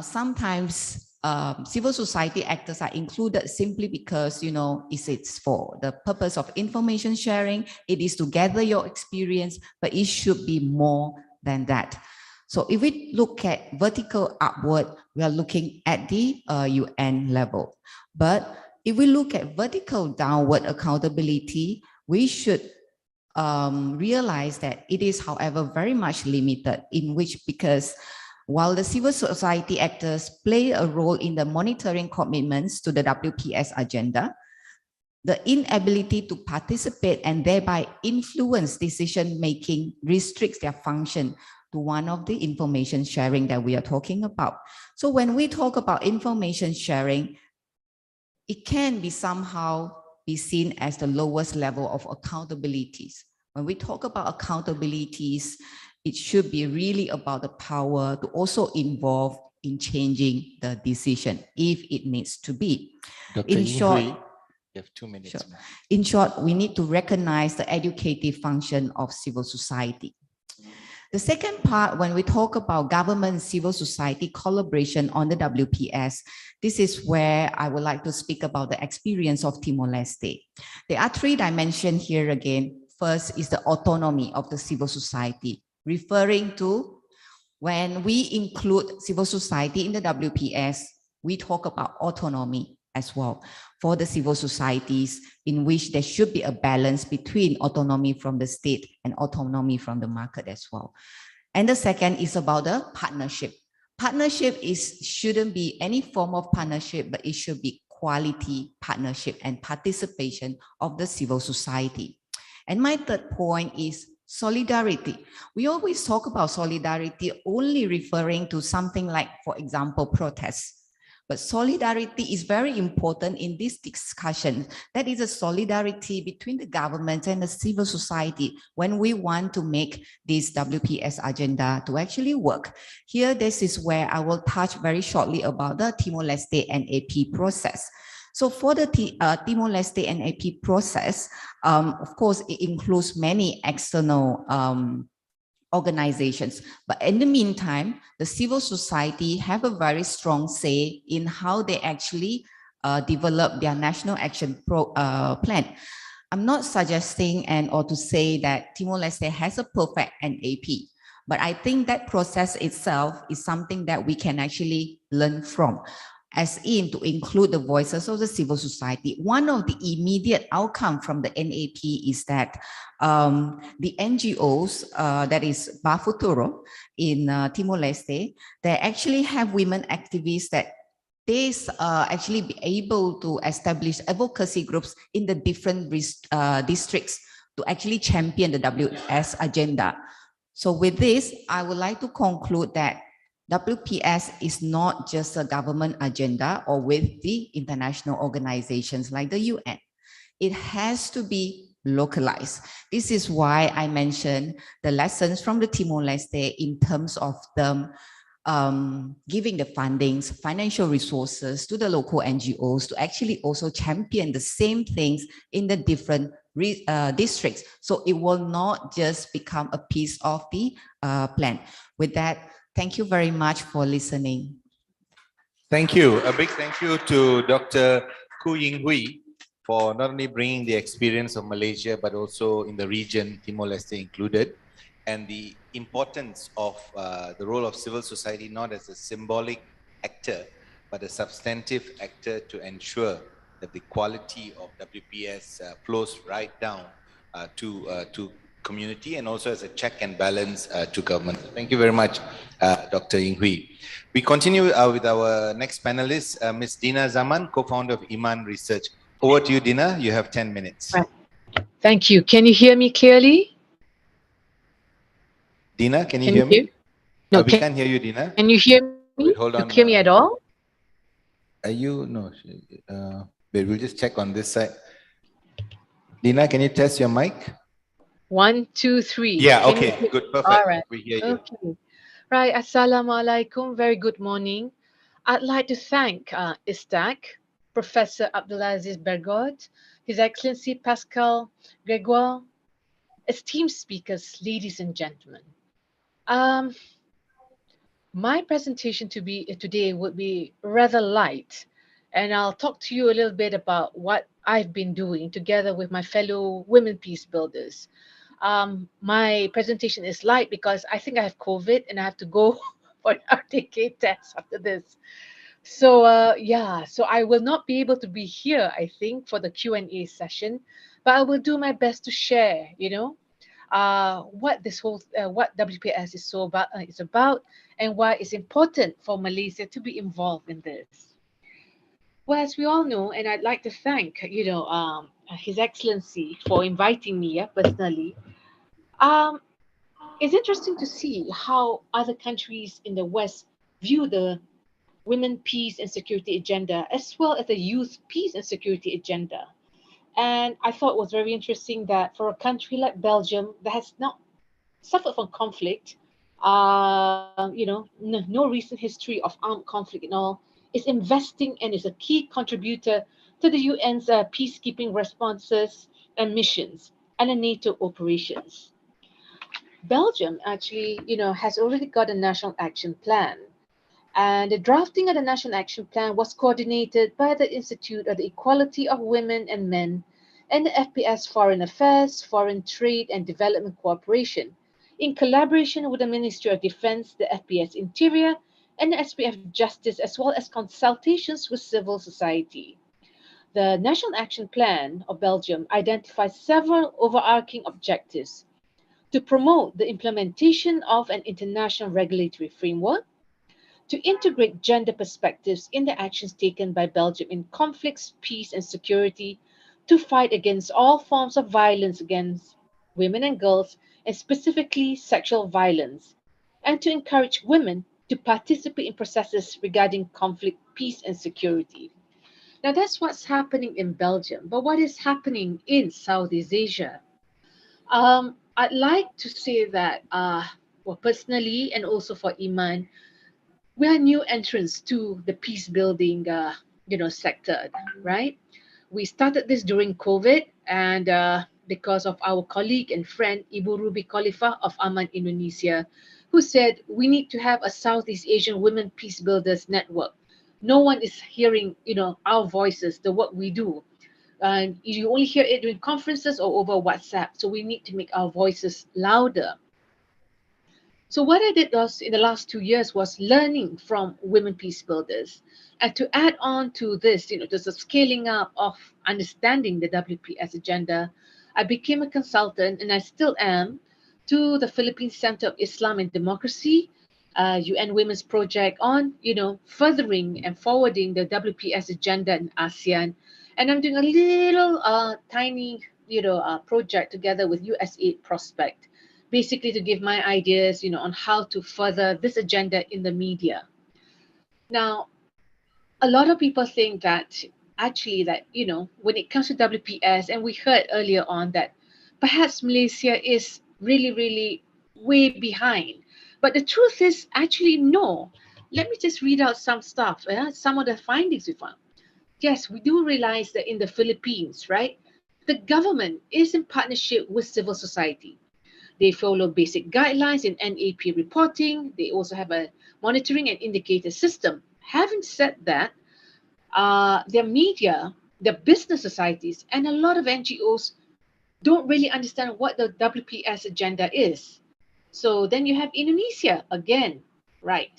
sometimes civil society actors are included simply because, you know, it's for the purpose of information sharing. It is to gather your experience, but it should be more than that. So if we look at vertical upward, we are looking at the UN level. But if we look at vertical downward accountability, we should realize that it is, however, very much limited, in which, because while the civil society actors play a role in the monitoring commitments to the WPS agenda, the inability to participate and thereby influence decision-making restricts their function to one of the information sharing that we are talking about. So when we talk about information sharing, it can be somehow be seen as the lowest level of accountabilities. When we talk about accountabilities, it should be really about the power to also involve in changing the decision if it needs to be. Dr. In short, you have 2 minutes. Sure. In short, we need to recognize the educative function of civil society. The second part, when we talk about government and civil society collaboration on the WPS, this is where I would like to speak about the experience of Timor-Leste. There are three dimensions here again. First is the autonomy of the civil society, referring to when we include civil society in the WPS, we talk about autonomy as well for the civil societies, in which there should be a balance between autonomy from the state and autonomy from the market as well. And the second is about the partnership. Partnership shouldn't be any form of partnership, but it should be quality partnership and participation of the civil society. And my third point is solidarity. We always talk about solidarity only referring to something like, for example, protests. But solidarity is very important in this discussion. That is a solidarity between the government and the civil society when we want to make this WPS agenda to actually work. Here, this is where I will touch very shortly about the Timor-Leste NAP process. So for the Timor-Leste NAP process, of course, it includes many external organizations. But in the meantime, the civil society have a very strong say in how they actually develop their national action plan. I'm not suggesting or to say that Timor-Leste has a perfect NAP, but I think that process itself is something that we can actually learn from, as in to include the voices of the civil society. One of the immediate outcome from the NAP is that the NGOs, that is Bafuturo in Timor-Leste, they actually have women activists that they actually be able to establish advocacy groups in the different districts to actually champion the WS agenda. So with this, I would like to conclude that WPS is not just a government agenda or with the international organizations like the UN. It has to be localized. This is why I mentioned the lessons from the Timor-Leste in terms of them giving the fundings, financial resources to the local NGOs to actually also champion the same things in the different districts. So it will not just become a piece of the plan. With that, thank you very much for listening. Thank you. A big thank you to Dr. Koo Ying Hui for not only bringing the experience of Malaysia, but also in the region, Timor-Leste included, and the importance of the role of civil society, not as a symbolic actor, but a substantive actor to ensure that the quality of WPS flows right down to community and also as a check and balance to government. Thank you very much, Dr. Ying Hui. We continue with our next panelist, Ms. Dina Zaman, co-founder of Iman Research. Over to you, Dina. You have 10 minutes. Right. Thank you. Can you hear me clearly? Dina, can you Can hear me? No, We can't hear you, Dina. can you hear me? Wait, hold You on. hear me at all? Are you? No. Wait, we'll just check on this side. Dina, can you test your mic? 1, 2, 3. Yeah, Can you okay, hear- good, perfect. All right. We hear you. Okay. Right. Assalamu alaikum. Very good morning. I'd like to thank ISTAC, Professor Abdulaziz Bergod, His Excellency Pascal Gregoire, esteemed speakers, ladies and gentlemen. My presentation today would be rather light, and I'll talk to you a little bit about what I've been doing together with my fellow women peace builders. My presentation is light because I think I have COVID and I have to go for an RTK test after this. So so I will not be able to be here, I think, for the Q&A session, but I will do my best to share, what this whole what WPS is about and why it's important for Malaysia to be involved in this. Well, as we all know, and I'd like to thank His Excellency for inviting me personally. It's interesting to see how other countries in the West view the women peace and security agenda as well as the youth peace and security agenda. And I thought it was very interesting that for a country like Belgium that has not suffered from conflict, no recent history of armed conflict and all, is investing and is a key contributor to the UN's peacekeeping responses and missions and the NATO operations. Belgium actually, has already got a national action plan. And the drafting of the National Action Plan was coordinated by the Institute of the Equality of Women and Men and the FPS Foreign Affairs, Foreign Trade and Development Cooperation, in collaboration with the Ministry of Defense, the FPS Interior, and the SPF Justice, as well as consultations with civil society. The National Action Plan of Belgium identifies several overarching objectives to promote the implementation of an international regulatory framework, to integrate gender perspectives in the actions taken by Belgium in conflicts, peace, and security, to fight against all forms of violence against women and girls, and specifically sexual violence, and to encourage women to participate in processes regarding conflict, peace, and security. Now, that's what's happening in Belgium, but what is happening in Southeast Asia? I'd like to say that, personally, and also for Iman, we are new entrants to the peace building sector, right? We started this during COVID, and because of our colleague and friend Ibu Ruby Khalifa of Aman Indonesia, who said we need to have a Southeast Asian women peace builders network. No one is hearing our voices, the work we do, and you only hear it during conferences or over WhatsApp, so we need to make our voices louder. So what I did was in the last 2 years was learning from women peace builders. And to add on to this, just a scaling up of understanding the WPS agenda, I became a consultant, and I still am, to the Philippine Center of Islam and Democracy, UN Women's Project on, furthering and forwarding the WPS agenda in ASEAN. And I'm doing a little tiny, project together with USAID Prospect, basically to give my ideas, on how to further this agenda in the media. Now, a lot of people think that actually that, when it comes to WPS, and we heard earlier on that perhaps Malaysia is really, really way behind. But the truth is actually no. Let me just read out some stuff, some of the findings we found. Yes, we do realize that in the Philippines, right, the government is in partnership with civil society. They follow basic guidelines in NAP reporting. They also have a monitoring and indicator system. Having said that, their media, their business societies, and a lot of NGOs don't really understand what the WPS agenda is. So then you have Indonesia again, right?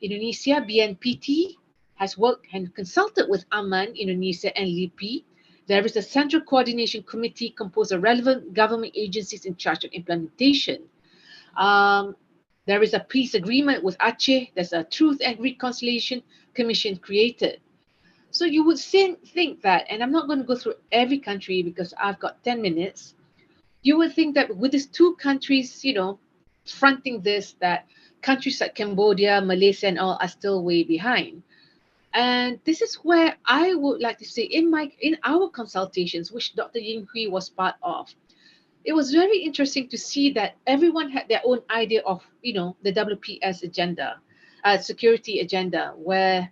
Indonesia, BNPT, has worked and consulted with Aman, Indonesia, and LIPI. There is a central coordination committee composed of relevant government agencies in charge of implementation. There is a peace agreement with Aceh. There's a Truth and Reconciliation Commission created. So you would think that, and I'm not going to go through every country because I've got 10 minutes. You would think that with these two countries, fronting this, that countries like Cambodia, Malaysia, and all are still way behind. And this is where I would like to say, in our consultations, which Dr. Ying Hui was part of, it was very interesting to see that everyone had their own idea of, the WPS agenda, security agenda, where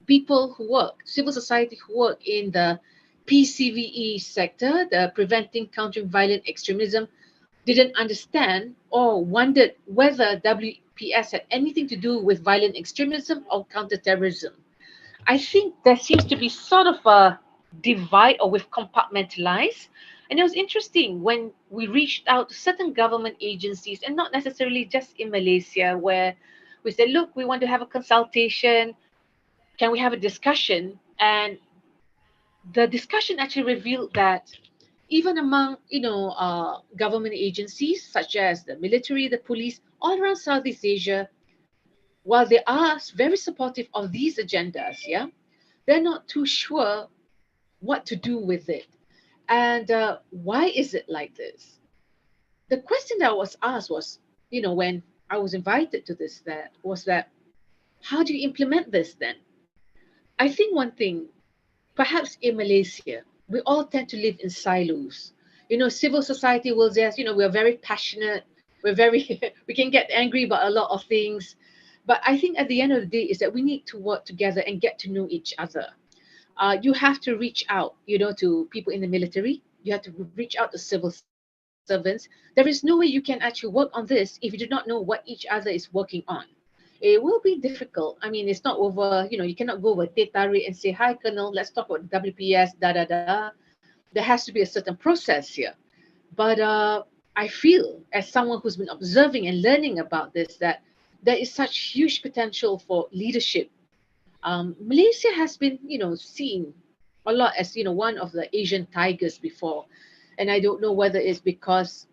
people who work, civil society who work in the PCVE sector, the Preventing Countering Violent Extremism, didn't understand or wondered whether WPS had anything to do with violent extremism or counterterrorism. I think there seems to be sort of a divide, or we've compartmentalized. And it was interesting when we reached out to certain government agencies, and not necessarily just in Malaysia, where we said, look, we want to have a consultation. Can we have a discussion? And the discussion actually revealed that even among, government agencies such as the military, the police, all around Southeast Asia, while they are very supportive of these agendas, they're not too sure what to do with it. And why is it like this? The question that was asked was, when I was invited to this, that how do you implement this then? I think one thing, perhaps in Malaysia, we all tend to live in silos. Civil society will just, we're very passionate. We can get angry about a lot of things. But I think at the end of the day is that we need to work together and get to know each other. You have to reach out, to people in the military. You have to reach out to civil servants. There is no way you can actually work on this if you do not know what each other is working on. It will be difficult. I mean, it's not over, you cannot go over teh tarik and say, hi, Colonel, let's talk about WPS, da. There has to be a certain process here. But I feel, as someone who's been observing and learning about this, that there is such huge potential for leadership. Malaysia has been, seen a lot as, one of the Asian tigers before. And I don't know whether it's because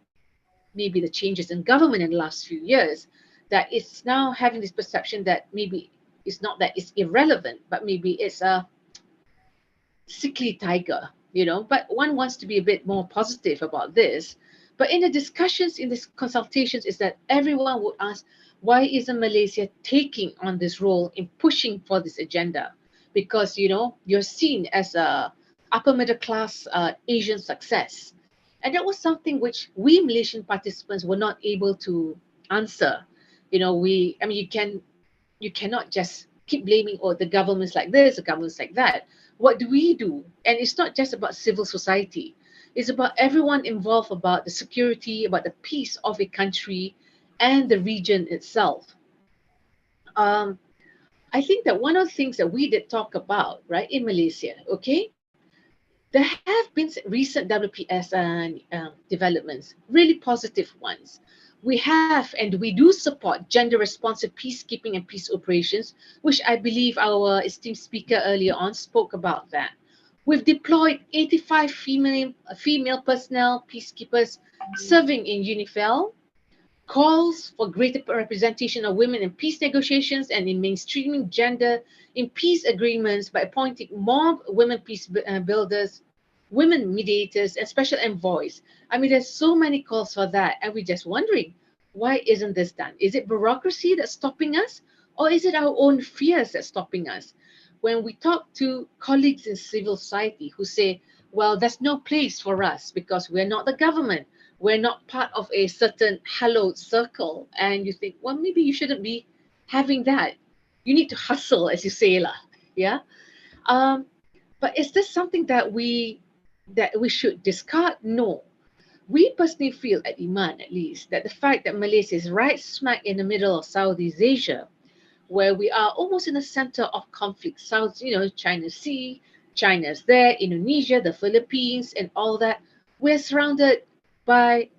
maybe the changes in government in the last few years, that it's now having this perception that maybe it's not that it's irrelevant, but maybe it's a sickly tiger, but one wants to be a bit more positive about this. But in the discussions, in these consultations, is that everyone would ask, why isn't Malaysia taking on this role in pushing for this agenda? Because, you're seen as a upper middle class Asian success. And that was something which we Malaysian participants were not able to answer. You cannot just keep blaming, the government's like this, the government's like that. What do we do? And it's not just about civil society. It's about everyone involved, about the security, about the peace of a country and the region itself. I think that one of the things that we did talk about, right, in Malaysia, there have been recent WPS developments, really positive ones. We have and we do support gender-responsive peacekeeping and peace operations, which I believe our esteemed speaker earlier on spoke about that. We've deployed 85 female personnel peacekeepers serving in UNIFIL, calls for greater representation of women in peace negotiations and in mainstreaming gender in peace agreements by appointing more women peace builders, women mediators, and special envoys. I mean, there's so many calls for that, and we're just wondering, why isn't this done? Is it bureaucracy that's stopping us, or is it our own fears that's stopping us? When we talk to colleagues in civil society who say, well, there's no place for us because we're not the government, we're not part of a certain hallowed circle, and you think, well, maybe you shouldn't be having that. You need to hustle, as you say, lah. Yeah. But is this something that we should discard? No. We personally feel at Iman, at least, that the fact that Malaysia is right smack in the middle of Southeast Asia, where we are almost in the center of conflict, China Sea, China's there, Indonesia, the Philippines, and all that. We're surrounded by,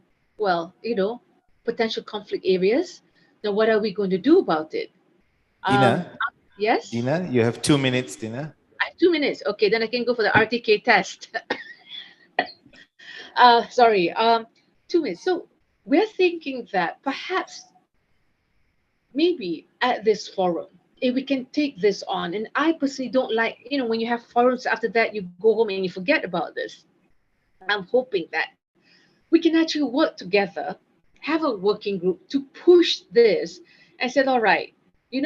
potential conflict areas. Now, what are we going to do about it? Dina? Yes? Dina, you have 2 minutes, Dina. I have 2 minutes. Okay, then I can go for the RTK test. Sorry, 2 minutes. So we're thinking that perhaps maybe at this forum, if we can take this on. And I personally don't like, when you have forums after that, you go home and you forget about this. I'm hoping that we can actually work together, have a working group to push this and said, all right,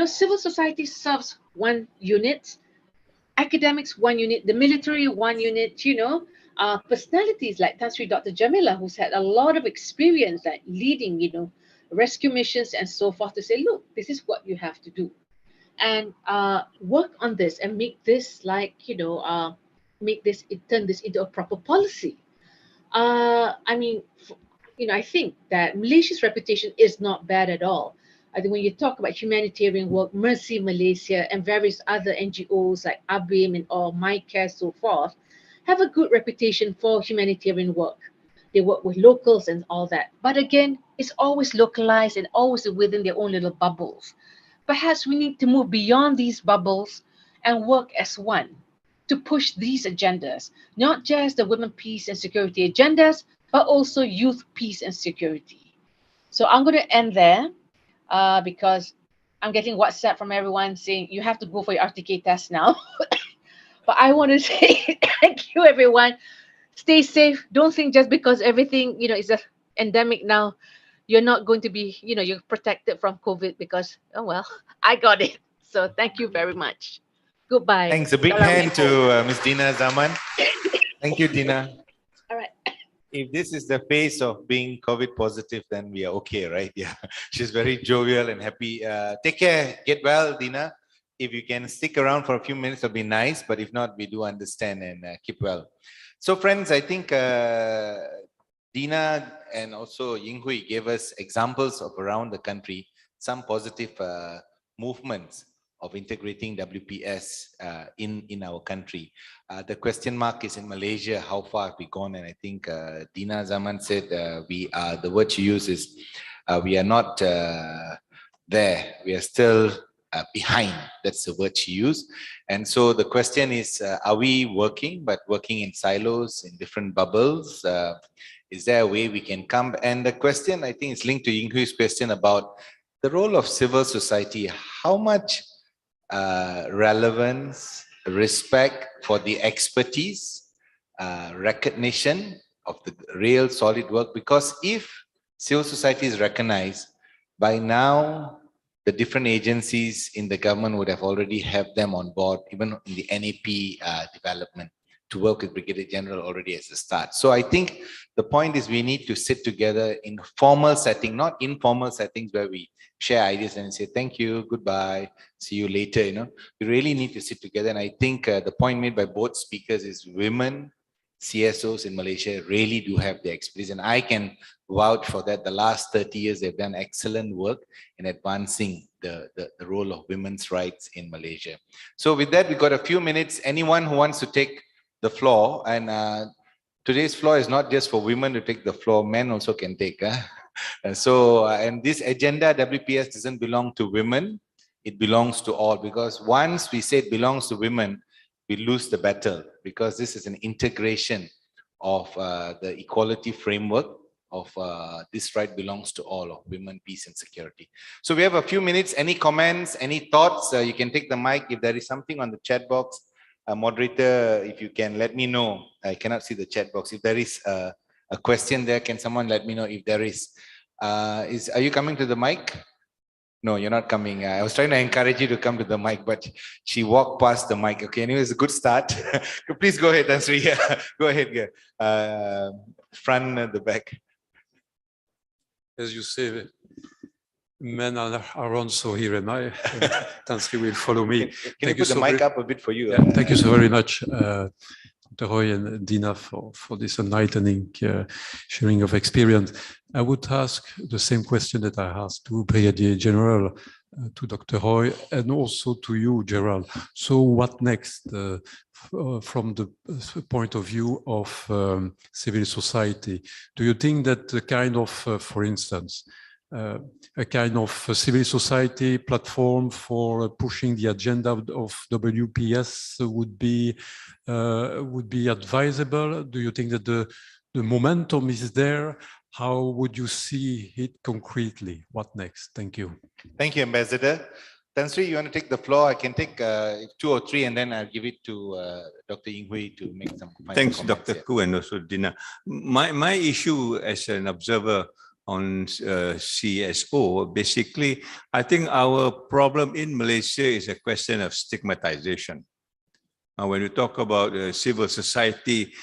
civil society serves one unit, academics one unit, the military one unit, personalities like Tan Sri Dr. Jamila, who's had a lot of experience at leading, rescue missions and so forth, to say, look, this is what you have to do. And work on this and make this turn this into a proper policy. I think that Malaysia's reputation is not bad at all. I think when you talk about humanitarian work, Mercy Malaysia and various other NGOs like ABIM and all, MyCare, so forth, have a good reputation for humanitarian work. They work with locals and all that. But again, it's always localized and always within their own little bubbles. Perhaps we need to move beyond these bubbles and work as one to push these agendas, not just the women, peace and security agendas, but also youth, peace and security. So I'm going to end there because I'm getting WhatsApp from everyone saying you have to go for your RTK test now. But I want to say thank you, everyone. Stay safe. Don't think just because everything, is an endemic now, you're not going to be, you're protected from COVID because, oh, well, I got it. So thank you very much. Goodbye. Thanks. A big hand to Ms. Dina Zaman. Thank you, Dina. All right. If this is the face of being COVID positive, then we are okay, right? Yeah. She's very jovial and happy. Take care. Get well, Dina. If you can stick around for a few minutes, it'll be nice. But if not, we do understand and keep well. So, friends, I think Dina and also Ying Hui gave us examples of around the country, some positive movements of integrating WPS in our country. The question mark is in Malaysia, how far have we gone? And I think Dina Zaman said the word she uses, we are not there, we are still behind. That's the word she used. And so the question is, are we working, but working in silos, in different bubbles? Is there a way we can come? And the question, I think, is linked to Ying Hui's question about the role of civil society. How much relevance, respect for the expertise, recognition of the real solid work? Because if civil society is recognized, by now the different agencies in the government would have already have them on board, even in the NAP development, to work with Brigadier General already as a start. So I think the point is we need to sit together in formal setting, not informal settings where we share ideas and say, thank you, goodbye, see you later. We really need to sit together. And I think the point made by both speakers is women CSOs in Malaysia really do have the expertise. And I can vouch for that. The last 30 years, they've done excellent work in advancing the role of women's rights in Malaysia. So with that, we've got a few minutes. Anyone who wants to take the floor, and today's floor is not just for women to take the floor, men also can take. And this agenda, WPS, doesn't belong to women, it belongs to all, because once we say it belongs to women, we lose the battle, because this is an integration of the equality framework of this right belongs to all of women, peace and security. So we have a few minutes. Any comments, any thoughts? You can take the mic. If there is something on the chat box, moderator, if you can let me know. I cannot see the chat box. If there is a question there, can someone let me know if there is? Are you coming to the mic? No, you're not coming. I was trying to encourage you to come to the mic, but she walked past the mic. Okay, anyway, it's a good start. Please go ahead, Ansri. Go ahead. Front and the back. As you say, men are also here, and Tansri will follow me. Can you put the mic up a bit for you? Yeah, thank you so very much, Dr. Roy and Dina, for this enlightening sharing of experience. I would ask the same question that I asked to Brigadier General, to Dr. Roy, and also to you, Gerald. So what next from the point of view of civil society? Do you think that the kind of, for instance, a kind of civil society platform for pushing the agenda of WPS would be advisable? Do you think that the momentum is there? How would you see it concretely? What next? Thank you. Thank you, Ambassador. Tan Sri, you want to take the floor? I can take 2 or 3 and then I'll give it to Dr. Ying Hui to make some final Thanks, comments. Dr. Koo and also Dina. My issue as an observer on CSO, basically, I think our problem in Malaysia is a question of stigmatization. When you talk about civil society,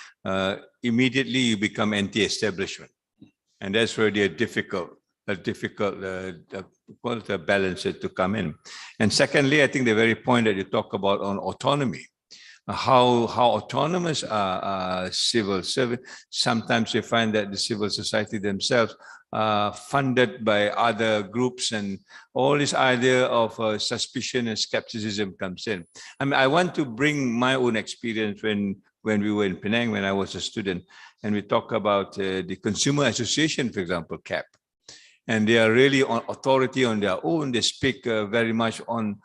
immediately you become anti-establishment. And that's really a difficult balance to come in. And secondly, I think the very point that you talk about on autonomy, how autonomous are civil service. Sometimes you find that the civil society themselves are funded by other groups, and all this idea of suspicion and skepticism comes in. I mean, I want to bring my own experience when we were in Penang, when I was a student, and we talk about the Consumer Association, for example, CAP. And they are really on authority on their own. They speak very much on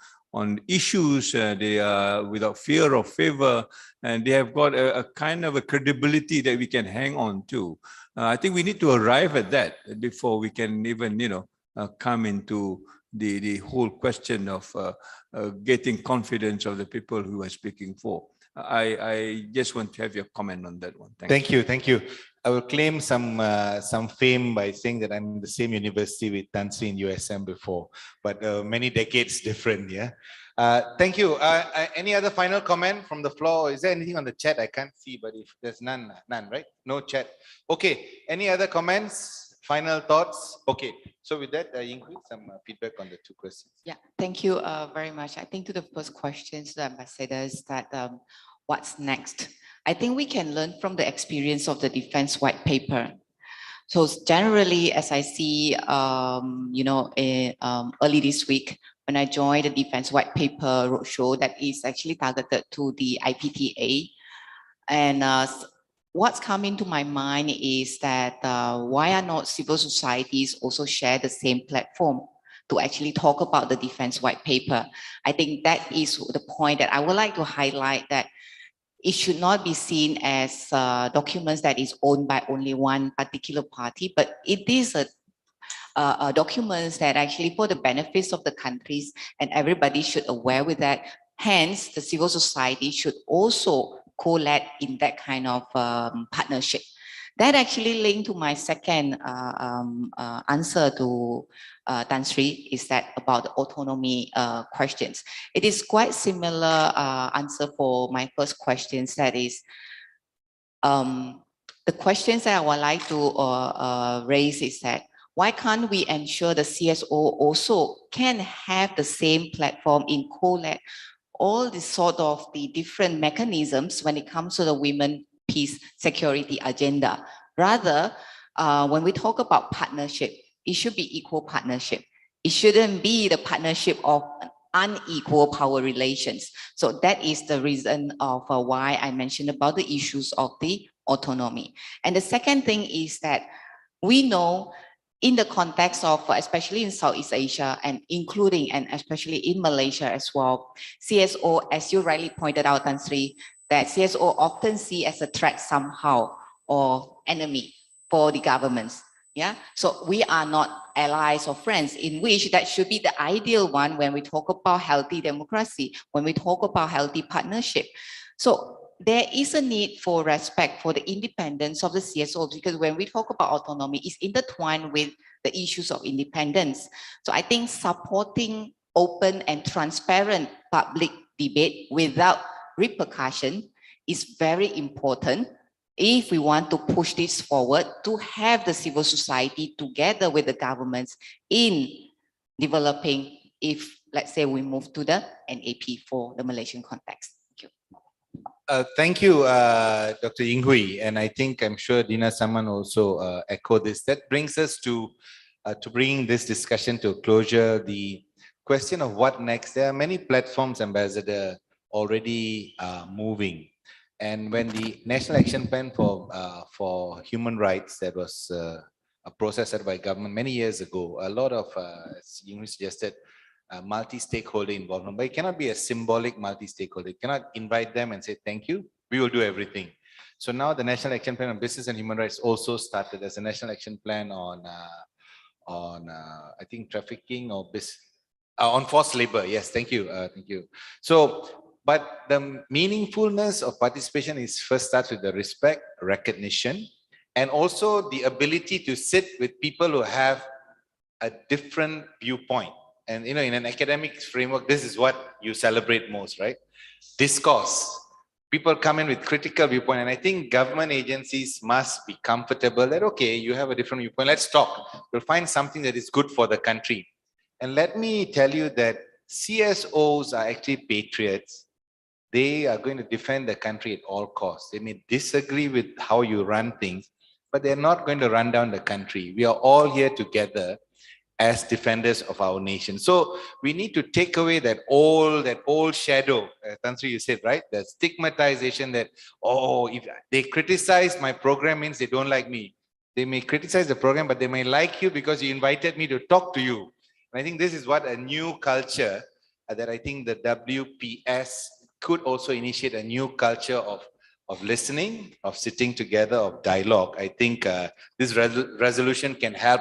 issues. They are without fear or favor, and they have got a kind of a credibility that we can hang on to. I think we need to arrive at that before we can even, come into the whole question of getting confidence of the people who are speaking for. I just want to have your comment on that one. Thank you. Thank you. I will claim some fame by saying that I'm in the same university with Tan Sri in USM before, but many decades different. Yeah. Thank you. Any other final comment from the floor? Is there anything on the chat? I can't see, but if there's none, right? No chat. Okay. Any other comments? Final thoughts? Okay. So with that, include some feedback on the 2 questions. Yeah, thank you very much. I think to the first questions, the ambassadors, that what's next? I think we can learn from the experience of the Defense White Paper. So generally, as I see, early this week, when I joined the Defense White Paper roadshow that is actually targeted to the IPTA, and what's coming to my mind is that why are not civil societies also share the same platform to actually talk about the Defense White Paper? I think that is the point that I would like to highlight, that it should not be seen as documents that is owned by only one particular party, but it is a documents that actually for the benefits of the countries, and everybody should aware with that. Hence, the civil society should also collate in that kind of partnership. That actually linked to my second answer to Tan Sri, is that about the autonomy questions. It is quite similar answer for my first questions. That is, the questions that I would like to raise is that, why can't we ensure the CSO also can have the same platform in collate all the sort of the different mechanisms when it comes to the women, peace, security agenda? Rather, when we talk about partnership, it should be equal partnership. It shouldn't be the partnership of unequal power relations. So that is the reason of why I mentioned about the issues of the autonomy. And the second thing is that we know in the context of, especially in Southeast Asia and including and especially in Malaysia as well, CSO, as you rightly pointed out, Tan Sri, that CSO often see as a threat somehow or enemy for the governments. Yeah, so we are not allies or friends, in which that should be the ideal one when we talk about healthy democracy, when we talk about healthy partnership. So there is a need for respect for the independence of the CSO, because when we talk about autonomy, it's intertwined with the issues of independence. So I think supporting open and transparent public debate without repercussion is very important if we want to push this forward, to have the civil society together with the governments in developing, if let's say we move to the NAP for the Malaysian context. Thank you, Dr. Ying Hui. And I think, I'm sure Dina Saman also echoed this. That brings us to bring this discussion to a closure. The question of what next. There are many platforms, Ambassador, already moving. And when the National Action Plan for Human Rights, that was a process set by government many years ago, a lot of, as Ying Hui suggested, multi-stakeholder involvement, but it cannot be a symbolic multi-stakeholder. You cannot invite them and say, thank you, we will do everything. So now the National Action Plan on Business and Human Rights also started as a National Action Plan on I think trafficking or On forced labor, yes, thank you, thank you. So, but the meaningfulness of participation is first starts with the respect, recognition, and also the ability to sit with people who have a different viewpoint. And in an academic framework, this is what you celebrate most, right? Discourse. People come in with critical viewpoint, and I think government agencies must be comfortable that, okay, you have a different viewpoint, let's talk. We'll find something that is good for the country. And let me tell you that CSOs are actually patriots. They are going to defend the country at all costs. They may disagree with how you run things, but they're not going to run down the country. We are all here together as defenders of our nation. So we need to take away that old shadow, Tan Sri, you said, right? The stigmatization that, oh, if they criticize my program means they don't like me. They may criticize the program, but they may like you because you invited me to talk to you. And I think this is what a new culture that I think the WPS could also initiate, a new culture of listening, of sitting together, of dialogue. I think this resolution can help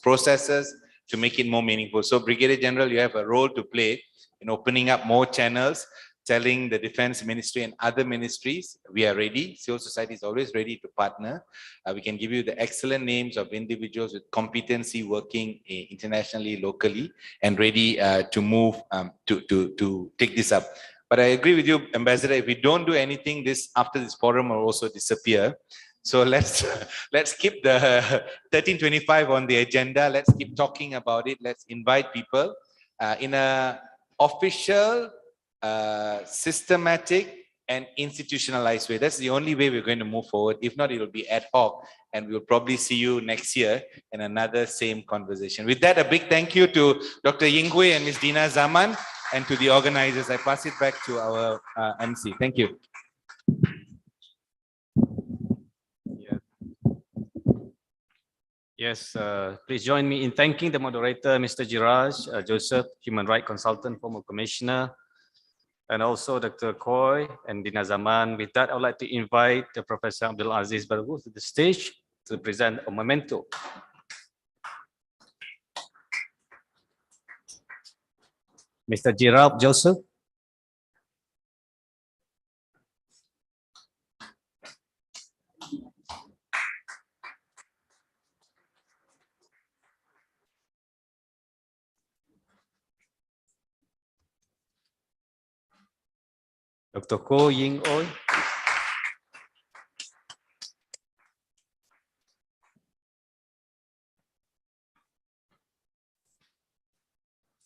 processes to make it more meaningful. So Brigadier General, you have a role to play in opening up more channels, telling the Defense Ministry and other ministries, we are ready. Civil society is always ready to partner. We can give you the excellent names of individuals with competency working internationally, locally, and ready to move to take this up. But I agree with you, Ambassador, if we don't do anything, after this forum will also disappear. So let's keep the 1325 on the agenda. Let's keep talking about it. Let's invite people in a official, systematic and institutionalized way. That's the only way we're going to move forward. If not, it will be ad hoc, and we'll probably see you next year in another same conversation. With that, a big thank you to Dr. Ying Hui and Ms. Dina Zaman, and to the organizers. I pass it back to our MC. Thank you. Yes, please join me in thanking the moderator, Mr. Jiraj Joseph, Human Rights Consultant, former Commissioner, and also Dr. Khoi and Dina Zaman. With that, I would like to invite the Professor Abdul Aziz Barghouth to the stage to present a memento. Mr. Jiraj Joseph. Dr. Koh Ying Oi.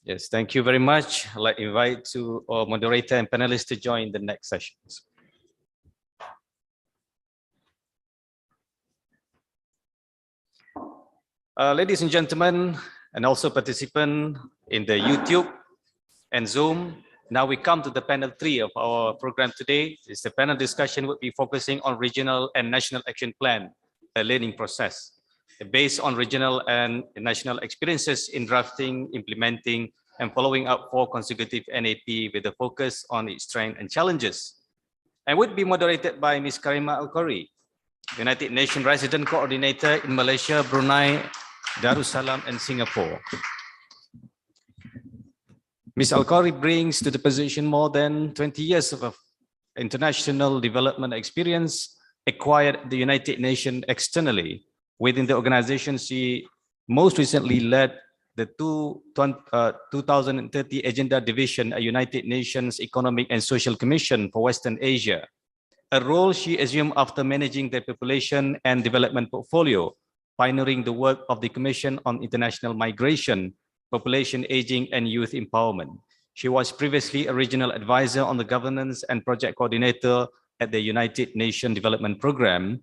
Yes, thank you very much. I'd like to invite our moderator and panelists to join the next sessions. Ladies and gentlemen, and also participants in the YouTube and Zoom, now we come to the panel 3 of our program today. It's the panel discussion will be focusing on regional and national action plan, a learning process, based on regional and national experiences in drafting, implementing, and following up 4 consecutive NAP with a focus on its strengths and challenges. And would be moderated by Ms. Karima Al-Qari, United Nations Resident Coordinator in Malaysia, Brunei, Darussalam, and Singapore. Ms. Al-Qari brings to the position more than 20 years of international development experience, acquired at the United Nations externally. Within the organization, she most recently led the 2030 Agenda Division, a United Nations Economic and Social Commission for Western Asia, a role she assumed after managing the population and development portfolio, pioneering the work of the Commission on International Migration, Population Aging, and Youth Empowerment. She was previously a regional advisor on the governance and project coordinator at the United Nations Development Programme.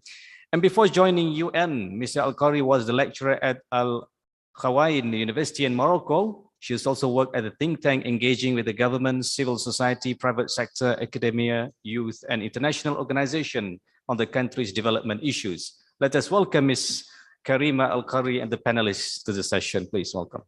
And before joining UN, Mr. Al-Qari was the lecturer at Al-Qawain University in Morocco. She has also worked at a think tank engaging with the government, civil society, private sector, academia, youth, and international organization on the country's development issues. Let us welcome Ms. Karima Al-Qari and the panelists to the session. Please welcome.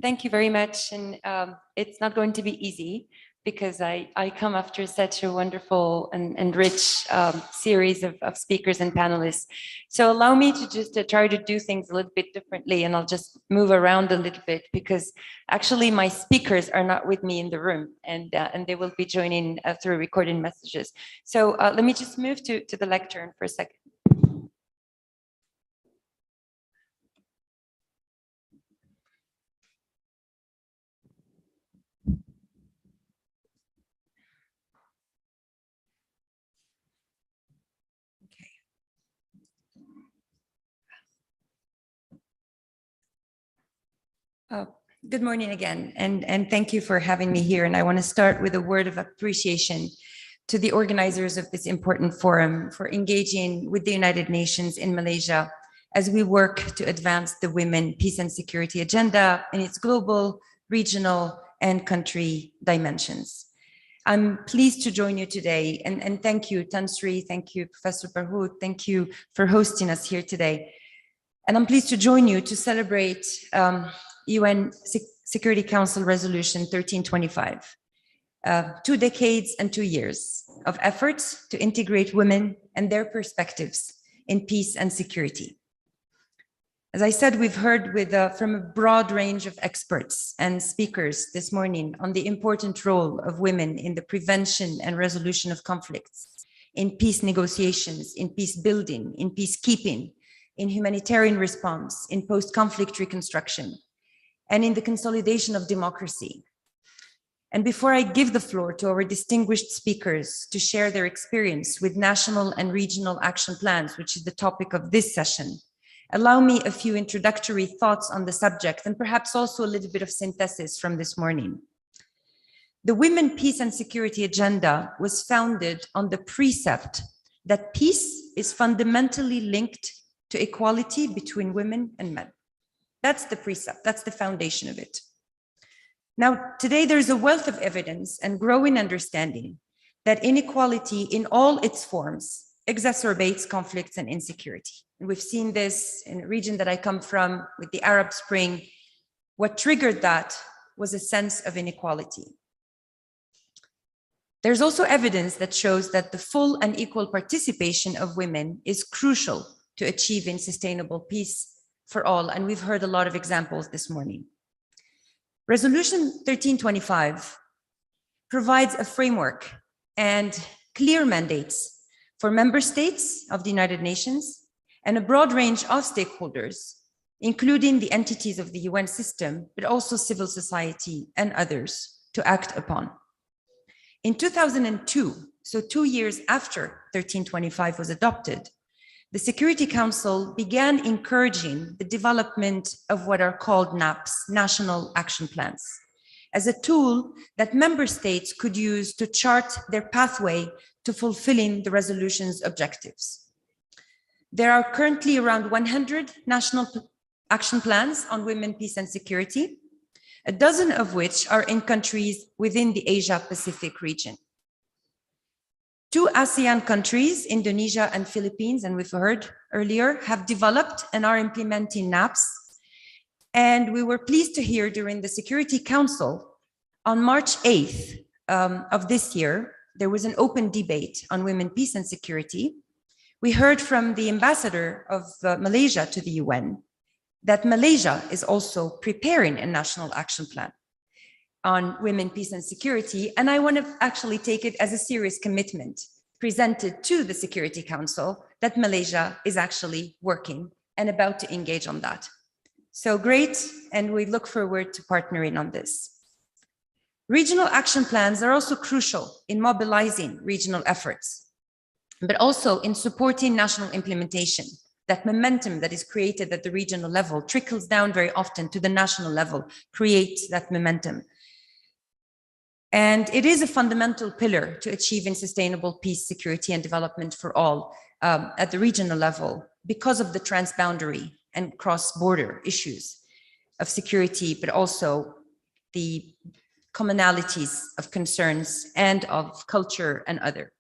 Thank you very much. And it's not going to be easy because I come after such a wonderful and rich series of speakers and panelists. So allow me to just try to do things a little bit differently, and I'll just move around a little bit because actually my speakers are not with me in the room, and they will be joining through recorded messages. So let me just move to the lectern for a second. Good morning again, and thank you for having me here. And I want to start with a word of appreciation to the organizers of this important forum for engaging with the United Nations in Malaysia as we work to advance the Women, Peace and Security agenda in its global, regional, and country dimensions. I'm pleased to join you today, and thank you, Tan Sri, thank you, Professor Berhut, thank you for hosting us here today. And I'm pleased to join you to celebrate UN Security Council Resolution 1325, 2 decades and 2 years of efforts to integrate women and their perspectives in peace and security. As I said, we've heard from a broad range of experts and speakers this morning on the important role of women in the prevention and resolution of conflicts, in peace negotiations, in peace building, in peacekeeping, in humanitarian response, in post-conflict reconstruction, and in the consolidation of democracy. And before I give the floor to our distinguished speakers to share their experience with national and regional action plans, which is the topic of this session, allow me a few introductory thoughts on the subject and perhaps also a little bit of synthesis from this morning. The Women, Peace and Security agenda was founded on the precept that peace is fundamentally linked to equality between women and men. That's the precept, that's the foundation of it. Now, today there's a wealth of evidence and growing understanding that inequality in all its forms exacerbates conflicts and insecurity. And we've seen this in the region that I come from with the Arab Spring. What triggered that was a sense of inequality. There's also evidence that shows that the full and equal participation of women is crucial to achieving sustainable peace for all, and we've heard a lot of examples this morning. Resolution 1325 provides a framework and clear mandates for member states of the United Nations and a broad range of stakeholders, including the entities of the UN system, but also civil society and others, to act upon. In 2002, so 2 years after 1325 was adopted, the Security Council began encouraging the development of what are called NAPs, National Action Plans, as a tool that member states could use to chart their pathway to fulfilling the resolution's objectives. There are currently around 100 national action plans on women, peace and security, a dozen of which are in countries within the Asia-Pacific region. 2 ASEAN countries, Indonesia and Philippines, and we've heard earlier, have developed and are implementing NAPs. And we were pleased to hear during the Security Council on March 8th of this year, there was an open debate on women, peace and security. We heard from the ambassador of Malaysia to the UN that Malaysia is also preparing a national action plan on women, peace and security. And I want to actually take it as a serious commitment presented to the Security Council that Malaysia is actually working and about to engage on that. So great, and we look forward to partnering on this. Regional action plans are also crucial in mobilizing regional efforts, but also in supporting national implementation. That momentum that is created at the regional level trickles down very often to the national level, creates that momentum. And it is a fundamental pillar to achieving sustainable peace, security, and development for all at the regional level because of the transboundary and cross-border issues of security, but also the commonalities of concerns and of culture and other.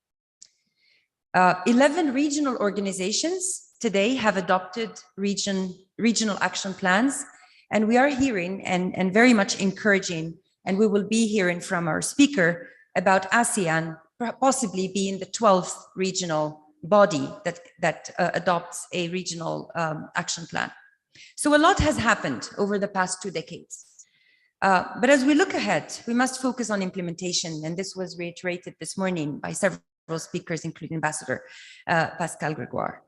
11 regional organizations today have adopted regional action plans, And we are hearing and very much encouraging, and we will be hearing from our speaker about ASEAN possibly being the 12th regional body that adopts a regional action plan. So a lot has happened over the past 2 decades. But as we look ahead, we must focus on implementation, and this was reiterated this morning by several speakers, including Ambassador Pascal Grégoire.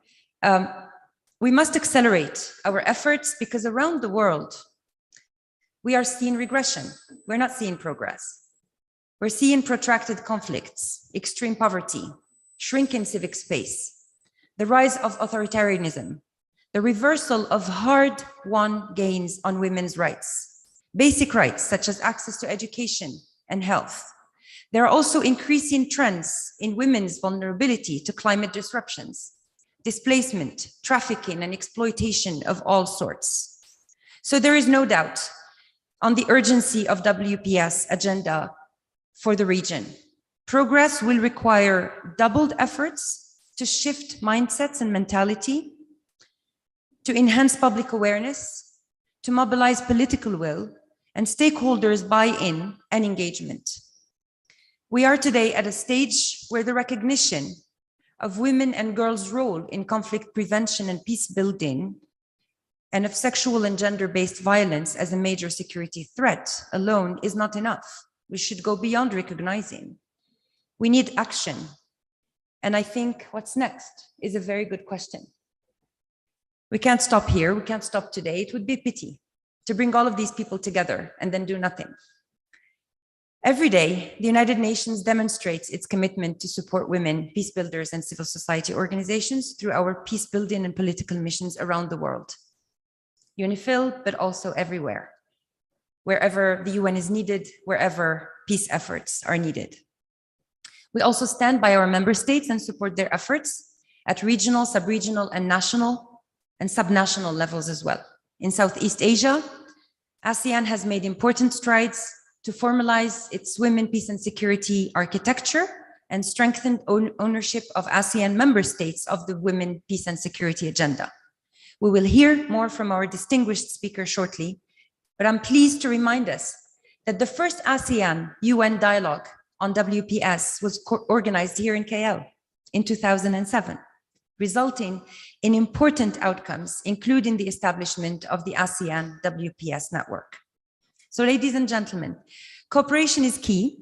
We must accelerate our efforts because around the world, we are seeing regression. We're not seeing progress. We're seeing protracted conflicts, extreme poverty, shrinking civic space, the rise of authoritarianism, the reversal of hard-won gains on women's rights, basic rights such as access to education and health. There are also increasing trends in women's vulnerability to climate disruptions, displacement, trafficking, and exploitation of all sorts. So there is no doubt on the urgency of WPS agenda for the region. Progress will require doubled efforts to shift mindsets and mentality, to enhance public awareness, to mobilize political will, and stakeholders buy-in and engagement. We are today at a stage where the recognition of women and girls' role in conflict prevention and peace building, and of sexual and gender-based violence as a major security threat alone is not enough. We should go beyond recognizing. We need action. And I think what's next is a very good question. We can't stop here. We can't stop today. It would be a pity to bring all of these people together and then do nothing. Every day, the United Nations demonstrates its commitment to support women, peace builders, and civil society organizations through our peace building and political missions around the world. UNIFIL, but also everywhere, wherever the UN is needed, wherever peace efforts are needed. We also stand by our member states and support their efforts at regional, sub-regional, and national and subnational levels as well. In Southeast Asia, ASEAN has made important strides to formalize its women, peace, and security architecture and strengthen ownership of ASEAN member states of the women, peace, and security agenda. We will hear more from our distinguished speaker shortly, but I'm pleased to remind us that the first ASEAN UN dialogue on WPS was organized here in KL in 2007, resulting in important outcomes, including the establishment of the ASEAN WPS network. So, ladies and gentlemen, cooperation is key,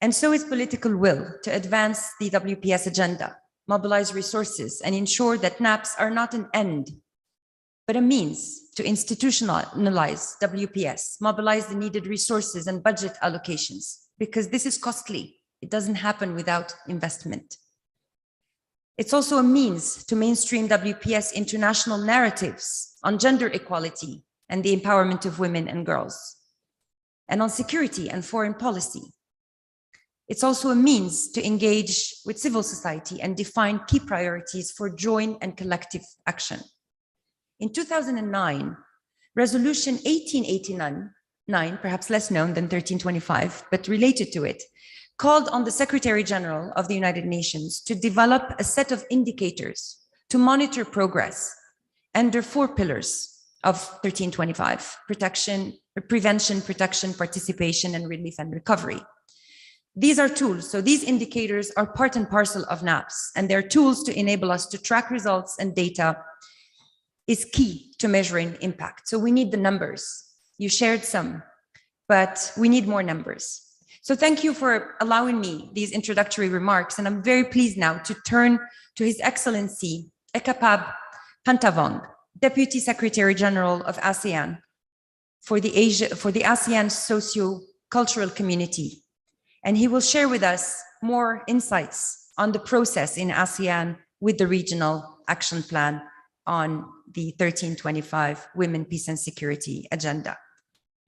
and so is political will to advance the WPS agenda, mobilize resources, and ensure that NAPs are not an end, but a means to institutionalize WPS, mobilize the needed resources and budget allocations, because this is costly. It doesn't happen without investment. It's also a means to mainstream WPS into national narratives on gender equality and the empowerment of women and girls, and on security and foreign policy. It's also a means to engage with civil society and define key priorities for joint and collective action. In 2009, Resolution 1889, perhaps less known than 1325, but related to it, called on the Secretary General of the United Nations to develop a set of indicators to monitor progress under 4 pillars of 1325: prevention, protection, participation, and relief and recovery. These are tools. So these indicators are part and parcel of NAPs, and they're tools to enable us to track results, and data is key to measuring impact. So we need the numbers. You shared some, but we need more numbers. So thank you for allowing me these introductory remarks, and I'm very pleased now to turn to His Excellency Ekapab Pantavong, Deputy Secretary General of ASEAN for the ASEAN Socio-Cultural Community. And he will share with us more insights on the process in ASEAN with the Regional Action Plan on the 1325 Women, Peace and Security Agenda.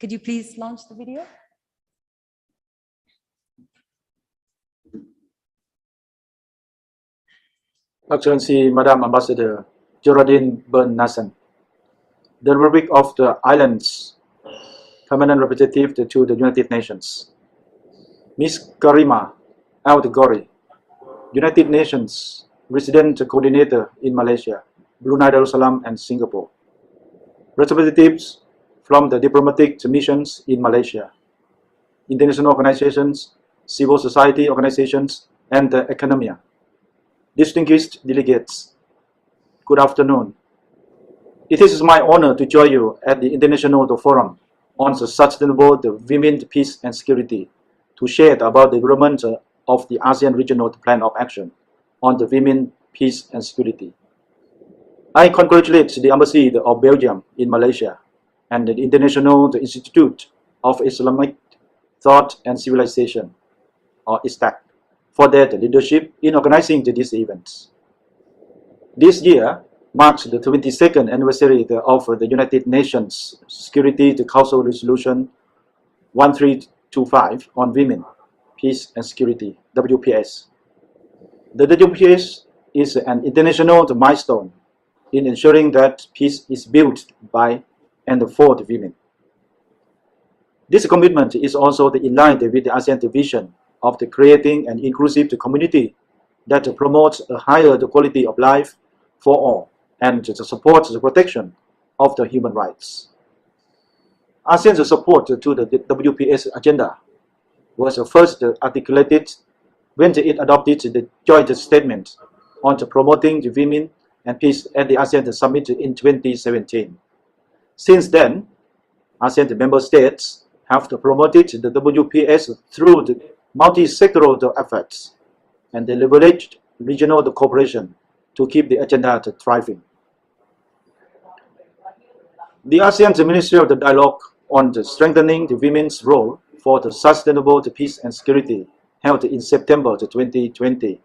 Could you please launch the video? Excellency, Madam Ambassador Geraldine Byrne-Nassen, the Republic of the Islands, Permanent Representative to the United Nations, Ms. Karima Al-Ghori, United Nations Resident Coordinator in Malaysia, Brunei Darussalam, and Singapore, representatives from the diplomatic missions in Malaysia, international organizations, civil society organizations, and the academia. Distinguished delegates, good afternoon. It is my honor to join you at the International Forum on the Sustainable Women, Peace and Security to share about the development of the ASEAN Regional Plan of Action on the Women, Peace and Security. I congratulate the Embassy of Belgium in Malaysia and the International Institute of Islamic Thought and Civilization, or ISTAC, for their leadership in organizing these events. This year marks the 22nd anniversary of the United Nations Security Council Resolution 1325 on Women, Peace and Security, WPS. The WPS is an international milestone in ensuring that peace is built by and for the women. This commitment is also in line with the ASEAN vision of the creating an inclusive community that promotes a higher quality of life for all and to support the protection of the human rights. ASEAN's support to the WPS agenda was first articulated when it adopted the joint statement on promoting the women and peace at the ASEAN Summit in 2017. Since then, ASEAN member states have promoted the WPS through the multi-sectoral efforts and the leveraged regional cooperation to keep the agenda thriving. The ASEAN Ministry of the Dialogue on the Strengthening the Women's Role for the Sustainable Peace and Security held in September 2020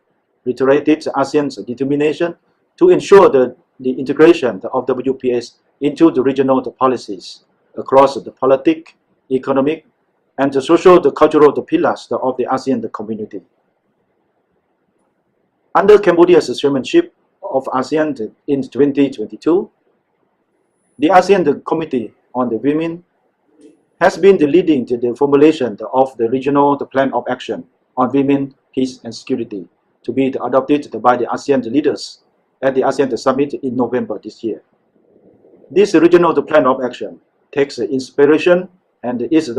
reiterated ASEAN's determination to ensure the integration of WPS into the regional policies across the political, economic, and the social, cultural pillars of the ASEAN community. Under Cambodia's chairmanship of ASEAN in 2022, the ASEAN Committee on the Women has been leading the formulation of the Regional Plan of Action on Women, Peace and Security to be adopted by the ASEAN leaders at the ASEAN Summit in November this year. This Regional Plan of Action takes inspiration and is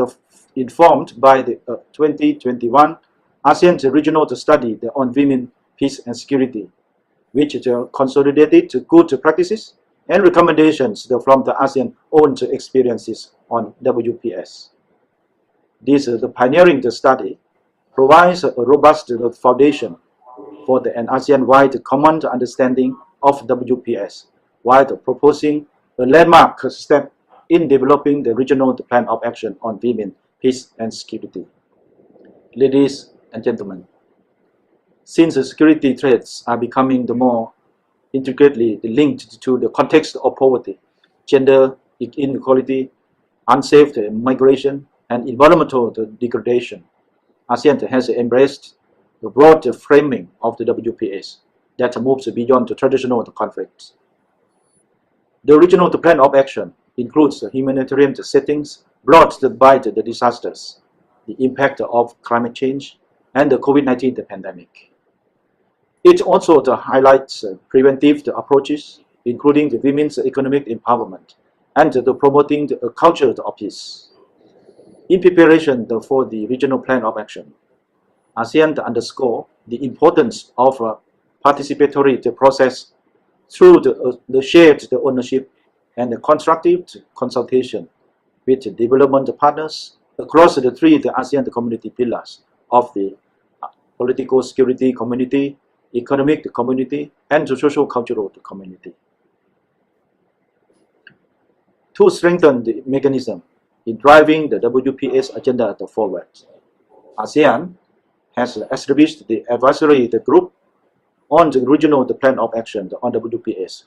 informed by the 2021 ASEAN Regional Study on Women, Peace and Security, which consolidated good practices and recommendations from the ASEAN own experiences on WPS. This pioneering study provides a robust foundation for an ASEAN-wide common understanding of WPS, while proposing a landmark step in developing the Regional Plan of Action on Women, Peace and Security. Ladies and gentlemen, since the security threats are becoming more intricately linked to the context of poverty, gender inequality, unsafe migration, and environmental degradation, ASEAN has embraced the broad framing of the WPS that moves beyond the traditional conflicts. The Regional Plan of Action includes the humanitarian settings brought by the disasters, the impact of climate change, and the COVID-19 pandemic. It also highlights preventive approaches, including the women's economic empowerment and the promoting a culture of peace. In preparation for the Regional Plan of Action, ASEAN underscore the importance of a participatory process through the shared ownership and the constructive consultation with development partners across the three ASEAN community pillars of the political security community, economic community, and the social cultural community. To strengthen the mechanism in driving the WPS agenda forward, ASEAN has established the advisory group on the Regional Plan of Action on WPS,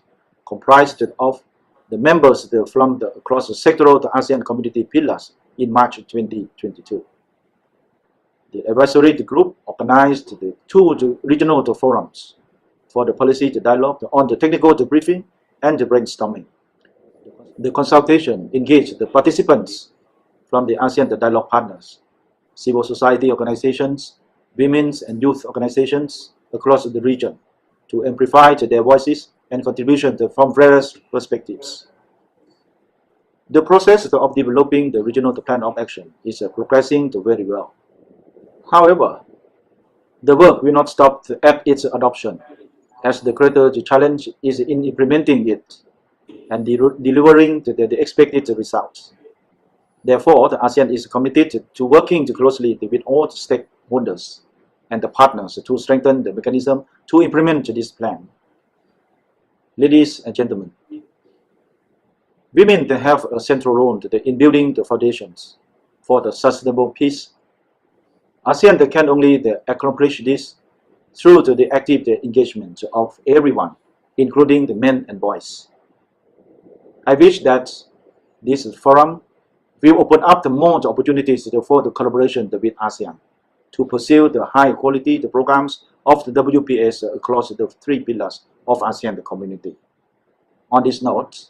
comprised of the members from across the sectoral ASEAN community pillars in March 2022. The advisory group organized the two regional forums for the policy dialogue on the technical briefing and the brainstorming. The consultation engaged the participants from the ASEAN dialogue partners, civil society organizations, women's and youth organizations across the region to amplify their voices and contributions from various perspectives. The process of developing the regional plan of action is progressing very well. However, the work will not stop at its adoption, as the greater challenge is in implementing it and delivering the expected results. Therefore, the ASEAN is committed to working closely with all the stakeholders and the partners to strengthen the mechanism to implement this plan. Ladies and gentlemen, women have a central role in building the foundations for the sustainable peace. ASEAN can only accomplish this through the active engagement of everyone, including the men and boys. I wish that this forum will open up more opportunities for the collaboration with ASEAN to pursue the high quality programs of the WPS across the 3 pillars of ASEAN community. On this note,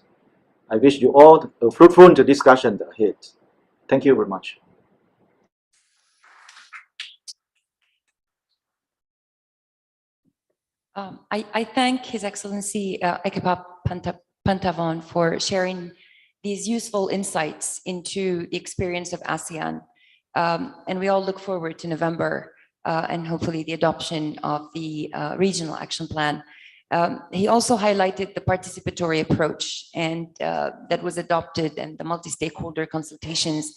I wish you all a fruitful discussion ahead. Thank you very much. I thank His Excellency Ekapap Pantavon for sharing these useful insights into the experience of ASEAN. And we all look forward to November and hopefully the adoption of the regional action plan. He also highlighted the participatory approach and that was adopted and the multi-stakeholder consultations,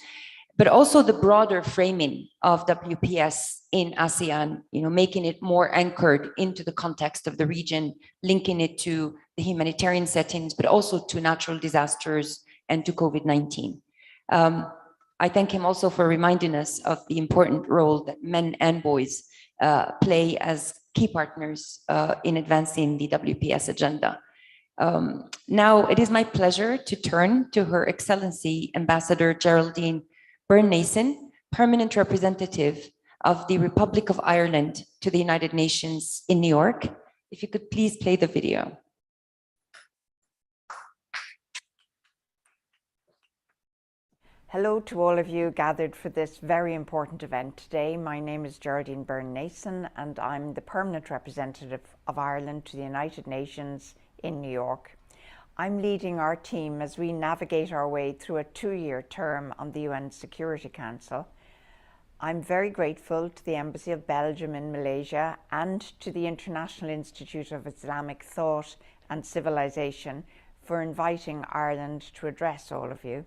but also the broader framing of WPS in ASEAN, making it more anchored into the context of the region, linking it to the humanitarian settings, but also to natural disasters and to COVID-19. I thank him also for reminding us of the important role that men and boys play as key partners in advancing the WPS agenda. Now, it is my pleasure to turn to Her Excellency Ambassador Geraldine Byrne-Nason, Permanent Representative of the Republic of Ireland to the United Nations in New York. If you could please play the video. Hello to all of you gathered for this very important event today. My name is Geraldine Byrne-Nason and I'm the Permanent Representative of Ireland to the United Nations in New York. I'm leading our team as we navigate our way through a 2-year term on the UN Security Council. I'm very grateful to the Embassy of Belgium in Malaysia and to the International Institute of Islamic Thought and Civilization for inviting Ireland to address all of you.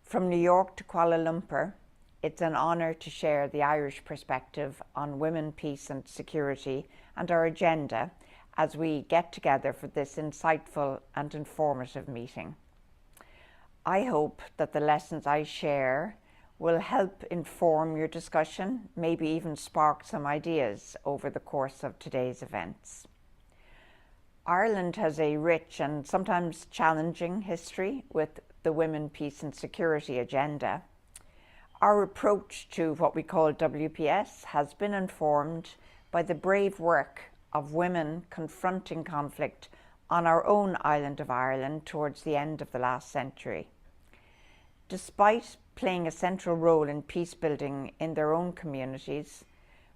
From New York to Kuala Lumpur, it's an honour to share the Irish perspective on women, peace and security and our agenda as we get together for this insightful and informative meeting. I hope that the lessons I share will help inform your discussion, maybe even spark some ideas over the course of today's events. Ireland has a rich and sometimes challenging history with the Women, Peace and Security agenda. Our approach to what we call WPS has been informed by the brave work of women confronting conflict on our own island of Ireland towards the end of the last century. Despite playing a central role in peace building in their own communities,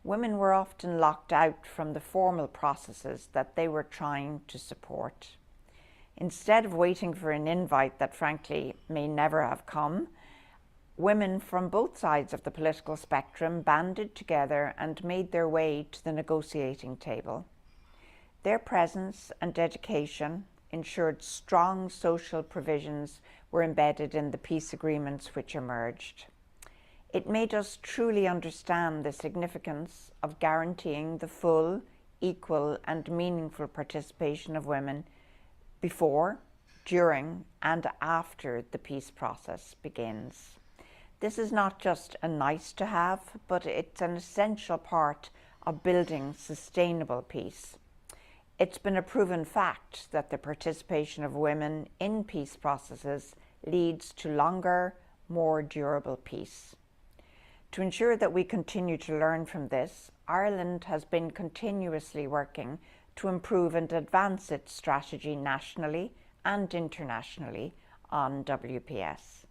women were often locked out from the formal processes that they were trying to support. Instead of waiting for an invite that frankly may never have come, women from both sides of the political spectrum banded together and made their way to the negotiating table. Their presence and dedication ensured strong social provisions were embedded in the peace agreements which emerged. It made us truly understand the significance of guaranteeing the full, equal and meaningful participation of women before, during and after the peace process begins. This is not just a nice to have, but it's an essential part of building sustainable peace. It's been a proven fact that the participation of women in peace processes leads to longer, more durable peace. To ensure that we continue to learn from this, Ireland has been continuously working to improve and advance its strategy nationally and internationally on WPS.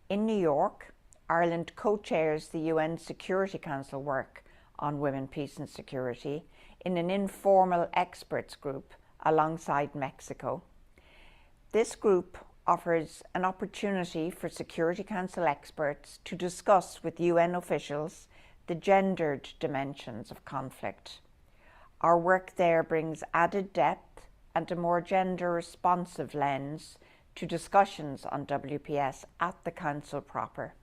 In New York, Ireland co-chairs the UN Security Council work on women, peace and security in an informal experts group alongside Mexico. This group offers an opportunity for Security Council experts to discuss with UN officials the gendered dimensions of conflict. Our work there brings added depth and a more gender-responsive lens to discussions on WPS at the Council proper.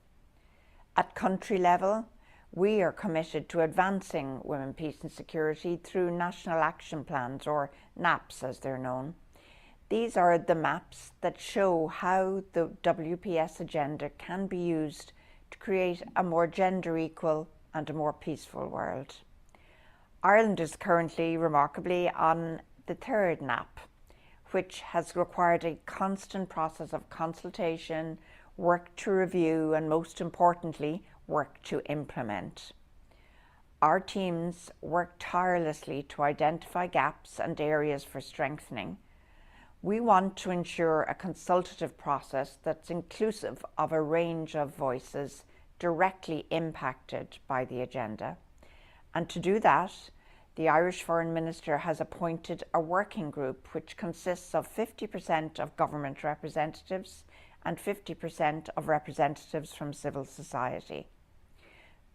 At country level, we are committed to advancing women, peace and security through National Action Plans, or NAPs as they're known. These are the maps that show how the WPS agenda can be used to create a more gender equal and a more peaceful world. Ireland is currently, remarkably, on the third NAP, which has required a constant process of consultation, work to review, and most importantly, work to implement. Our teams work tirelessly to identify gaps and areas for strengthening. We want to ensure a consultative process that's inclusive of a range of voices directly impacted by the agenda. And to do that, the Irish Foreign Minister has appointed a working group which consists of 50% of government representatives and 50% of representatives from civil society.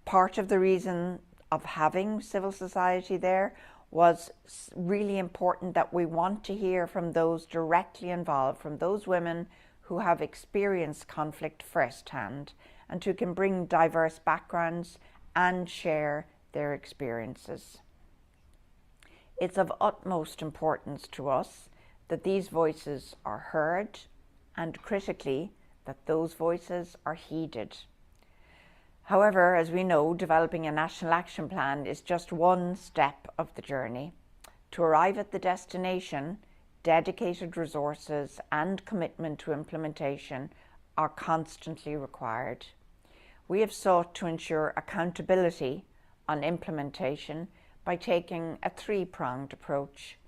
Part of the reason of having civil society there was really important that we want to hear from those directly involved, from those women who have experienced conflict firsthand and who can bring diverse backgrounds and share their experiences. It's of utmost importance to us that these voices are heard and, critically, that those voices are heeded. However, as we know, developing a national action plan is just one step of the journey. To arrive at the destination, dedicated resources and commitment to implementation are constantly required. We have sought to ensure accountability on implementation by taking a three-pronged approach.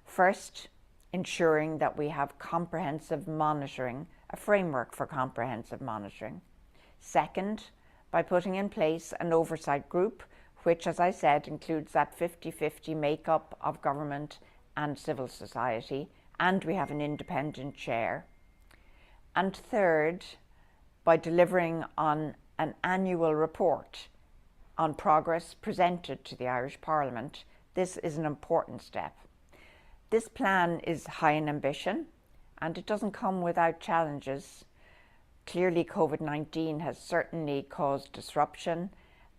First, ensuring that we have comprehensive monitoring, a framework for comprehensive monitoring. Second, by putting in place an oversight group, which, as I said, includes that 50-50 makeup of government and civil society, and we have an independent chair. And third, by delivering on an annual report on progress presented to the Irish Parliament. This is an important step. This plan is high in ambition, and it doesn't come without challenges. Clearly, COVID-19 has certainly caused disruption,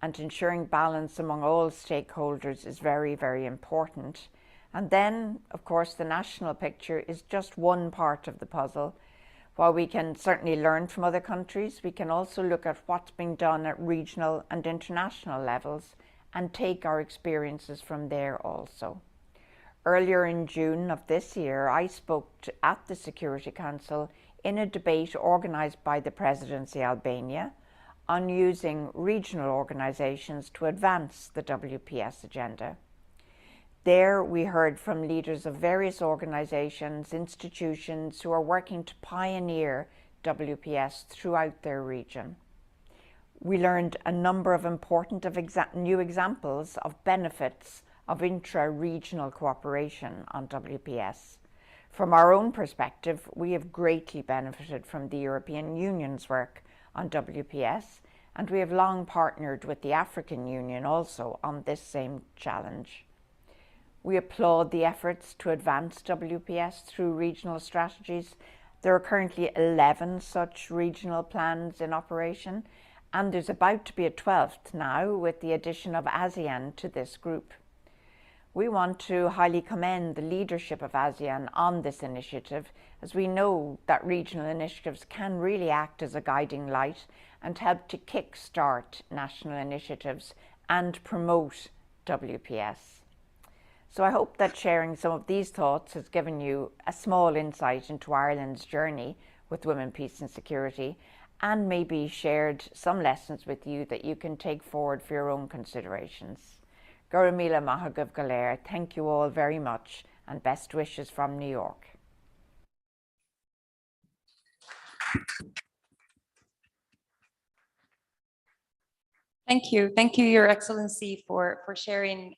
and ensuring balance among all stakeholders is very, very important. And then, of course, the national picture is just one part of the puzzle. While we can certainly learn from other countries, we can also look at what's being done at regional and international levels and take our experiences from there also. Earlier in June of this year, I spoke at the Security Council in a debate organised by the Presidency Albania on using regional organisations to advance the WPS agenda. There we heard from leaders of various organisations, institutions who are working to pioneer WPS throughout their region. We learned a number of important new examples of benefits of intra-regional cooperation on WPS. From our own perspective, we have greatly benefited from the European Union's work on WPS, and we have long partnered with the African Union also on this same challenge. We applaud the efforts to advance WPS through regional strategies. There are currently 11 such regional plans in operation, and there's about to be a 12th now with the addition of ASEAN to this group. We want to highly commend the leadership of ASEAN on this initiative, as we know that regional initiatives can really act as a guiding light and help to kick-start national initiatives and promote WPS. So I hope that sharing some of these thoughts has given you a small insight into Ireland's journey with women, peace and security, and maybe shared some lessons with you that you can take forward for your own considerations. Garamila Mahagav Galer, thank you all very much, and best wishes from New York. Thank you, Your Excellency, for sharing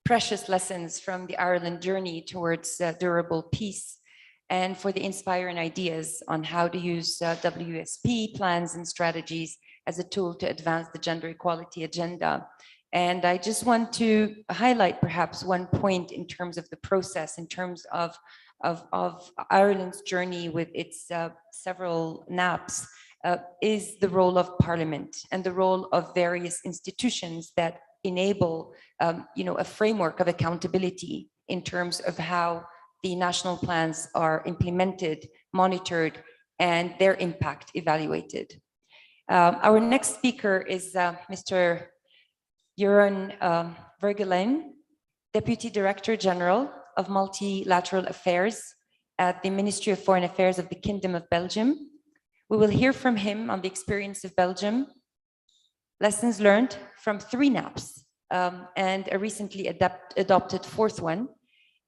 precious lessons from the Ireland journey towards durable peace and for the inspiring ideas on how to use WSP plans and strategies as a tool to advance the gender equality agenda. And I just want to highlight perhaps one point in terms of the process, in terms of Ireland's journey with its several NAPs, is the role of Parliament and the role of various institutions that enable a framework of accountability in terms of how the national plans are implemented, monitored, and their impact evaluated. Our next speaker is Mr. Jeroen Vergelen, Deputy Director General of Multilateral Affairs at the Ministry of Foreign Affairs of the Kingdom of Belgium. We will hear from him on the experience of Belgium, lessons learned from 3 NAPs, and a recently adopted 4th one,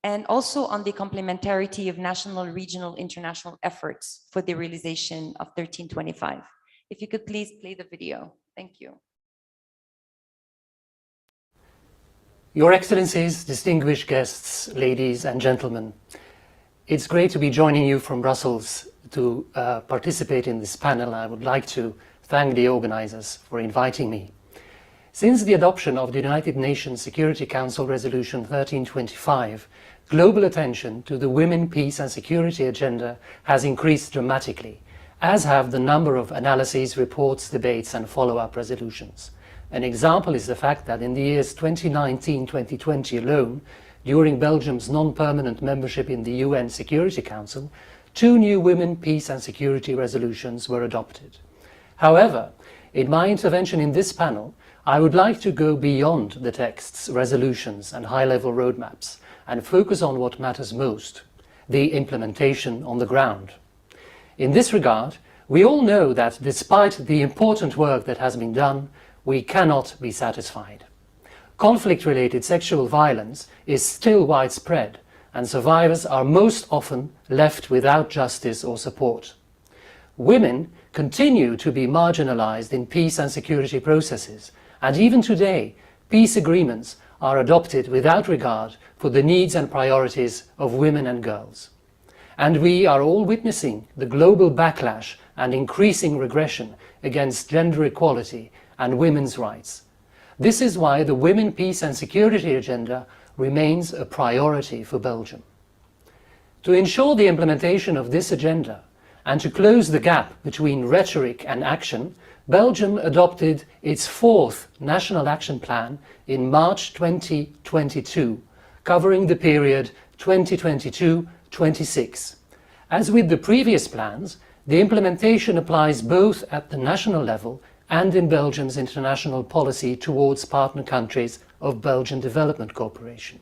and also on the complementarity of national, regional, international efforts for the realization of 1325. If you could please play the video. Thank you. Your Excellencies, distinguished guests, ladies and gentlemen, it's great to be joining you from Brussels to participate in this panel. I would like to thank the organizers for inviting me. Since the adoption of the United Nations Security Council Resolution 1325, global attention to the Women, Peace and Security agenda has increased dramatically, as have the number of analyses, reports, debates and follow-up resolutions. An example is the fact that in the years 2019-2020 alone, during Belgium's non-permanent membership in the UN Security Council, 2 new Women, Peace and Security resolutions were adopted. However, in my intervention in this panel, I would like to go beyond the texts, resolutions and high-level roadmaps and focus on what matters most, the implementation on the ground. In this regard, we all know that despite the important work that has been done, we cannot be satisfied. Conflict-related sexual violence is still widespread, and survivors are most often left without justice or support. Women continue to be marginalized in peace and security processes, and even today, peace agreements are adopted without regard for the needs and priorities of women and girls. And we are all witnessing the global backlash and increasing regression against gender equality and women's rights. This is why the Women, Peace and Security agenda remains a priority for Belgium. To ensure the implementation of this agenda and to close the gap between rhetoric and action, Belgium adopted its 4th National Action Plan in March 2022, covering the period 2022-26. As with the previous plans, the implementation applies both at the national level and in Belgium's international policy towards partner countries of Belgian Development Corporation,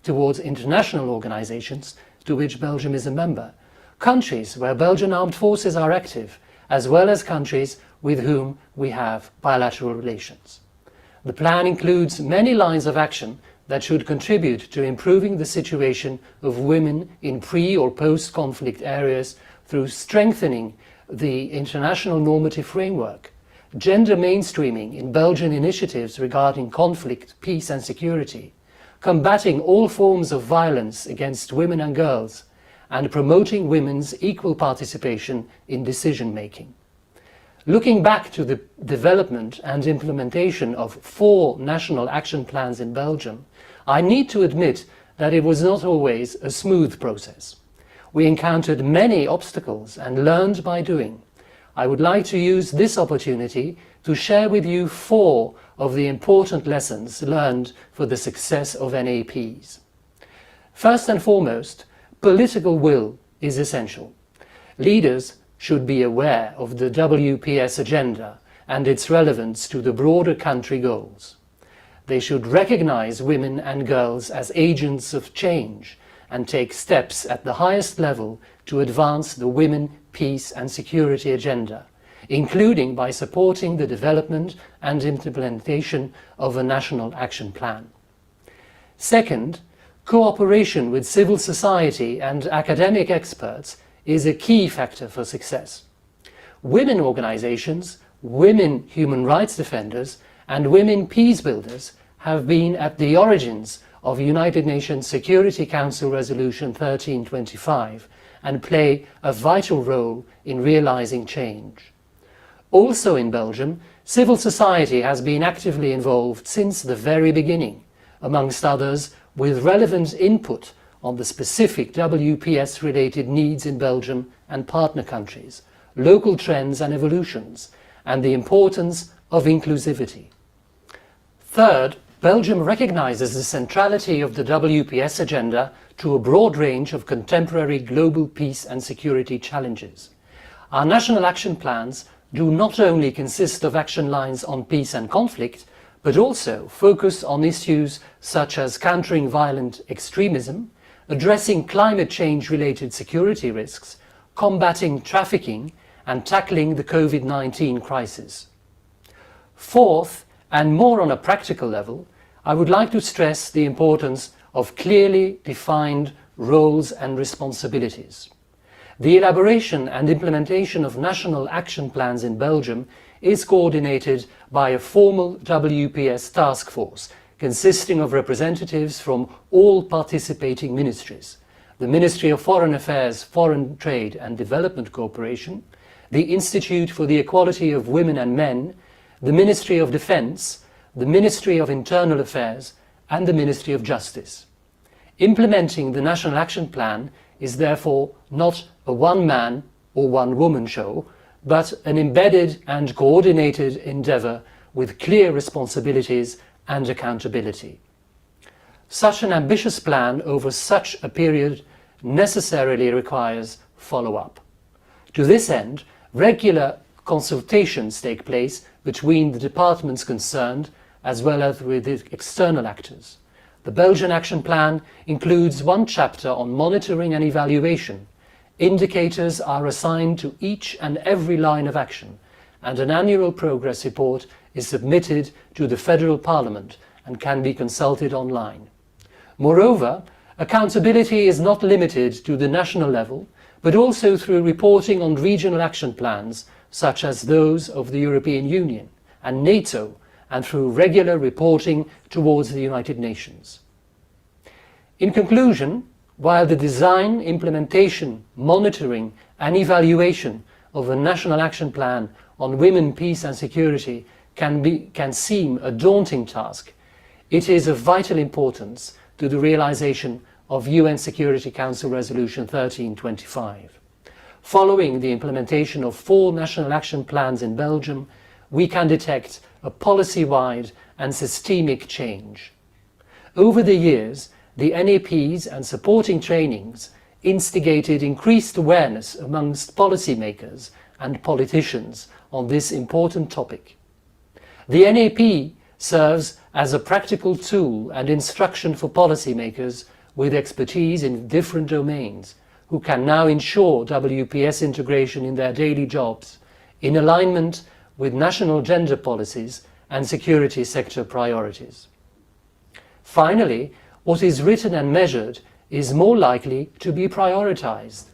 towards international organizations to which Belgium is a member, countries where Belgian armed forces are active, as well as countries with whom we have bilateral relations. The plan includes many lines of action that should contribute to improving the situation of women in pre- or post-conflict areas through strengthening the international normative framework, gender mainstreaming in Belgian initiatives regarding conflict, peace and security, combating all forms of violence against women and girls, and promoting women's equal participation in decision-making. Looking back to the development and implementation of 4 national action plans in Belgium, I need to admit that it was not always a smooth process. We encountered many obstacles and learned by doing. I would like to use this opportunity to share with you 4 of the important lessons learned for the success of NAPs. First and foremost, political will is essential. Leaders should be aware of the WPS agenda and its relevance to the broader country goals. They should recognize women and girls as agents of change and take steps at the highest level to advance the Women, Peace and Security agenda, including by supporting the development and implementation of a national action plan. Second, cooperation with civil society and academic experts is a key factor for success. Women organizations, women human rights defenders, and women peace builders have been at the origins of United Nations Security Council Resolution 1325 and play a vital role in realizing change. Also in Belgium, civil society has been actively involved since the very beginning, amongst others with relevant input on the specific WPS-related needs in Belgium and partner countries, local trends and evolutions, and the importance of inclusivity. Third, Belgium recognizes the centrality of the WPS agenda to a broad range of contemporary global peace and security challenges. Our national action plans do not only consist of action lines on peace and conflict, but also focus on issues such as countering violent extremism, addressing climate change-related security risks, combating trafficking, and tackling the COVID-19 crisis. Fourth, and more on a practical level, I would like to stress the importance of clearly defined roles and responsibilities. The elaboration and implementation of national action plans in Belgium is coordinated by a formal WPS task force consisting of representatives from all participating ministries: the Ministry of Foreign Affairs, Foreign Trade and Development Cooperation, the Institute for the Equality of Women and Men, the Ministry of Defense, the Ministry of Internal Affairs and the Ministry of Justice. Implementing the National Action Plan is therefore not a one-man or one-woman show, but an embedded and coordinated endeavour with clear responsibilities and accountability. Such an ambitious plan over such a period necessarily requires follow-up. To this end, regular consultations take place between the departments concerned as well as with the external actors. The Belgian Action Plan includes one chapter on monitoring and evaluation. Indicators are assigned to each and every line of action, and an annual progress report is submitted to the Federal Parliament and can be consulted online. Moreover, accountability is not limited to the national level, but also through reporting on regional action plans, such as those of the European Union and NATO, and through regular reporting towards the United Nations. In conclusion, while the design, implementation, monitoring and evaluation of a national action plan on women, peace and security can seem a daunting task, it is of vital importance to the realization of UN Security Council Resolution 1325. Following the implementation of 4 national action plans in Belgium, we can detect a policy-wide and systemic change. Over the years, the NAPs and supporting trainings instigated increased awareness amongst policymakers and politicians on this important topic. The NAP serves as a practical tool and instruction for policymakers with expertise in different domains, who can now ensure WPS integration in their daily jobs, in alignment with national gender policies and security sector priorities. Finally, what is written and measured is more likely to be prioritized.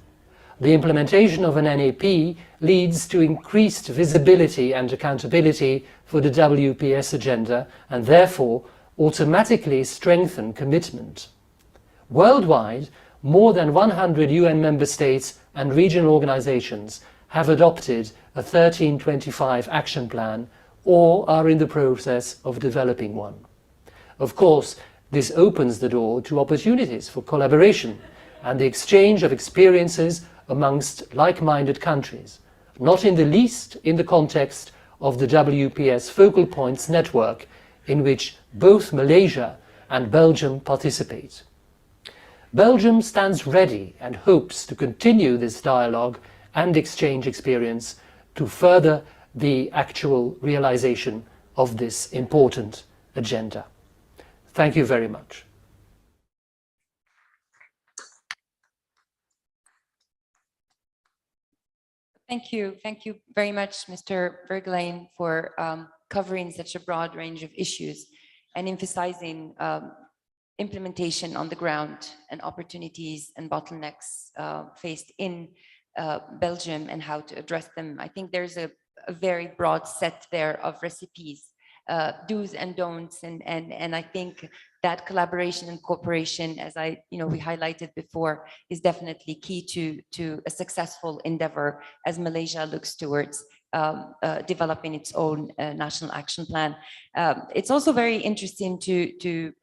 The implementation of an NAP leads to increased visibility and accountability for the WPS agenda and therefore automatically strengthen commitment. Worldwide, more than 100 UN member states and regional organizations have adopted a 1325 action plan or are in the process of developing one. Of course, this opens the door to opportunities for collaboration and the exchange of experiences amongst like-minded countries, not in the least in the context of the WPS Focal Points network, in which both Malaysia and Belgium participate. Belgium stands ready and hopes to continue this dialogue and exchange experience to further the actual realization of this important agenda. Thank you very much. Thank you. Thank you very much, Mr. Bergelein, for covering such a broad range of issues and emphasizing implementation on the ground and opportunities and bottlenecks faced in Belgium and how to address them. I think there's a very broad set there of recipes do's and don'ts, and I think that collaboration and cooperation, as we highlighted before, is definitely key to a successful endeavor as Malaysia looks towards developing its own national action plan. It's also very interesting to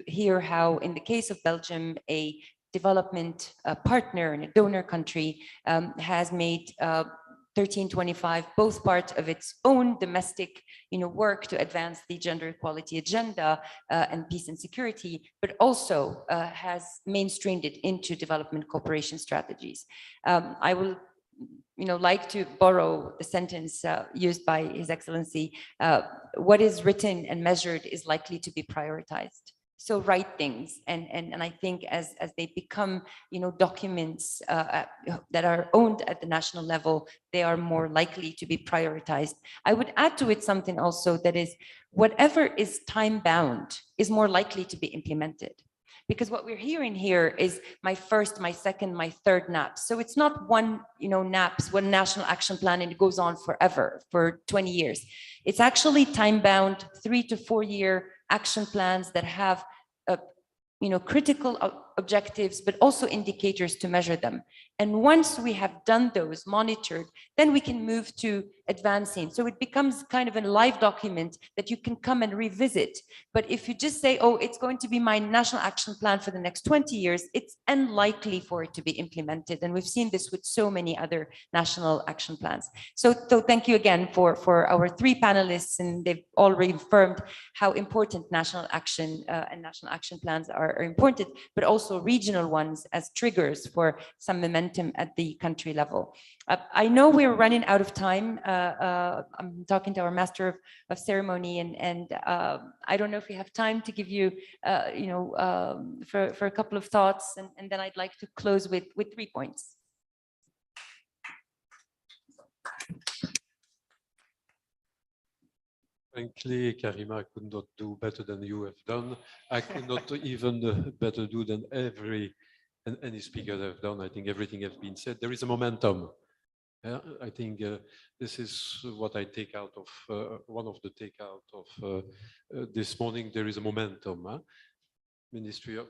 hear how, in the case of Belgium, a development partner and a donor country has made 1325 both part of its own domestic work to advance the gender equality agenda and peace and security, but also has mainstreamed it into development cooperation strategies. I will like to borrow the sentence used by His Excellency: what is written and measured is likely to be prioritized. So write things, and I think as they become documents that are owned at the national level, they are more likely to be prioritized. I would add to it something also, that is, whatever is time bound is more likely to be implemented. Because what we're hearing here is my first, my second, my third NAPS. So it's not one, NAPS, one national action plan, and it goes on forever, for 20 years. It's actually time-bound 3 to 4 year action plans that have, critical objectives, but also indicators to measure them. And once we have done those, monitored, then we can move to advancing. So it becomes kind of a live document that you can come and revisit. But if you just say, oh, it's going to be my national action plan for the next 20 years, it's unlikely for it to be implemented. And we've seen this with so many other national action plans. So thank you again for our 3 panelists, and they've all reaffirmed how important national action and national action plans are important, but also regional ones as triggers for some momentum at the country level. I know we're running out of time. I'm talking to our Master of Ceremony, and I don't know if we have time to give you, for a couple of thoughts, and then I'd like to close with 3 points. Frankly, Karima, I could not do better than you have done. I could not even better do than any speaker have done. I think everything has been said. There is a momentum. Yeah, I think this is what I take out of one of the takeout of this morning. There is a momentum. Ministry of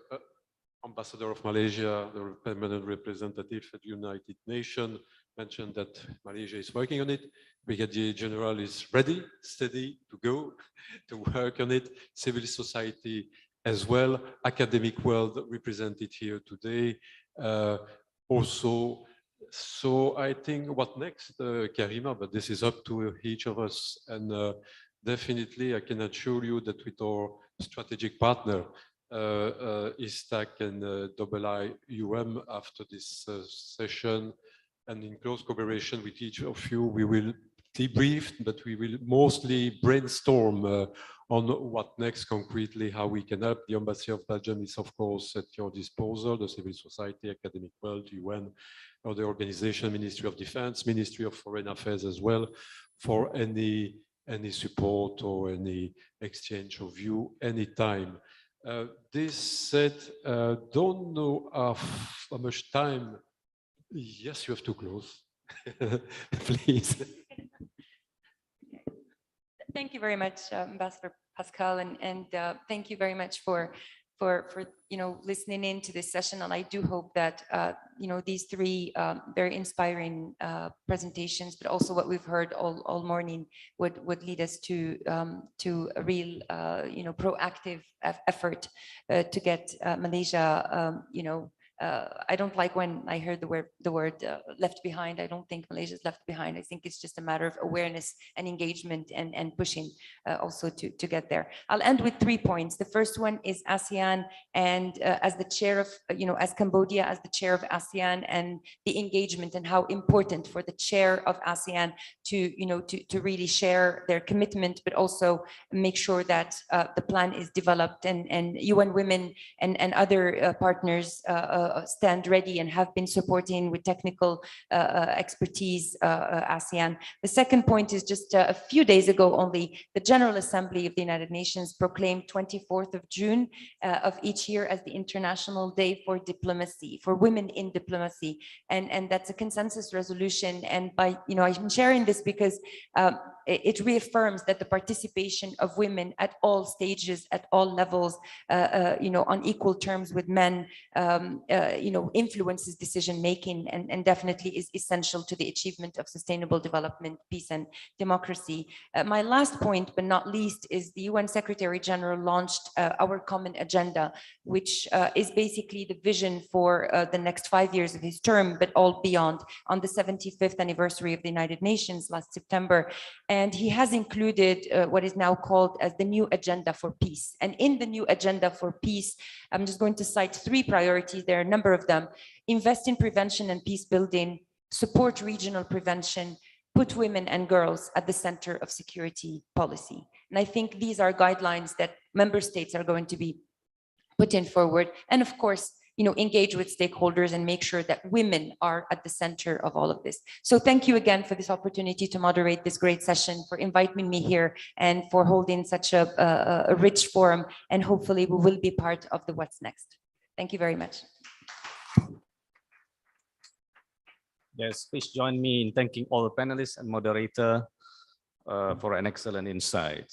Ambassador of Malaysia, the permanent representative at the United Nations, mentioned that Malaysia is working on it. Brigadier General is ready, steady to go to work on it. Civil society as well, academic world represented here today also. So I think what next, Karima, but this is up to each of us. And definitely I can assure you that with our strategic partner, ISTAC and IIIUM, after this session, and in close cooperation with each of you, we will debrief, but we will mostly brainstorm on what next concretely, how we can help. The Embassy of Belgium is, of course, at your disposal, the civil society, academic world, UN, other organization, Ministry of Defense, Ministry of Foreign Affairs as well, for any support or any exchange of view anytime. This said, don't know how much time. Yes, you have to close. Please. Thank you very much, Ambassador Pascal, and thank you very much for listening in to this session. And I do hope that these 3 very inspiring presentations, but also what we've heard all morning, would lead us to a real proactive effort to get Malaysia I don't like when I heard the word left behind. I don't think Malaysia is left behind. I think it's just a matter of awareness and engagement and pushing also to get there. I'll end with 3 points. The first one is ASEAN, and as the chair of, as Cambodia, as the chair of ASEAN, and the engagement and how important for the chair of ASEAN to really share their commitment, but also make sure that the plan is developed, and UN Women and other partners stand ready and have been supporting with technical expertise ASEAN. The second point is just a few days ago only, the General Assembly of the United Nations proclaimed 24th of June of each year as the International Day for Diplomacy, for Women in Diplomacy. And that's a consensus resolution. And by, I'm sharing this because it reaffirms that the participation of women at all stages, at all levels, on equal terms with men, influences decision making and definitely is essential to the achievement of sustainable development, peace, and democracy. My last point, but not least, is the UN Secretary General launched our common agenda, which is basically the vision for the next 5 years of his term, but all beyond, on the 75th anniversary of the United Nations last September. And he has included what is now called as the new agenda for peace. And in the new agenda for peace, I'm just going to cite 3 priorities. There are a number of them: invest in prevention and peace building, support regional prevention, put women and girls at the center of security policy. And I think these are guidelines that member states are going to be putting forward. And of course, engage with stakeholders and make sure that women are at the center of all of this. So thank you again for this opportunity to moderate this great session, for inviting me here and for holding such a rich forum. And hopefully we will be part of the What's Next. Thank you very much. Yes, please join me in thanking all the panelists and moderator for an excellent insight.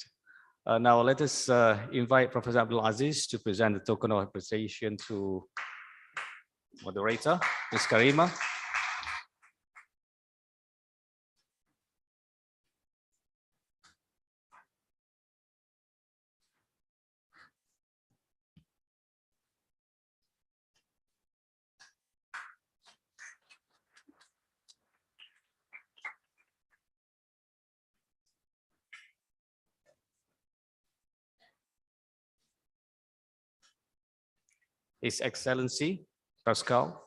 Now let us invite Professor Abdul Aziz to present the token of appreciation to moderator, Ms. Karima. His Excellency Pascal.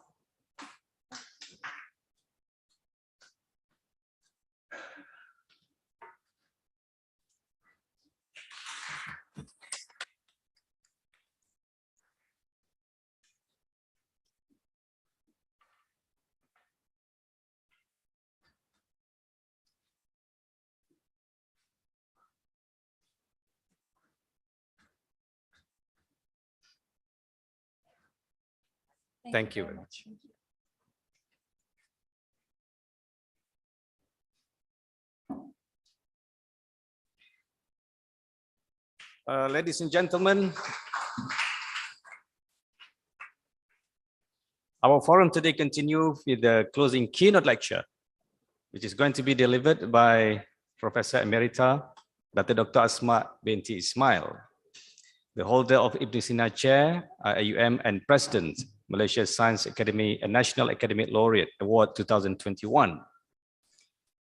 Thank you very much. Ladies and gentlemen, our forum today continues with the closing keynote lecture, which is going to be delivered by Professor Emerita Dr. Asma Binti Ismail, the holder of Ibn Sina Chair, IIUM, and President, Malaysia Science Academy and National Academic Laureate Award 2021.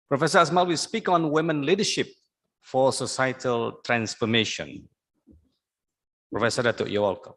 Professor Asma will speak on women leadership for societal transformation. Professor Datuk, you're welcome.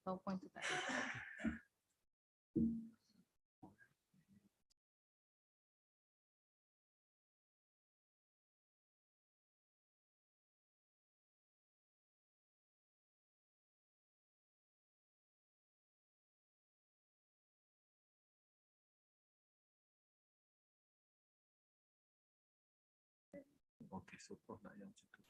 PowerPoint tu tak ada. Okay, so nak yang cukup.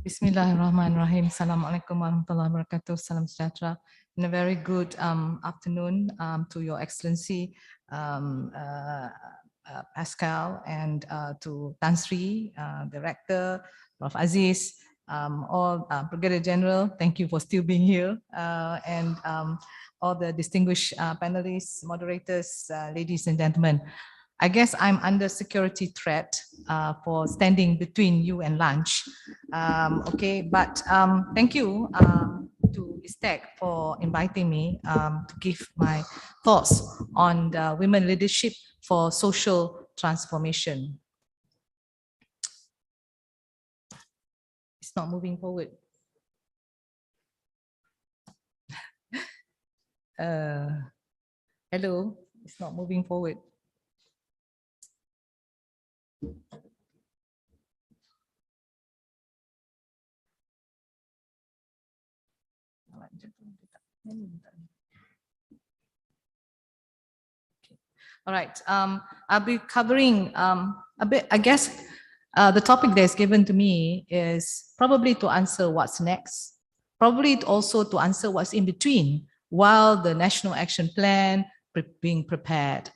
Bismillahirrahmanirrahim. Assalamualaikum warahmatullahi wabarakatuh. Salam sejahtera. And a very good afternoon to Your Excellency Pascal, and to Tan Sri, Director, Prof. Aziz, all Brigadier General, thank you for still being here, and all the distinguished panelists, moderators, ladies and gentlemen. I guess I'm under security threat for standing between you and lunch. Okay, but thank you to ISTEC for inviting me to give my thoughts on the women leadership for social transformation. It's not moving forward. Hello, it's not moving forward. All right, I'll be covering a bit, I guess. The topic that's given to me is probably to answer what's next, probably also to answer what's in between while the National Action Plan being prepared.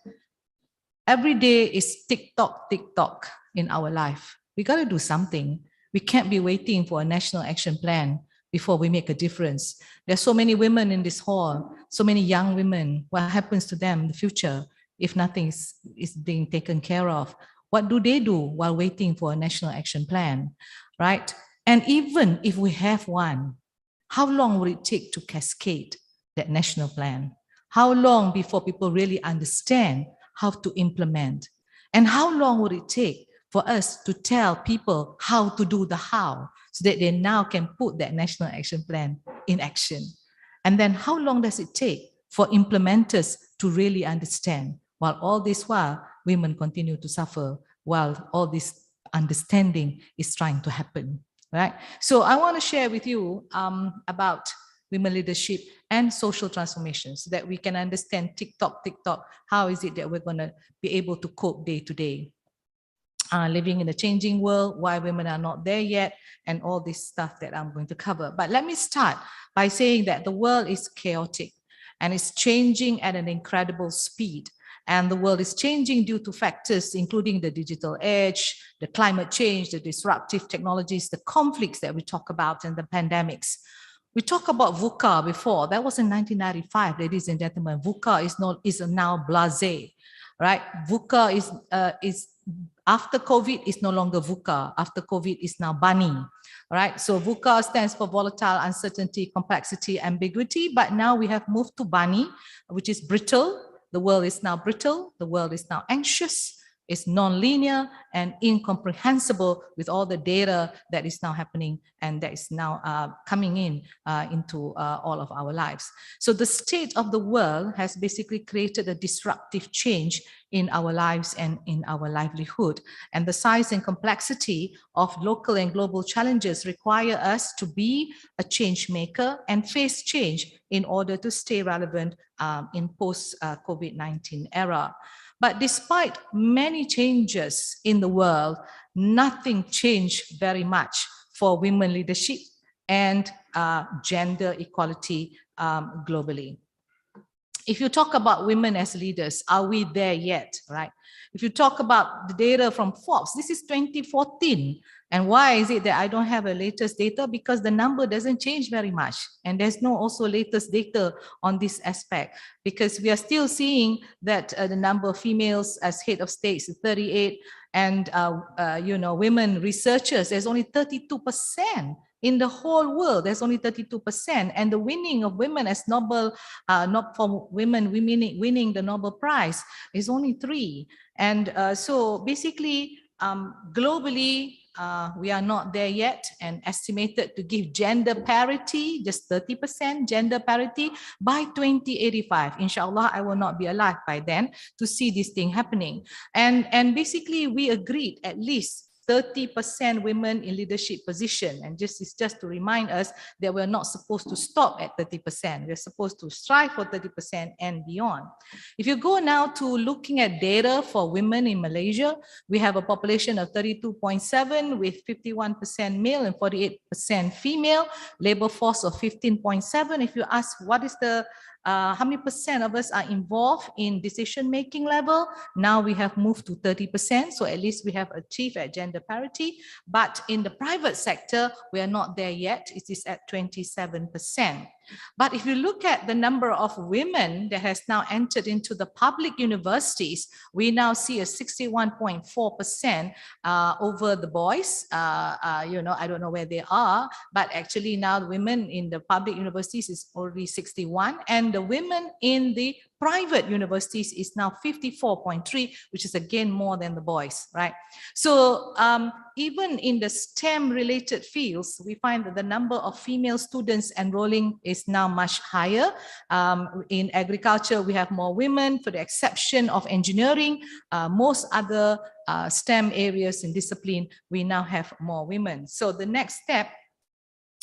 Every day is tick-tock, tick-tock in our life. We got to do something. We can't be waiting for a National Action Plan before we make a difference. There's so many women in this hall, so many young women. What happens to them in the future if nothing is being taken care of? What do they do while waiting for a National Action Plan, right? And even if we have one, how long will it take to cascade that national plan? How long before people really understand how to implement? And how long would it take for us to tell people how to do the how, so that they now can put that National Action Plan in action? And then how long does it take for implementers to really understand? While all this while, women continue to suffer, while all this understanding is trying to happen, right? So I want to share with you about women leadership and social transformation, so that we can understand tick-tock, tick-tock, how is it that we're going to be able to cope day to day, living in a changing world, why women are not there yet, and all this stuff that I'm going to cover. But let me start by saying that the world is chaotic and it's changing at an incredible speed. And the world is changing due to factors including the digital age, the climate change, the disruptive technologies, the conflicts that we talk about, and the pandemics. We talked about VUCA before. That was in 1995, ladies and gentlemen. VUCA is now blasé, right? VUCA is after COVID is no longer VUCA. After COVID is now BANI, right? So VUCA stands for volatile, uncertainty, complexity, ambiguity. But now we have moved to BANI, which is brittle. The world is now brittle. The world is now anxious. It's non-linear and incomprehensible with all the data that is now happening and that is now coming into all of our lives. So the state of the world has basically created a disruptive change in our lives and in our livelihood. And the size and complexity of local and global challenges require us to be a change maker and face change in order to stay relevant in post-COVID-19 era. But despite many changes in the world, nothing changed very much for women leadership and gender equality globally. If you talk about women as leaders, are we there yet, right? If you talk about the data from Forbes, this is 2014. And why is it that I don't have a latest data? Because the number doesn't change very much. And there's no also latest data on this aspect, because we are still seeing that the number of females as head of states is 38, and women researchers, there's only 32%. In the whole world, there's only 32%, and the winning of women as Nobel, not for women winning the Nobel Prize, is only 3. And so basically, globally, we are not there yet, and estimated to give gender parity, just 30% gender parity by 2085. Inshallah, I will not be alive by then to see this thing happening. And basically, we agreed at least 30% women in leadership position. And this is just to remind us that we're not supposed to stop at 30%. We're supposed to strive for 30% and beyond. If you go now to looking at data for women in Malaysia, we have a population of 32.7 with 51% male and 48% female, labor force of 15.7. If you ask what is the how many percent of us are involved in decision-making level? Now we have moved to 30%, so at least we have achieved at gender parity. But in the private sector, we are not there yet. It is at 27%. But if you look at the number of women that has now entered into the public universities, we now see a 61.4% over the boys. You know, I don't know where they are, but actually now the women in the public universities is already 61, and the women in the private universities is now 54.3, which is again more than the boys, right? So even in the STEM related fields, we find that the number of female students enrolling is now much higher. In agriculture, we have more women, for the exception of engineering. Most other STEM areas and discipline, we now have more women. So the next step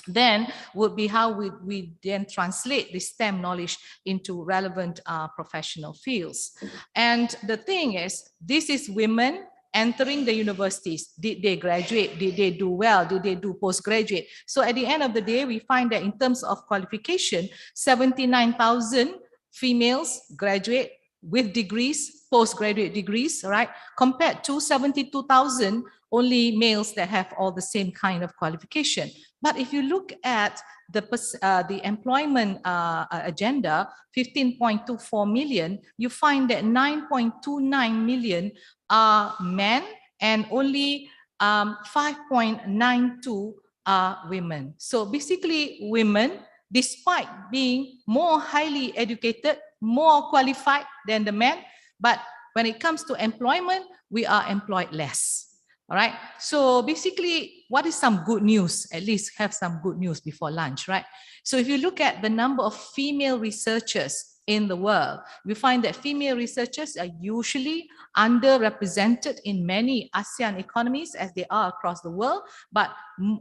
then would be how we then translate this STEM knowledge into relevant professional fields. And the thing is, this is women entering the universities. Did they graduate? Did they do well? Did they do postgraduate? So at the end of the day, we find that in terms of qualification, 79,000 females graduate with degrees, postgraduate degrees, right? Compared to 72,000 only males that have all the same kind of qualification. But if you look at the employment agenda, 15.24 million, you find that 9.29 million are men and only 5.92 are women. So basically women, despite being more highly educated, more qualified than the men, but when it comes to employment, we are employed less. All right. So basically, what is some good news? At least have some good news before lunch, right? So if you look at the number of female researchers in the world, we find that female researchers are usually underrepresented in many ASEAN economies as they are across the world, but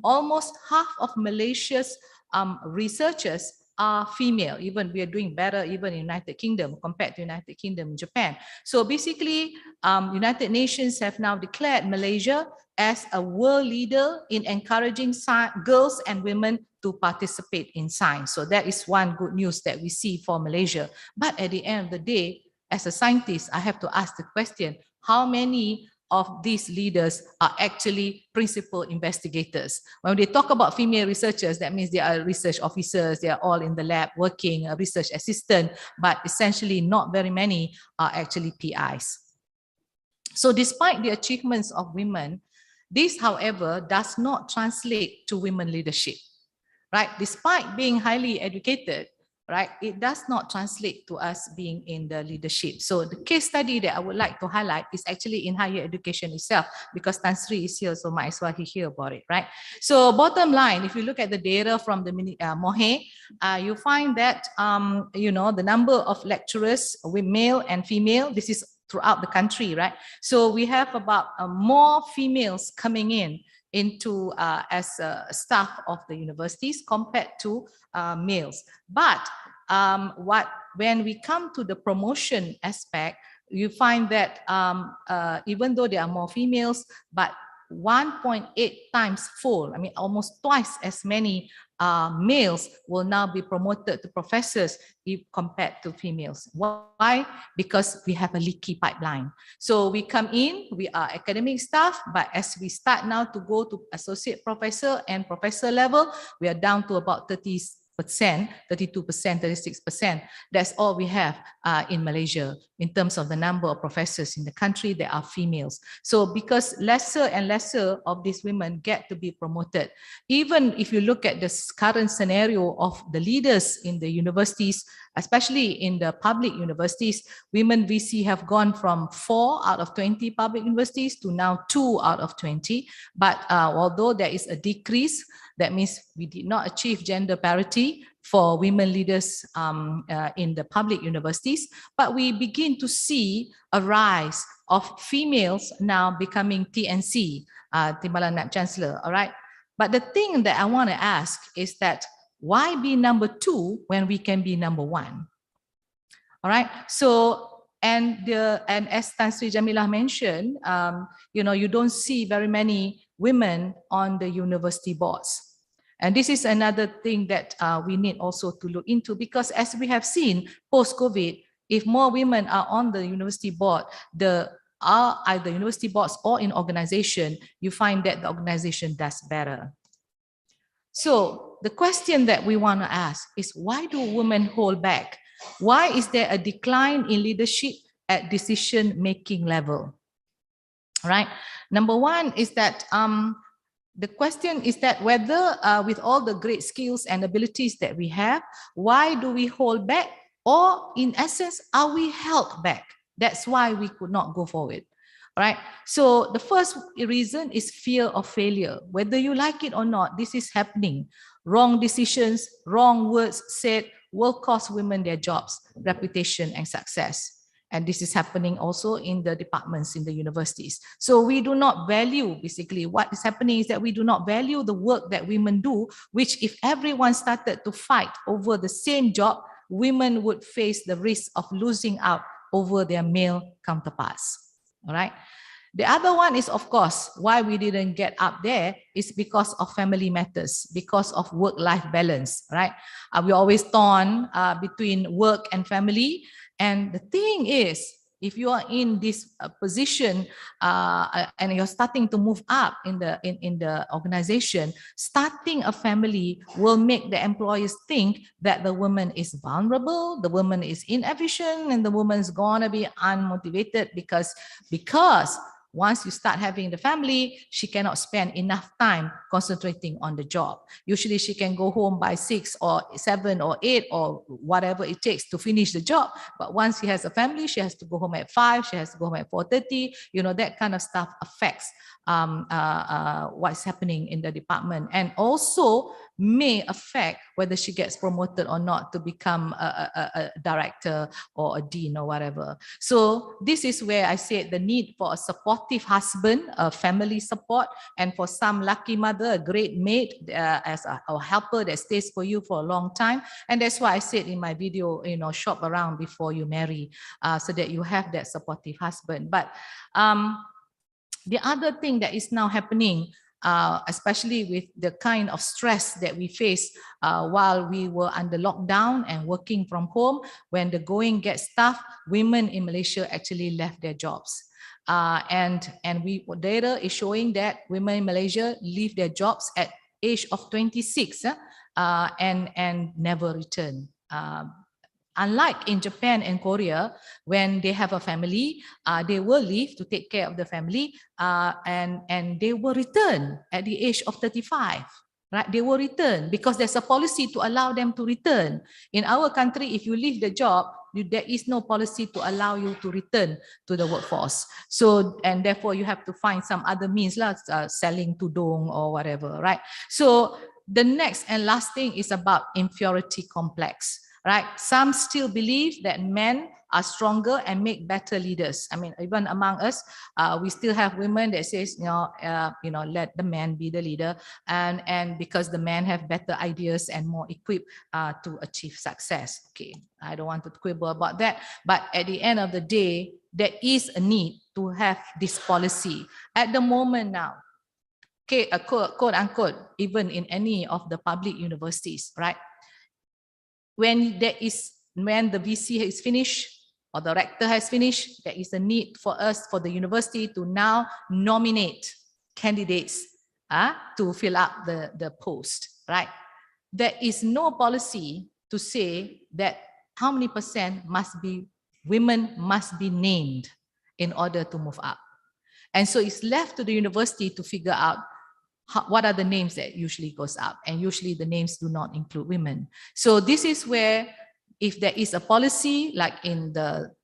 almost half of Malaysia's researchers are female. Even we are doing better even in United Kingdom compared to United Kingdom and Japan. So basically, United Nations have now declared Malaysia as a world leader in encouraging girls and women to participate in science. So that is one good news that we see for Malaysia. But at the end of the day, as a scientist, I have to ask the question, how many of these leaders are actually principal investigators? When they talk about female researchers, that means they are research officers, they are all in the lab working, a research assistant, but essentially not very many are actually PIs. So despite the achievements of women, this, however, does not translate to women leadership, right? Despite being highly educated, right, it does not translate to us being in the leadership. So the case study that I would like to highlight is actually in higher education itself, because Tan Sri is here, so might as well he hear about it, right? So bottom line, if you look at the data from the MOHE, you find that, you know, the number of lecturers with male and female, this is throughout the country, right? So we have about more females coming into as staff of the universities compared to males. But when we come to the promotion aspect, you find that even though there are more females, but 1.8 times full, I mean almost twice as many males will now be promoted to professors if compared to females. Why? Because we have a leaky pipeline. So we come in, we are academic staff, but as we start now to go to associate professor and professor level, we are down to about 32%, 36%. That's all we have in Malaysia in terms of the number of professors in the country that are females. So because lesser and lesser of these women get to be promoted, even if you look at this current scenario of the leaders in the universities, especially in the public universities, women VC have gone from 4 out of 20 public universities to now 2 out of 20. But although there is a decrease, that means we did not achieve gender parity for women leaders in the public universities, but we begin to see a rise of females now becoming TNC, Timbalan Naib Chancellor, all right? But the thing that I want to ask is that why be number 2 when we can be number 1? All right, so and as Tan Sri Jamilah mentioned, you know, you don't see very many women on the university boards. And this is another thing that we need also to look into, because as we have seen post-COVID, if more women are on the university board, either university boards or in organization, you find that the organization does better. So the question that we want to ask is, why do women hold back? Why is there a decline in leadership at decision-making level? Right. Number one is that the question is that whether with all the great skills and abilities that we have, why do we hold back? Or in essence, are we held back? That's why we could not go forward. Right. So the first reason is fear of failure. Whether you like it or not, this is happening. Wrong decisions, wrong words said will cost women their jobs, reputation, and success. And this is happening also in the departments in the universities. So we do not value, basically what is happening is that we do not value the work that women do, which if everyone started to fight over the same job, women would face the risk of losing out over their male counterparts. All right. The other one is, of course, why we didn't get up there is because of family matters, because of work-life balance, right? We always torn between work and family. And the thing is, if you are in this position and you're starting to move up in the organization, starting a family will make the employers think that the woman is vulnerable, the woman is inefficient, and the woman's gonna be unmotivated because once you start having the family, she cannot spend enough time concentrating on the job. Usually she can go home by 6 or 7 or 8 or whatever it takes to finish the job. But once she has a family, she has to go home at 5, she has to go home at 4:30. You know, that kind of stuff affects what's happening in the department, and also may affect whether she gets promoted or not to become a director or a dean or whatever. So this is where I said the need for a supportive husband, a family support, and for some lucky mother, a great maid as a helper that stays for you for a long time. And that's why I said in my video, you know, shop around before you marry, so that you have that supportive husband. But the other thing that is now happening, especially with the kind of stress that we face while we were under lockdown and working from home, when the going gets tough, women in Malaysia actually left their jobs. And data is showing that women in Malaysia leave their jobs at age of 26 and never return. Unlike in Japan and Korea, when they have a family, they will leave to take care of the family and they will return at the age of 35. Right? They will return because there's a policy to allow them to return. In our country, if you leave the job, there is no policy to allow you to return to the workforce. So, and therefore you have to find some other means, like selling tudung or whatever, right? So the next and last thing is about inferiority complex. Right? Some still believe that men are stronger and make better leaders. I mean, even among us, we still have women that says, let the man be the leader, and because the men have better ideas and more equipped to achieve success. Okay, I don't want to quibble about that, but at the end of the day, there is a need to have this policy at the moment now. Okay, quote unquote, even in any of the public universities, right? When the VC is finished or the rector has finished, there is a need for us, for the university to now nominate candidates to fill up the post, right? There is no policy to say that how many % women must be named in order to move up. And so it's left to the university to figure out what are the names that usually goes up, and usually the names do not include women. So this is where, if there is a policy like in the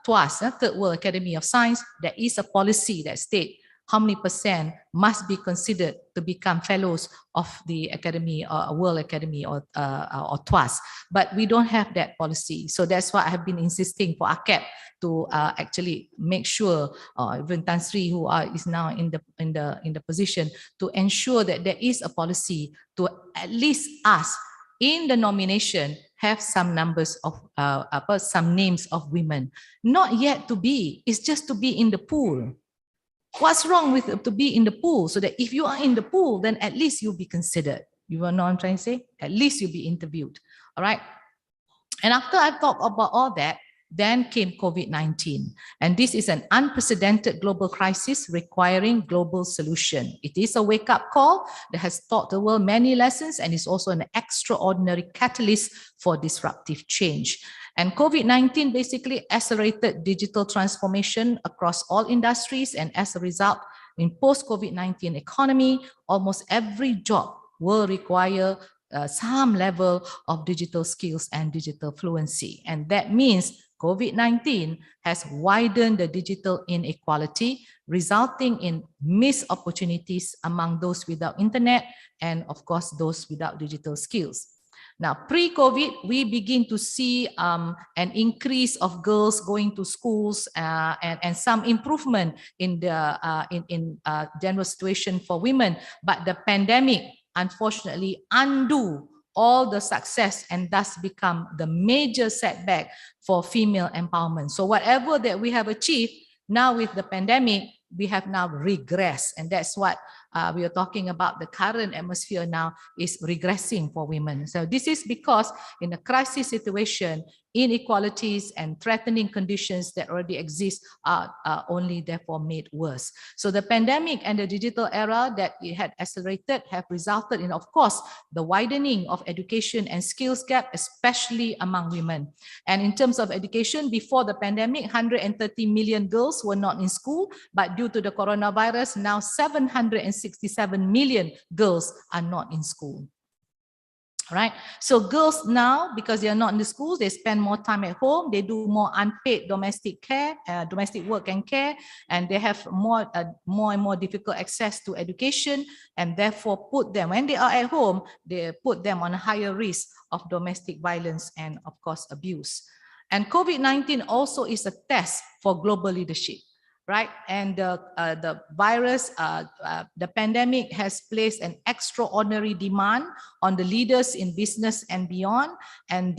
TWAS, Third World Academy of Science, there is a policy that states how many percent must be considered to become fellows of the Academy or World Academy or TWAS. But we don't have that policy. So that's why I have been insisting for ACAP to actually make sure, even Tan Sri, who is now in the position, to ensure that there is a policy to at least us in the nomination have some numbers of some names of women. Not yet to be, it's just to be in the pool. What's wrong with to be in the pool? So that if you are in the pool, then at least you'll be considered. You know what I'm trying to say? At least you'll be interviewed. All right. And after I've talked about all that, then came COVID-19. And this is an unprecedented global crisis requiring global solution. It is a wake-up call that has taught the world many lessons and is also an extraordinary catalyst for disruptive change. And COVID-19 basically accelerated digital transformation across all industries. And as a result, in post-COVID-19 economy, almost every job will require some level of digital skills and digital fluency. And that means COVID-19 has widened the digital inequality, resulting in missed opportunities among those without internet and, of course, those without digital skills. Now, pre-COVID, we begin to see an increase of girls going to schools and some improvement in the general situation for women. But the pandemic, unfortunately, undo all the success and thus become the major setback for female empowerment. So whatever that we have achieved, now with the pandemic, we have now regressed. And that's what we are talking about. The current atmosphere now is regressing for women. So this is because in a crisis situation, inequalities and threatening conditions that already exist are only therefore made worse. So the pandemic and the digital era that it had accelerated have resulted in, of course, the widening of education and skills gap, especially among women. And in terms of education, before the pandemic, 130 million girls were not in school, but due to the coronavirus, now 767 million girls are not in school. Right? So girls now, because they are not in the schools, they spend more time at home, they do more unpaid domestic care, domestic work and care, and they have more and more difficult access to education, and therefore put them, when they are at home, they put them on a higher risk of domestic violence and, of course, abuse. And COVID-19 also is a test for global leadership. Right? And the virus, the pandemic has placed an extraordinary demand on the leaders in business and beyond. And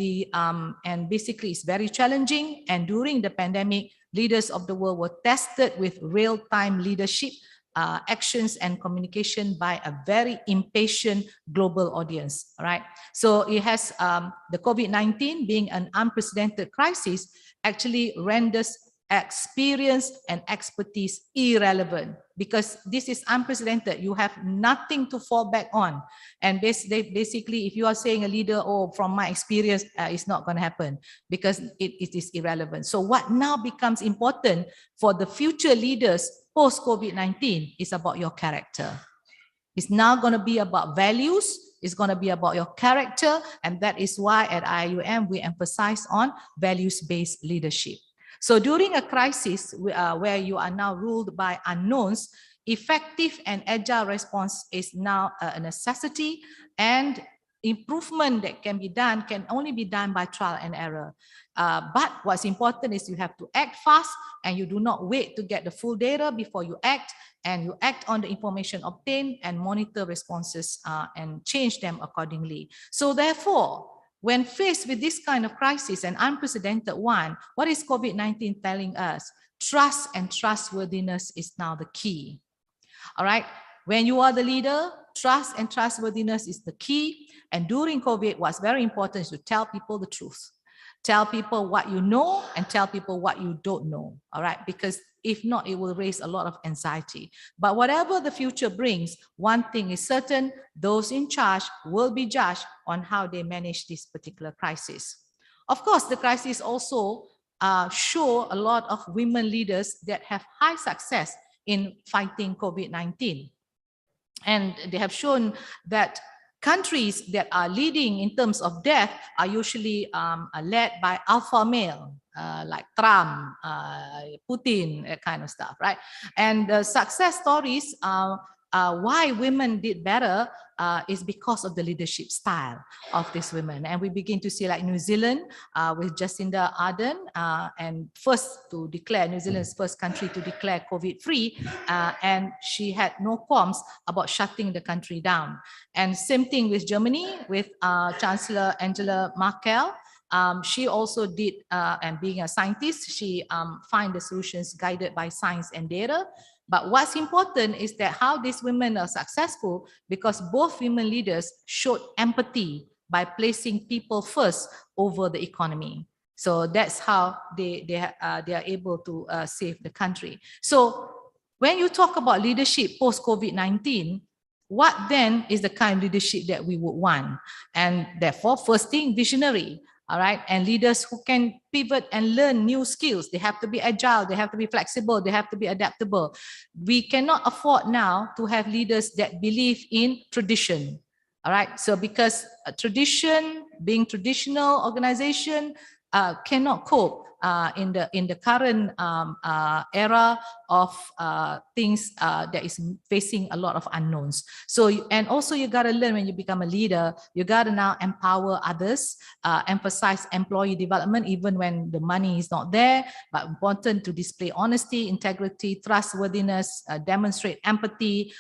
basically it's very challenging. And during the pandemic, leaders of the world were tested with real-time leadership actions and communication by a very impatient global audience. Right? So it has the COVID-19 being an unprecedented crisis actually renders experience and expertise irrelevant, because this is unprecedented. You have nothing to fall back on. And basically, if you are saying a leader, oh, from my experience, it's not going to happen, because it is irrelevant. So what now becomes important for the future leaders post-COVID-19 is about your character. It's now going to be about values. It's going to be about your character. And that is why at IIUM, we emphasize on values-based leadership. So during a crisis where you are now ruled by unknowns, effective and agile response is now a necessity, and improvement that can be done can only be done by trial and error. But what's important is you have to act fast, and you do not wait to get the full data before you act, and you act on the information obtained and monitor responses and change them accordingly. So therefore, when faced with this kind of crisis, an unprecedented one, what is COVID-19 telling us? Trust and trustworthiness is now the key. All right. When you are the leader, trust and trustworthiness is the key. And during COVID, what's very important is to tell people the truth. Tell people what you know and tell people what you don't know. All right. Because if not, it will raise a lot of anxiety. But whatever the future brings, one thing is certain: those in charge will be judged on how they manage this particular crisis. Of course, the crisis also show a lot of women leaders that have high success in fighting COVID-19. And they have shown that countries that are leading in terms of death are usually led by alpha male, like Trump, Putin, that kind of stuff, right? And the success stories, why women did better is because of the leadership style of these women. And we begin to see like New Zealand with Jacinda Ardern, and first to declare, New Zealand's first country to declare COVID-free, and she had no qualms about shutting the country down. And same thing with Germany, with Chancellor Angela Merkel. She also did, and being a scientist, she find the solutions guided by science and data. But what's important is that how these women are successful because both women leaders showed empathy by placing people first over the economy. So that's how they are able to save the country. So when you talk about leadership post-COVID-19, what then is the kind of leadership that we would want? And therefore, first thing, visionary. All right, and leaders who can pivot and learn new skills. They have to be agile, they have to be flexible, they have to be adaptable. We cannot afford now to have leaders that believe in tradition. All right, so because tradition, being traditional organization, cannot cope in the current era of things that is facing a lot of unknowns. So, and also you got to learn when you become a leader, you got to now empower others, emphasize employee development even when the money is not there, but important to display honesty, integrity, trustworthiness, demonstrate empathy,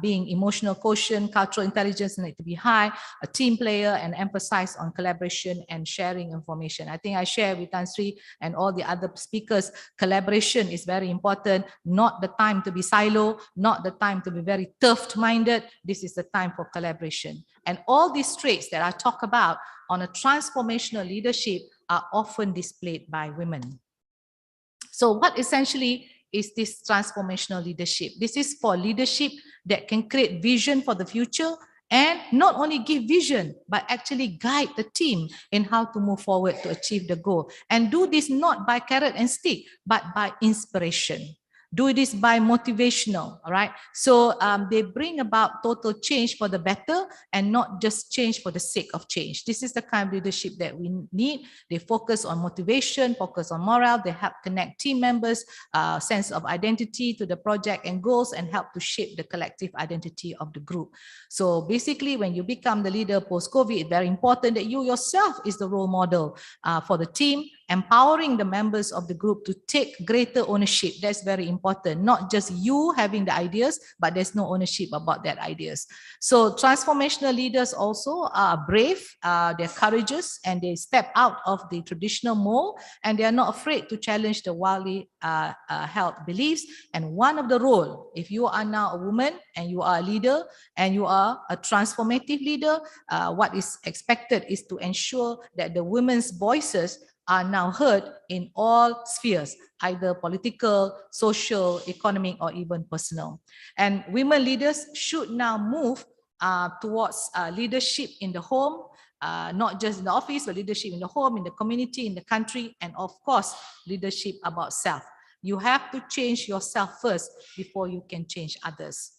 being emotional quotient, cultural intelligence need to be high, a team player, and emphasize on collaboration and sharing information. I think I share with Tan Sri and all the other speakers, collaboration is very important, not the time to be silo, not the time to be very turf-minded. This is the time for collaboration. And all these traits that I talk about on a transformational leadership are often displayed by women. So what essentially is this transformational leadership? This is for leadership that can create vision for the future and not only give vision, but actually guide the team in how to move forward to achieve the goal. And do this not by carrot and stick, but by inspiration. Do this by motivational, all right? So they bring about total change for the better and not just change for the sake of change. This is the kind of leadership that we need. They focus on motivation, focus on morale, they help connect team members, sense of identity to the project and goals, and help to shape the collective identity of the group. So basically, when you become the leader post-COVID, it's very important that you yourself is the role model for the team, empowering the members of the group to take greater ownership. That's very important. Not just you having the ideas, but there's no ownership about that ideas. So transformational leaders also are brave, they're courageous, and they step out of the traditional mold, and they are not afraid to challenge the widely held beliefs. And one of the role, if you are now a woman and you are a leader and you are a transformative leader, what is expected is to ensure that the women's voices are now heard in all spheres, either political, social, economic, or even personal. And women leaders should now move towards leadership in the home, not just in the office, but leadership in the home, in the community, in the country, and of course, leadership about self. You have to change yourself first before you can change others.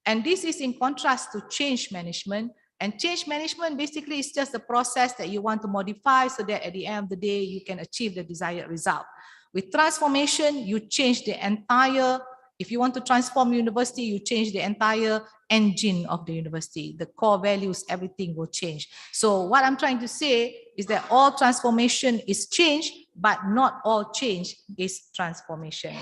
And this is in contrast to change management. And change management basically is just the process that you want to modify so that at the end of the day, you can achieve the desired result. With transformation, you change the entire, if you want to transform university, you change the entire engine of the university. The core values, everything will change. So what I'm trying to say is that all transformation is change, but not all change is transformation.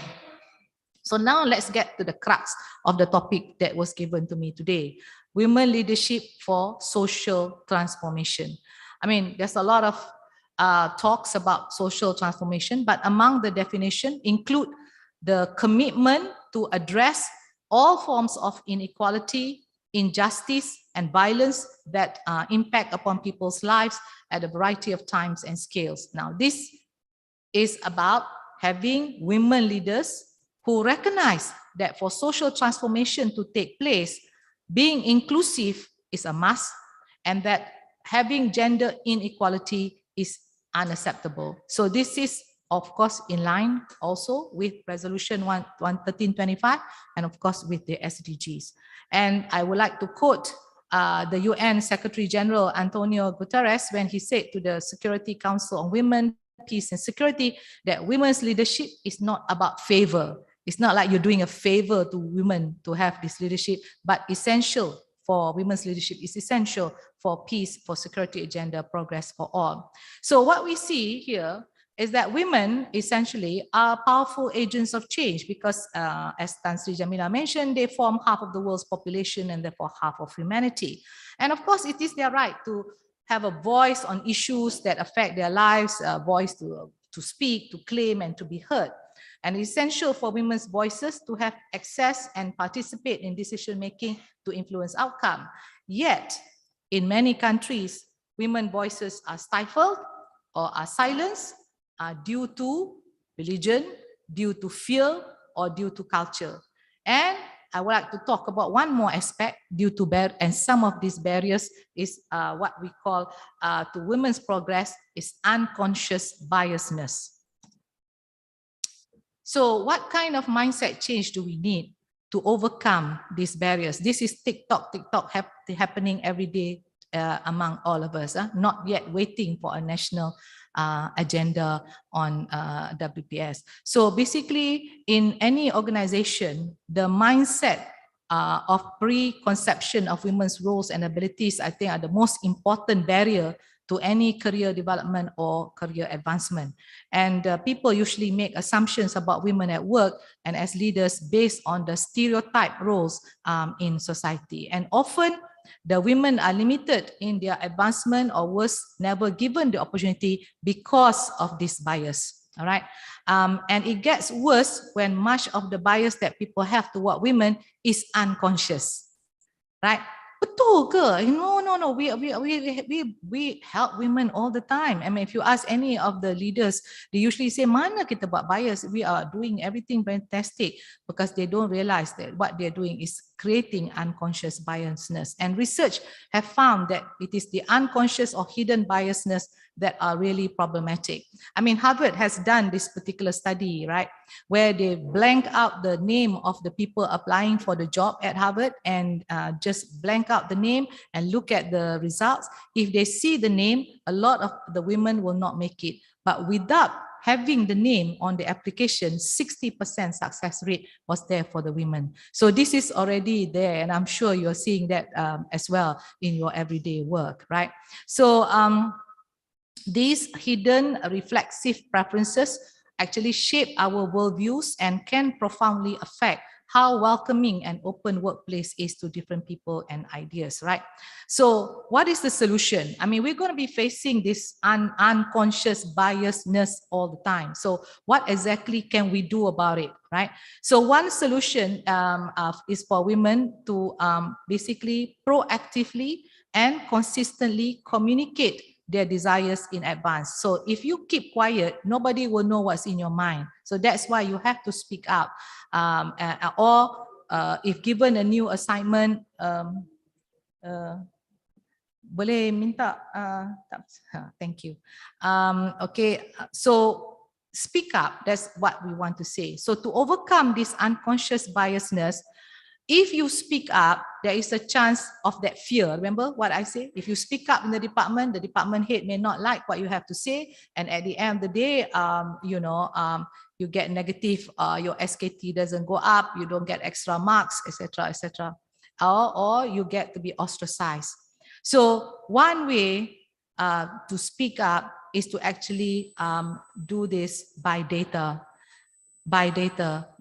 So now let's get to the crux of the topic that was given to me today. Women leadership for social transformation. I mean, there's a lot of talks about social transformation, but among the definition include the commitment to address all forms of inequality, injustice, and violence that impact upon people's lives at a variety of times and scales. Now, this is about having women leaders who recognize that for social transformation to take place, being inclusive is a must, and that having gender inequality is unacceptable. So this is, of course, in line also with Resolution 1325 and of course with the SDGs. And I would like to quote the UN Secretary General Antonio Guterres when he said to the Security Council on Women, Peace and Security that women's leadership is not about favor. It's not like you're doing a favor to women to have this leadership, but essential for women's leadership is essential for peace, for security agenda, progress for all. So what we see here is that women essentially are powerful agents of change because as Tan Sri Jamila mentioned, they form half of the world's population and therefore half of humanity. And of course, it is their right to have a voice on issues that affect their lives, a voice to speak, to claim, and to be heard. And it's essential for women's voices to have access and participate in decision-making to influence outcome. Yet, in many countries, women's voices are stifled or are silenced due to religion, due to fear, or due to culture. And I would like to talk about one more aspect due to and some of these barriers is what we call to women's progress is unconscious biasness. So what kind of mindset change do we need to overcome these barriers? This is TikTok happening every day among all of us, not yet waiting for a national agenda on WPS. So basically, in any organization, the mindset of preconception of women's roles and abilities, I think, are the most important barrier to any career development or career advancement. And people usually make assumptions about women at work and as leaders based on the stereotype roles in society. And often, the women are limited in their advancement or worse, never given the opportunity because of this bias. All right. And it gets worse when much of the bias that people have toward women is unconscious. Right? Betul ke? No. We help women all the time. I mean, if you ask any of the leaders, they usually say, mana kita buat bias? We are doing everything fantastic, because they don't realize that what they're doing is creating unconscious biasness. And research have found that it is the unconscious or hidden biasness that are really problematic. I mean, Harvard has done this particular study, right, where they blank out the name of the people applying for the job at Harvard and just blank out the name and look at the results. If they see the name, a lot of the women will not make it. But without having the name on the application, 60% success rate was there for the women. So this is already there, and I'm sure you're seeing that as well in your everyday work, right? So these hidden reflexive preferences actually shape our worldviews and can profoundly affect how welcoming and open workplace is to different people and ideas, right? So what is the solution? I mean, we're going to be facing this unconscious biasness all the time. So what exactly can we do about it, right? So one solution is for women to basically proactively and consistently communicate their desires in advance. So if you keep quiet, nobody will know what's in your mind. So that's why you have to speak up. Or if given a new assignment, boleh minta, thank you. Okay, so speak up, that's what we want to say. So to overcome this unconscious biasness, if you speak up, there is a chance of that fear. Remember what I say? If you speak up in the department head may not like what you have to say. And at the end of the day, you get negative, your SKT doesn't go up, you don't get extra marks, etc., etc. Or you get to be ostracized. So one way to speak up is to actually do this by data.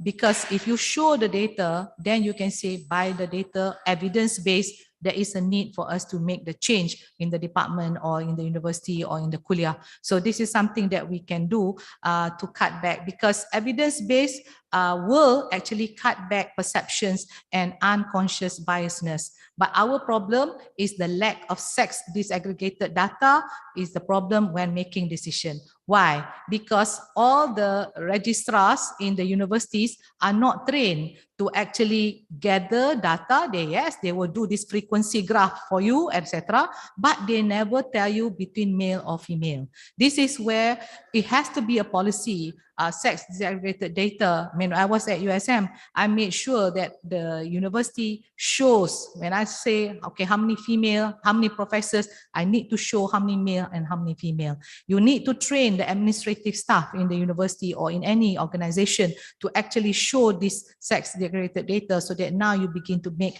Because if you show the data, then you can say by the data, evidence-based, there is a need for us to make the change in the department or in the university or in the kuliah. So this is something that we can do to cut back, because evidence-based will actually cut back perceptions and unconscious biasness. But our problem is the lack of sex disaggregated data is the problem when making decision. Why? Because all the registrars in the universities are not trained to actually gather data. They will do this frequency graph for you, etc. But they never tell you between male or female. This is where it has to be a policy, sex disaggregated data when I was at USM, I made sure that the university shows, when I say, okay, how many female, how many professors, I need to show how many male and how many female. You need to train the administrative staff in the university or in any organization to actually show this sex segregated data so that now you begin to make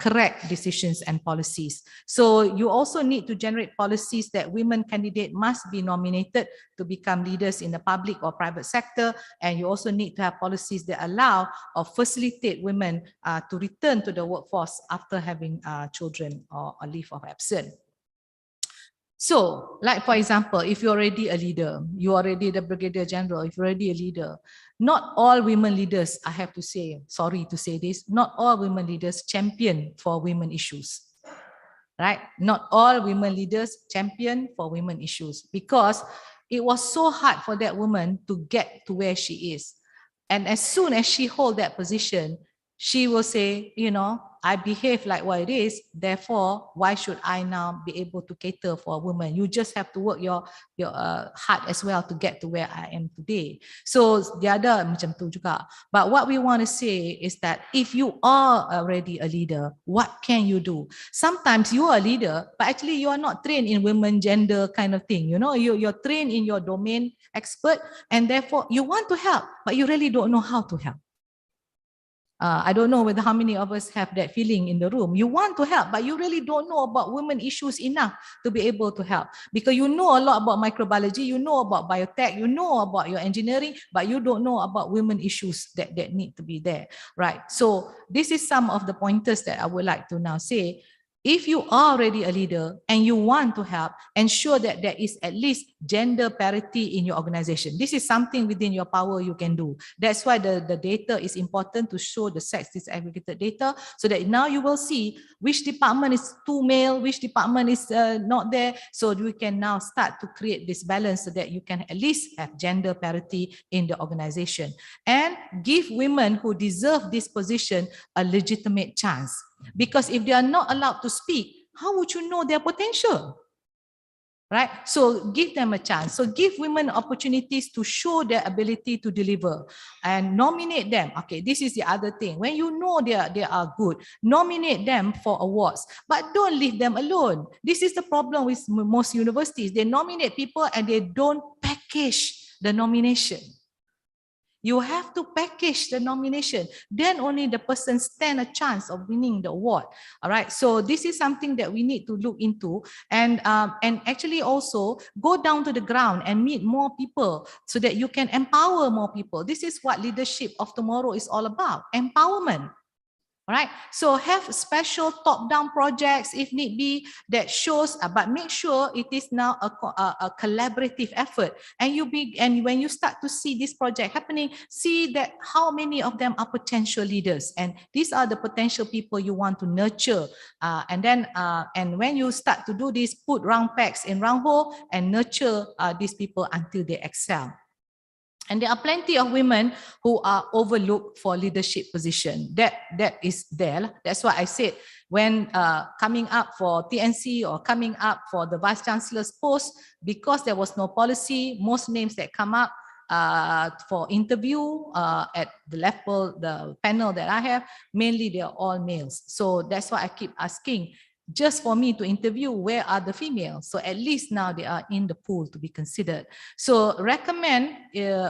correct decisions and policies. So you also need to generate policies that women candidates must be nominated to become leaders in the public or private sector, and you also need to have policies that allow or facilitate women to return to the workforce after having children or a leave of absence. So, like for example, if you're already a leader, you are already the brigadier general, if you're already a leader, not all women leaders, I have to say, sorry to say this, not all women leaders champion for women issues. Right? Not all women leaders champion for women issues because it was so hard for that woman to get to where she is. And as soon as she hold that position, she will say, you know, I behave like what it is, therefore, why should I now be able to cater for a woman? You just have to work your hard as well to get to where I am today. So the other macam tu juga. But what we want to say is that if you are already a leader, what can you do? Sometimes you are a leader, but actually you are not trained in women gender kind of thing. You know, you're trained in your domain expert, and therefore you want to help, but you really don't know how to help. I don't know whether how many of us have that feeling in the room. You want to help, but you really don't know about women issues enough to be able to help. Because you know a lot about microbiology, you know about biotech, you know about your engineering, but you don't know about women issues that need to be there, right? So this is some of the pointers that I would like to now say. If you are already a leader and you want to help, ensure that there is at least gender parity in your organization. This is something within your power you can do. That's why the data is important, to show the sex disaggregated data, so that now you will see which department is too male, which department is not there. So we can now start to create this balance so that you can at least have gender parity in the organization and give women who deserve this position a legitimate chance. Because if they are not allowed to speak, how would you know their potential? Right? So give them a chance. So give women opportunities to show their ability to deliver and nominate them. Okay, this is the other thing. When you know they are good, nominate them for awards, but don't leave them alone. This is the problem with most universities. They nominate people and they don't package the nomination. You have to package the nomination. Then only the person stand a chance of winning the award. All right. So this is something that we need to look into, and actually also go down to the ground and meet more people so that you can empower more people. This is what leadership of tomorrow is all about: empowerment. All right, so have special top-down projects if need be that shows, but make sure it is now a collaborative effort. And when you start to see this project happening, see that how many of them are potential leaders, and these are the potential people you want to nurture. And when you start to do this, put round pegs in round hole and nurture these people until they excel. And there are plenty of women who are overlooked for leadership position. That is there. That's why I said when coming up for TNC or coming up for the Vice Chancellor's post, because there was no policy, most names that come up for interview at the level, the panel that I have, mainly they are all males. So that's why I keep asking, just for me to interview, where are the females? So at least now they are in the pool to be considered. So recommend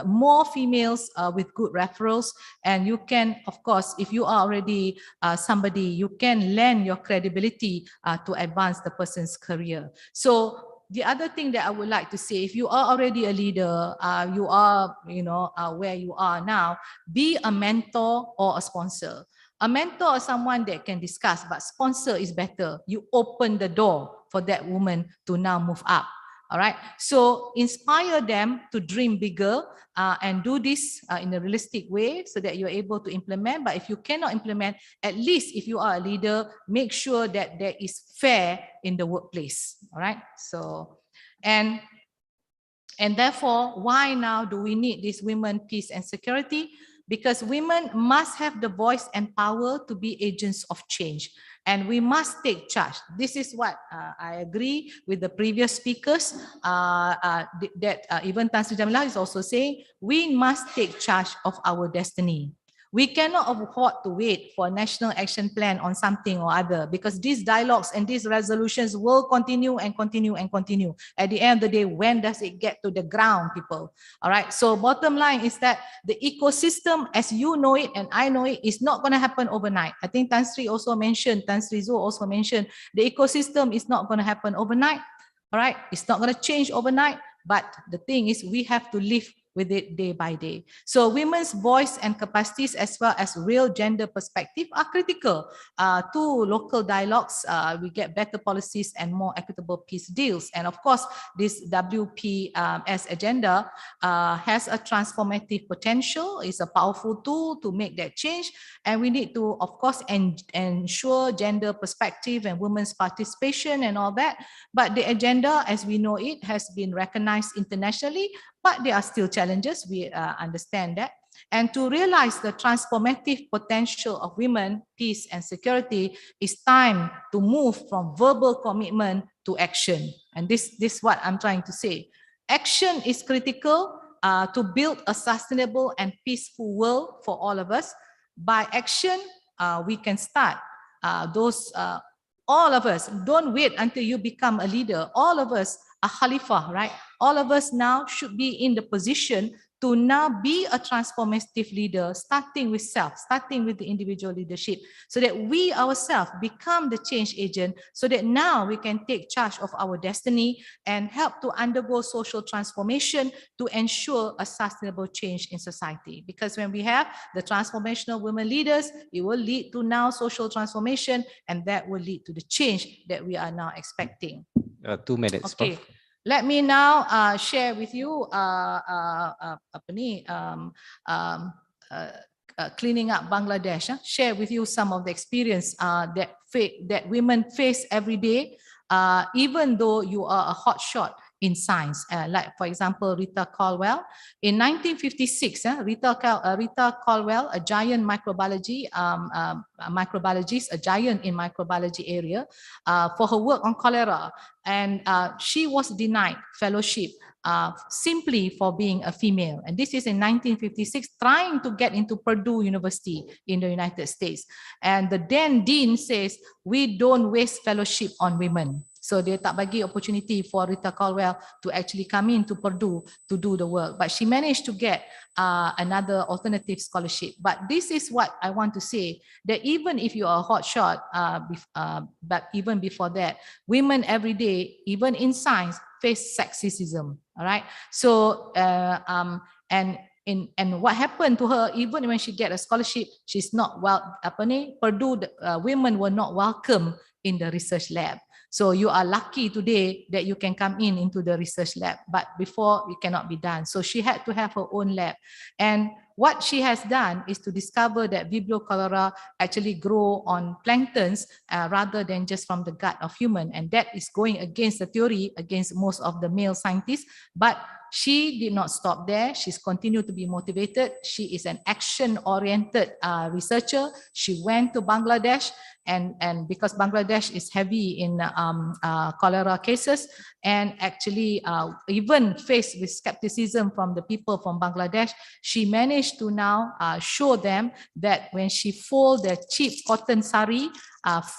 more females with good referrals. And you can, of course, if you are already somebody, you can lend your credibility to advance the person's career. So the other thing that I would like to say, if you are already a leader, you are, where you are now, be a mentor or a sponsor. A mentor is someone that can discuss, but sponsor is better. You open the door for that woman to now move up. All right. So inspire them to dream bigger and do this in a realistic way so that you're able to implement. But if you cannot implement, at least if you are a leader, make sure that there is fair in the workplace. All right. So, and therefore, why now do we need this women, peace and security? because women must have the voice and power to be agents of change. And we must take charge. This is what I agree with the previous speakers, that even Tan Sri Jamila is also saying, we must take charge of our destiny. We cannot afford to wait for a national action plan on something or other, because these dialogues and these resolutions will continue and continue and continue. At the end of the day, when does it get to the ground, people? All right. So bottom line is that the ecosystem, as you know it and I know it, is not going to happen overnight. I think Tan Sri also mentioned, Tan Sri Zul also mentioned, the ecosystem is not going to happen overnight. All right. It's not going to change overnight. But the thing is, we have to live with it day by day. So women's voice and capacities, as well as real gender perspective, are critical to local dialogues. We get better policies and more equitable peace deals. And of course, this WPS agenda has a transformative potential. It's a powerful tool to make that change. And we need to, of course, ensure gender perspective and women's participation and all that. But the agenda, as we know it, has been recognized internationally, but there are still challenges. We understand that. And to realize the transformative potential of women, peace and security, it's time to move from verbal commitment to action. And this is what I'm trying to say. Action is critical to build a sustainable and peaceful world for all of us. By action, we can start. All of us, don't wait until you become a leader. All of us are Khalifah, right? All of us now should be in the position to now be a transformative leader, starting with self, starting with the individual leadership, so that we ourselves become the change agent, so that now we can take charge of our destiny and help to undergo social transformation to ensure a sustainable change in society. Because when we have the transformational women leaders, it will lead to now social transformation, and that will lead to the change that we are now expecting. 2 minutes. Okay. Let me now share with you cleaning up Bangladesh. Share with you some of the experience that women face every day, even though you are a hotshot in science. Like, for example, Rita Caldwell. In 1956, Rita Caldwell, a giant microbiologist, a giant in microbiology area, for her work on cholera. And she was denied fellowship simply for being a female. And this is in 1956, trying to get into Purdue University in the United States. And the then dean says, we don't waste fellowship on women. So dia tak bagi opportunity for Rita Caldwell to actually come into Purdue to do the work. But she managed to get another alternative scholarship. But this is what I want to say, that even if you are a hotshot, but even before that, women every day, even in science, face sexism. All right. So, and what happened to her, even when she get a scholarship, she's not Purdue women were not welcome in the research lab. So you are lucky today that you can come into the research lab, but before it cannot be done. So she had to have her own lab. And what she has done is to discover that Vibrio cholera actually grow on planktons rather than just from the gut of human. And that is going against the theory, against most of the male scientists. But she did not stop there. She's continued to be motivated. She is an action-oriented researcher. She went to Bangladesh, and because Bangladesh is heavy in cholera cases, and actually even faced with skepticism from the people from Bangladesh, she managed to now show them that when she fold the cheap cotton sari,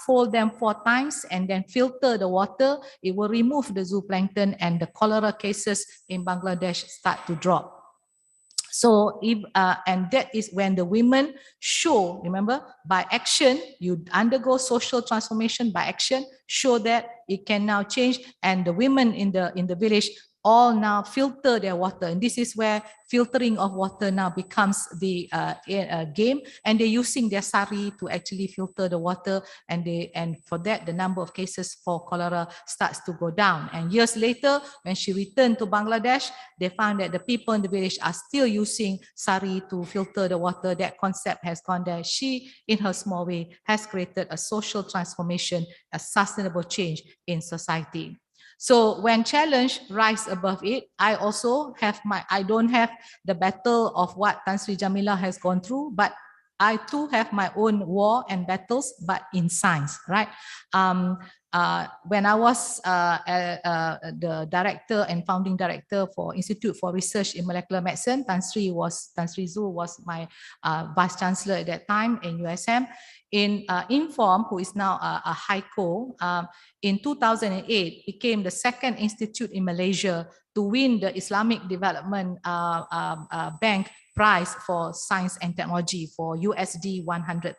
fold them 4 times and then filter the water, it will remove the zooplankton, and the cholera cases in Bangladesh start to drop. So, and that is when the women show, remember, by action, you undergo social transformation by action, show that it can now change, and the women in the village all now filter their water. And this is where filtering of water now becomes the game, and they're using their sari to actually filter the water, and for that the number of cases for cholera starts to go down. And years later, when she returned to Bangladesh, they found that the people in the village are still using sari to filter the water. That concept has gone there. She, in her small way, has created a social transformation, a sustainable change in society. So when challenged, rise above it. I also have I don't have the battle of what Tan Sri Jamila has gone through, but I too have my own war and battles, but in science, right? When I was the director and founding director for Institute for Research in Molecular Medicine, Tan Sri Zul was my vice chancellor at that time in USM. In Inform, who is now a HICO, in 2008 became the second institute in Malaysia to win the Islamic Development Bank prize for science and technology for USD $100,000,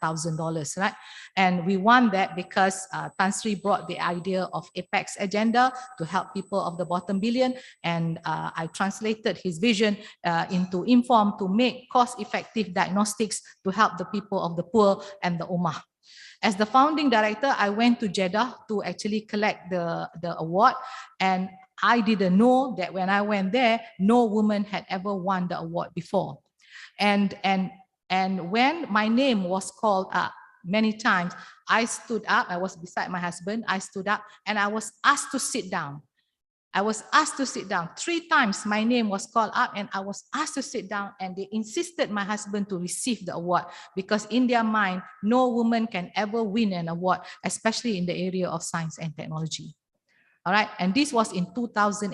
right? And we won that because Tan Sri brought the idea of Apex agenda to help people of the bottom billion, and I translated his vision into Inform to make cost-effective diagnostics to help the people of the poor and the Ummah. As the founding director, I went to Jeddah to actually collect the award, and I didn't know that when I went there, no woman had ever won the award before. And when my name was called up many times, I stood up, I was beside my husband, I stood up and I was asked to sit down. I was asked to sit down. 3 times my name was called up and I was asked to sit down, and they insisted my husband to receive the award because in their mind, no woman can ever win an award, especially in the area of science and technology. All right, and this was in 2008.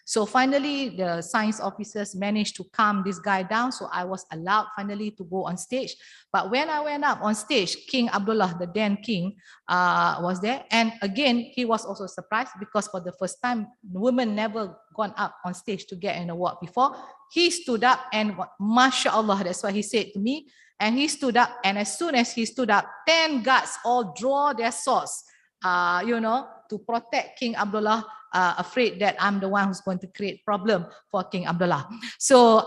So finally, the science officers managed to calm this guy down. So I was allowed finally to go on stage. But when I went up on stage, King Abdullah, the then king, was there. And again, he was also surprised because for the first time, women never gone up on stage to get an award before. He stood up and mashallah, that's what he said to me. And he stood up, and as soon as he stood up, 10 guards all draw their swords, you know, to protect King Abdullah, afraid that I'm the one who's going to create problem for King Abdullah. So,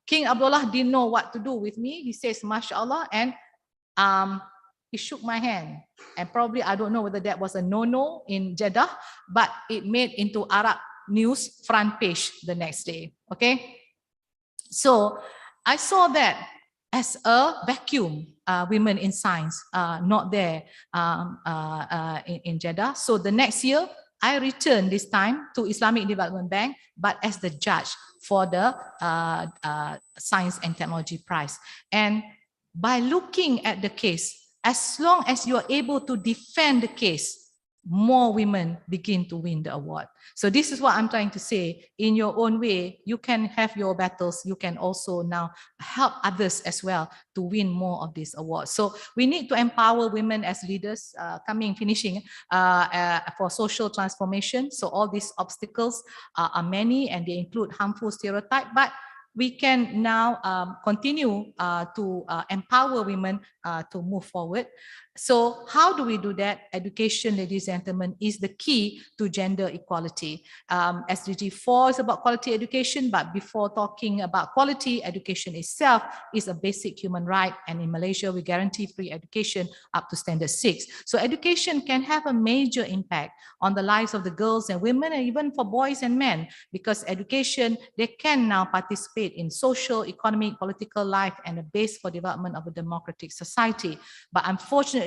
King Abdullah didn't know what to do with me. He says, mashallah, and he shook my hand. And probably, I don't know whether that was a no-no in Jeddah, but it made into Arab news front page the next day, okay? So, I saw that as a vacuum, women in science not there in Jeddah. So the next year, I returned this time to Islamic Development Bank, but as the judge for the Science and Technology Prize. And by looking at the case, as long as you are able to defend the case, more women begin to win the award. So this is what I'm trying to say. In your own way, you can have your battles. You can also now help others as well to win more of these awards. So we need to empower women as leaders, finishing for social transformation. So all these obstacles are many, and they include harmful stereotype, but we can now continue to empower women to move forward. So how do we do that? Education, ladies and gentlemen, is the key to gender equality. SDG 4 is about quality education, but before talking about quality, education itself is a basic human right. And in Malaysia, we guarantee free education up to standard 6. So education can have a major impact on the lives of the girls and women, and even for boys and men, because education, they can now participate in social, economic, political life and a base for development of a democratic society. But unfortunately,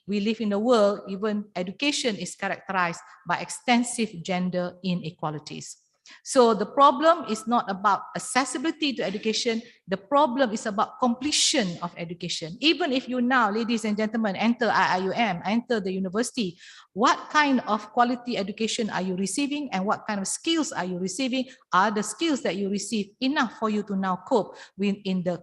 we live in a world, even education is characterized by extensive gender inequalities. So the problem is not about accessibility to education. The problem is about completion of education. Even if you now, ladies and gentlemen, enter IIUM, enter the university, what kind of quality education are you receiving and what kind of skills are you receiving? Are the skills that you receive enough for you to now cope in the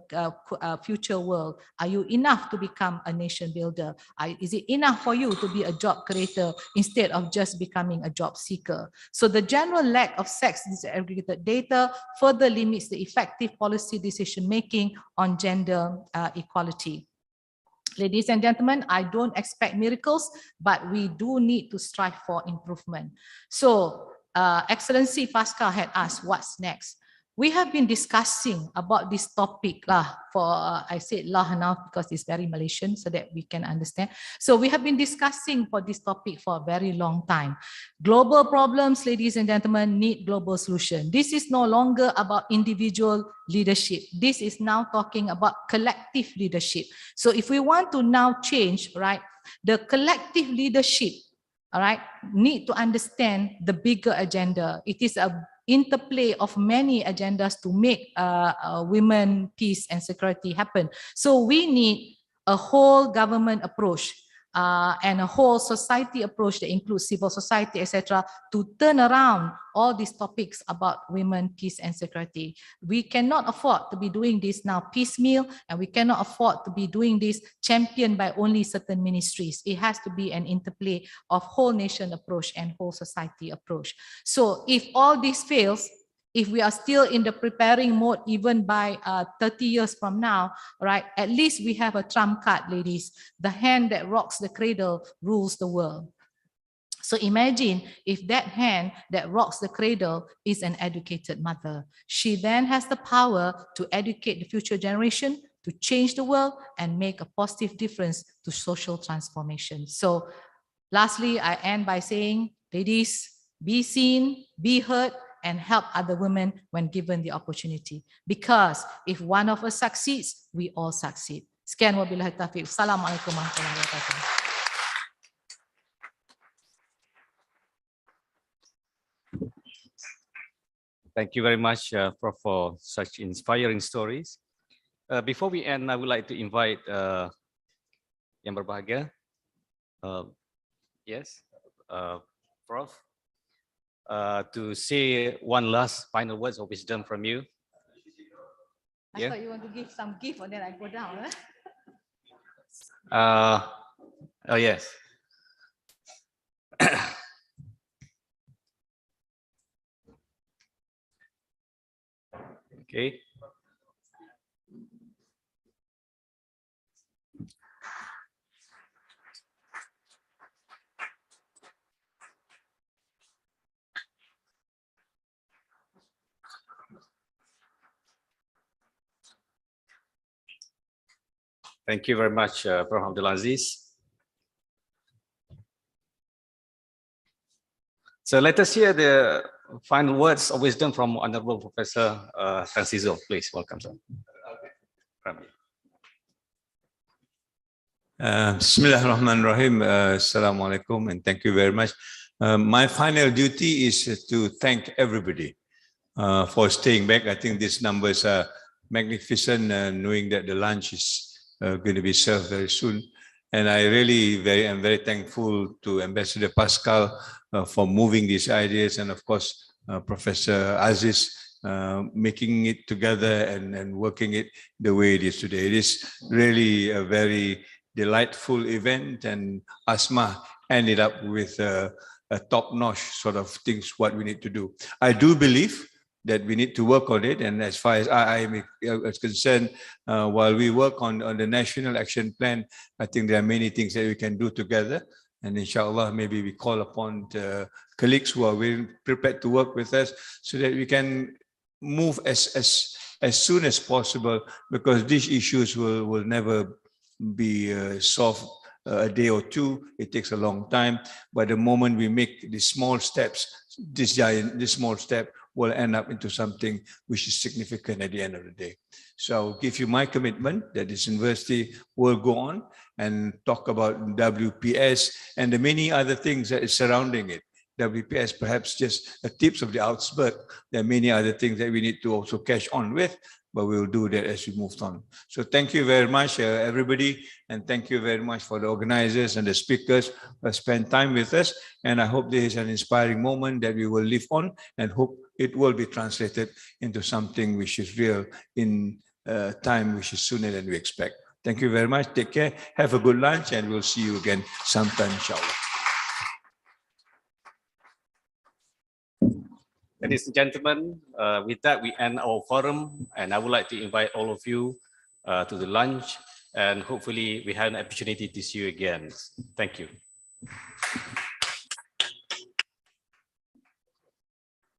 future world? Are you enough to become a nation builder? Is it enough for you to be a job creator instead of just becoming a job seeker? So the general lack of sex disaggregated data further limits the effective policy decision making on gender equality. Ladies and gentlemen, I don't expect miracles, but we do need to strive for improvement. So, Excellency Pascal had asked, what's next? We have been discussing about this topic I said lah now because it's very Malaysian so that we can understand. So we have been discussing for this topic for a very long time. Global problems, ladies and gentlemen, need global solution. This is no longer about individual leadership. This is now talking about collective leadership. So if we want to now change, right, the collective leadership all right, need to understand the bigger agenda. It is a interplay of many agendas to make women, peace and security happen. So we need a whole government approach and a whole society approach that includes civil society, etc., to turn around all these topics about women, peace and security. We cannot afford to be doing this now piecemeal, and we cannot afford to be doing this championed by only certain ministries. It has to be an interplay of whole nation approach and whole society approach. So if all this fails, if we are still in the preparing mode, even by 30 years from now, right, at least we have a trump card, ladies. The hand that rocks the cradle rules the world. So imagine if that hand that rocks the cradle is an educated mother. She then has the power to educate the future generation, to change the world and make a positive difference to social transformation. So lastly, I end by saying, ladies, be seen, be heard, and help other women when given the opportunity. Because if one of us succeeds, we all succeed. Sekian wabillahi taufiq. Assalamualaikum warahmatullahi wabarakatuh. Thank you very much, Prof, for such inspiring stories. Before we end, I would like to invite yang berbahagia. Yes, Prof, to say one last final words of wisdom from you. I thought you want to give some gift and then I go down. Oh, yes. Okay. Thank you very much, Prof. Abdul Aziz. So let us hear the final words of wisdom from Honorable Professor Tan Sri Zul. Please welcome, sir. Bismillahirrahmanirrahim. Assalamualaikum and thank you very much. My final duty is to thank everybody for staying back. I think these numbers are magnificent, knowing that the lunch is going to be served very soon. And I really am very thankful to Ambassador Pascal for moving these ideas, and of course, Professor Aziz making it together and working it the way it is today. It is really a very delightful event, and Asma ended up with a top-notch sort of things what we need to do. I do believe that we need to work on it, and as far as I am concerned, while we work on the National Action Plan, I think there are many things that we can do together, and inshallah maybe we call upon the colleagues who are willing, prepared to work with us so that we can move as soon as possible, because these issues will never be solved a day or two. It takes a long time, but the moment we make these small steps, this small step will end up into something which is significant at the end of the day. So I'll give you my commitment that this university will go on and talk about WPS and the many other things that is surrounding it. WPS perhaps just the tips of the iceberg. There are many other things that we need to also catch on with, but we will do that as we move on. So thank you very much, everybody, and thank you very much for the organizers and the speakers who spent time with us. And I hope this is an inspiring moment that we will live on, and hope it will be translated into something which is real in time which is sooner than we expect. Thank you very much. Take care. Have a good lunch, and we'll see you again sometime, inshallah. Ladies and gentlemen, with that, we end our forum, and I would like to invite all of you to the lunch, and hopefully we have an opportunity to see you again. Thank you.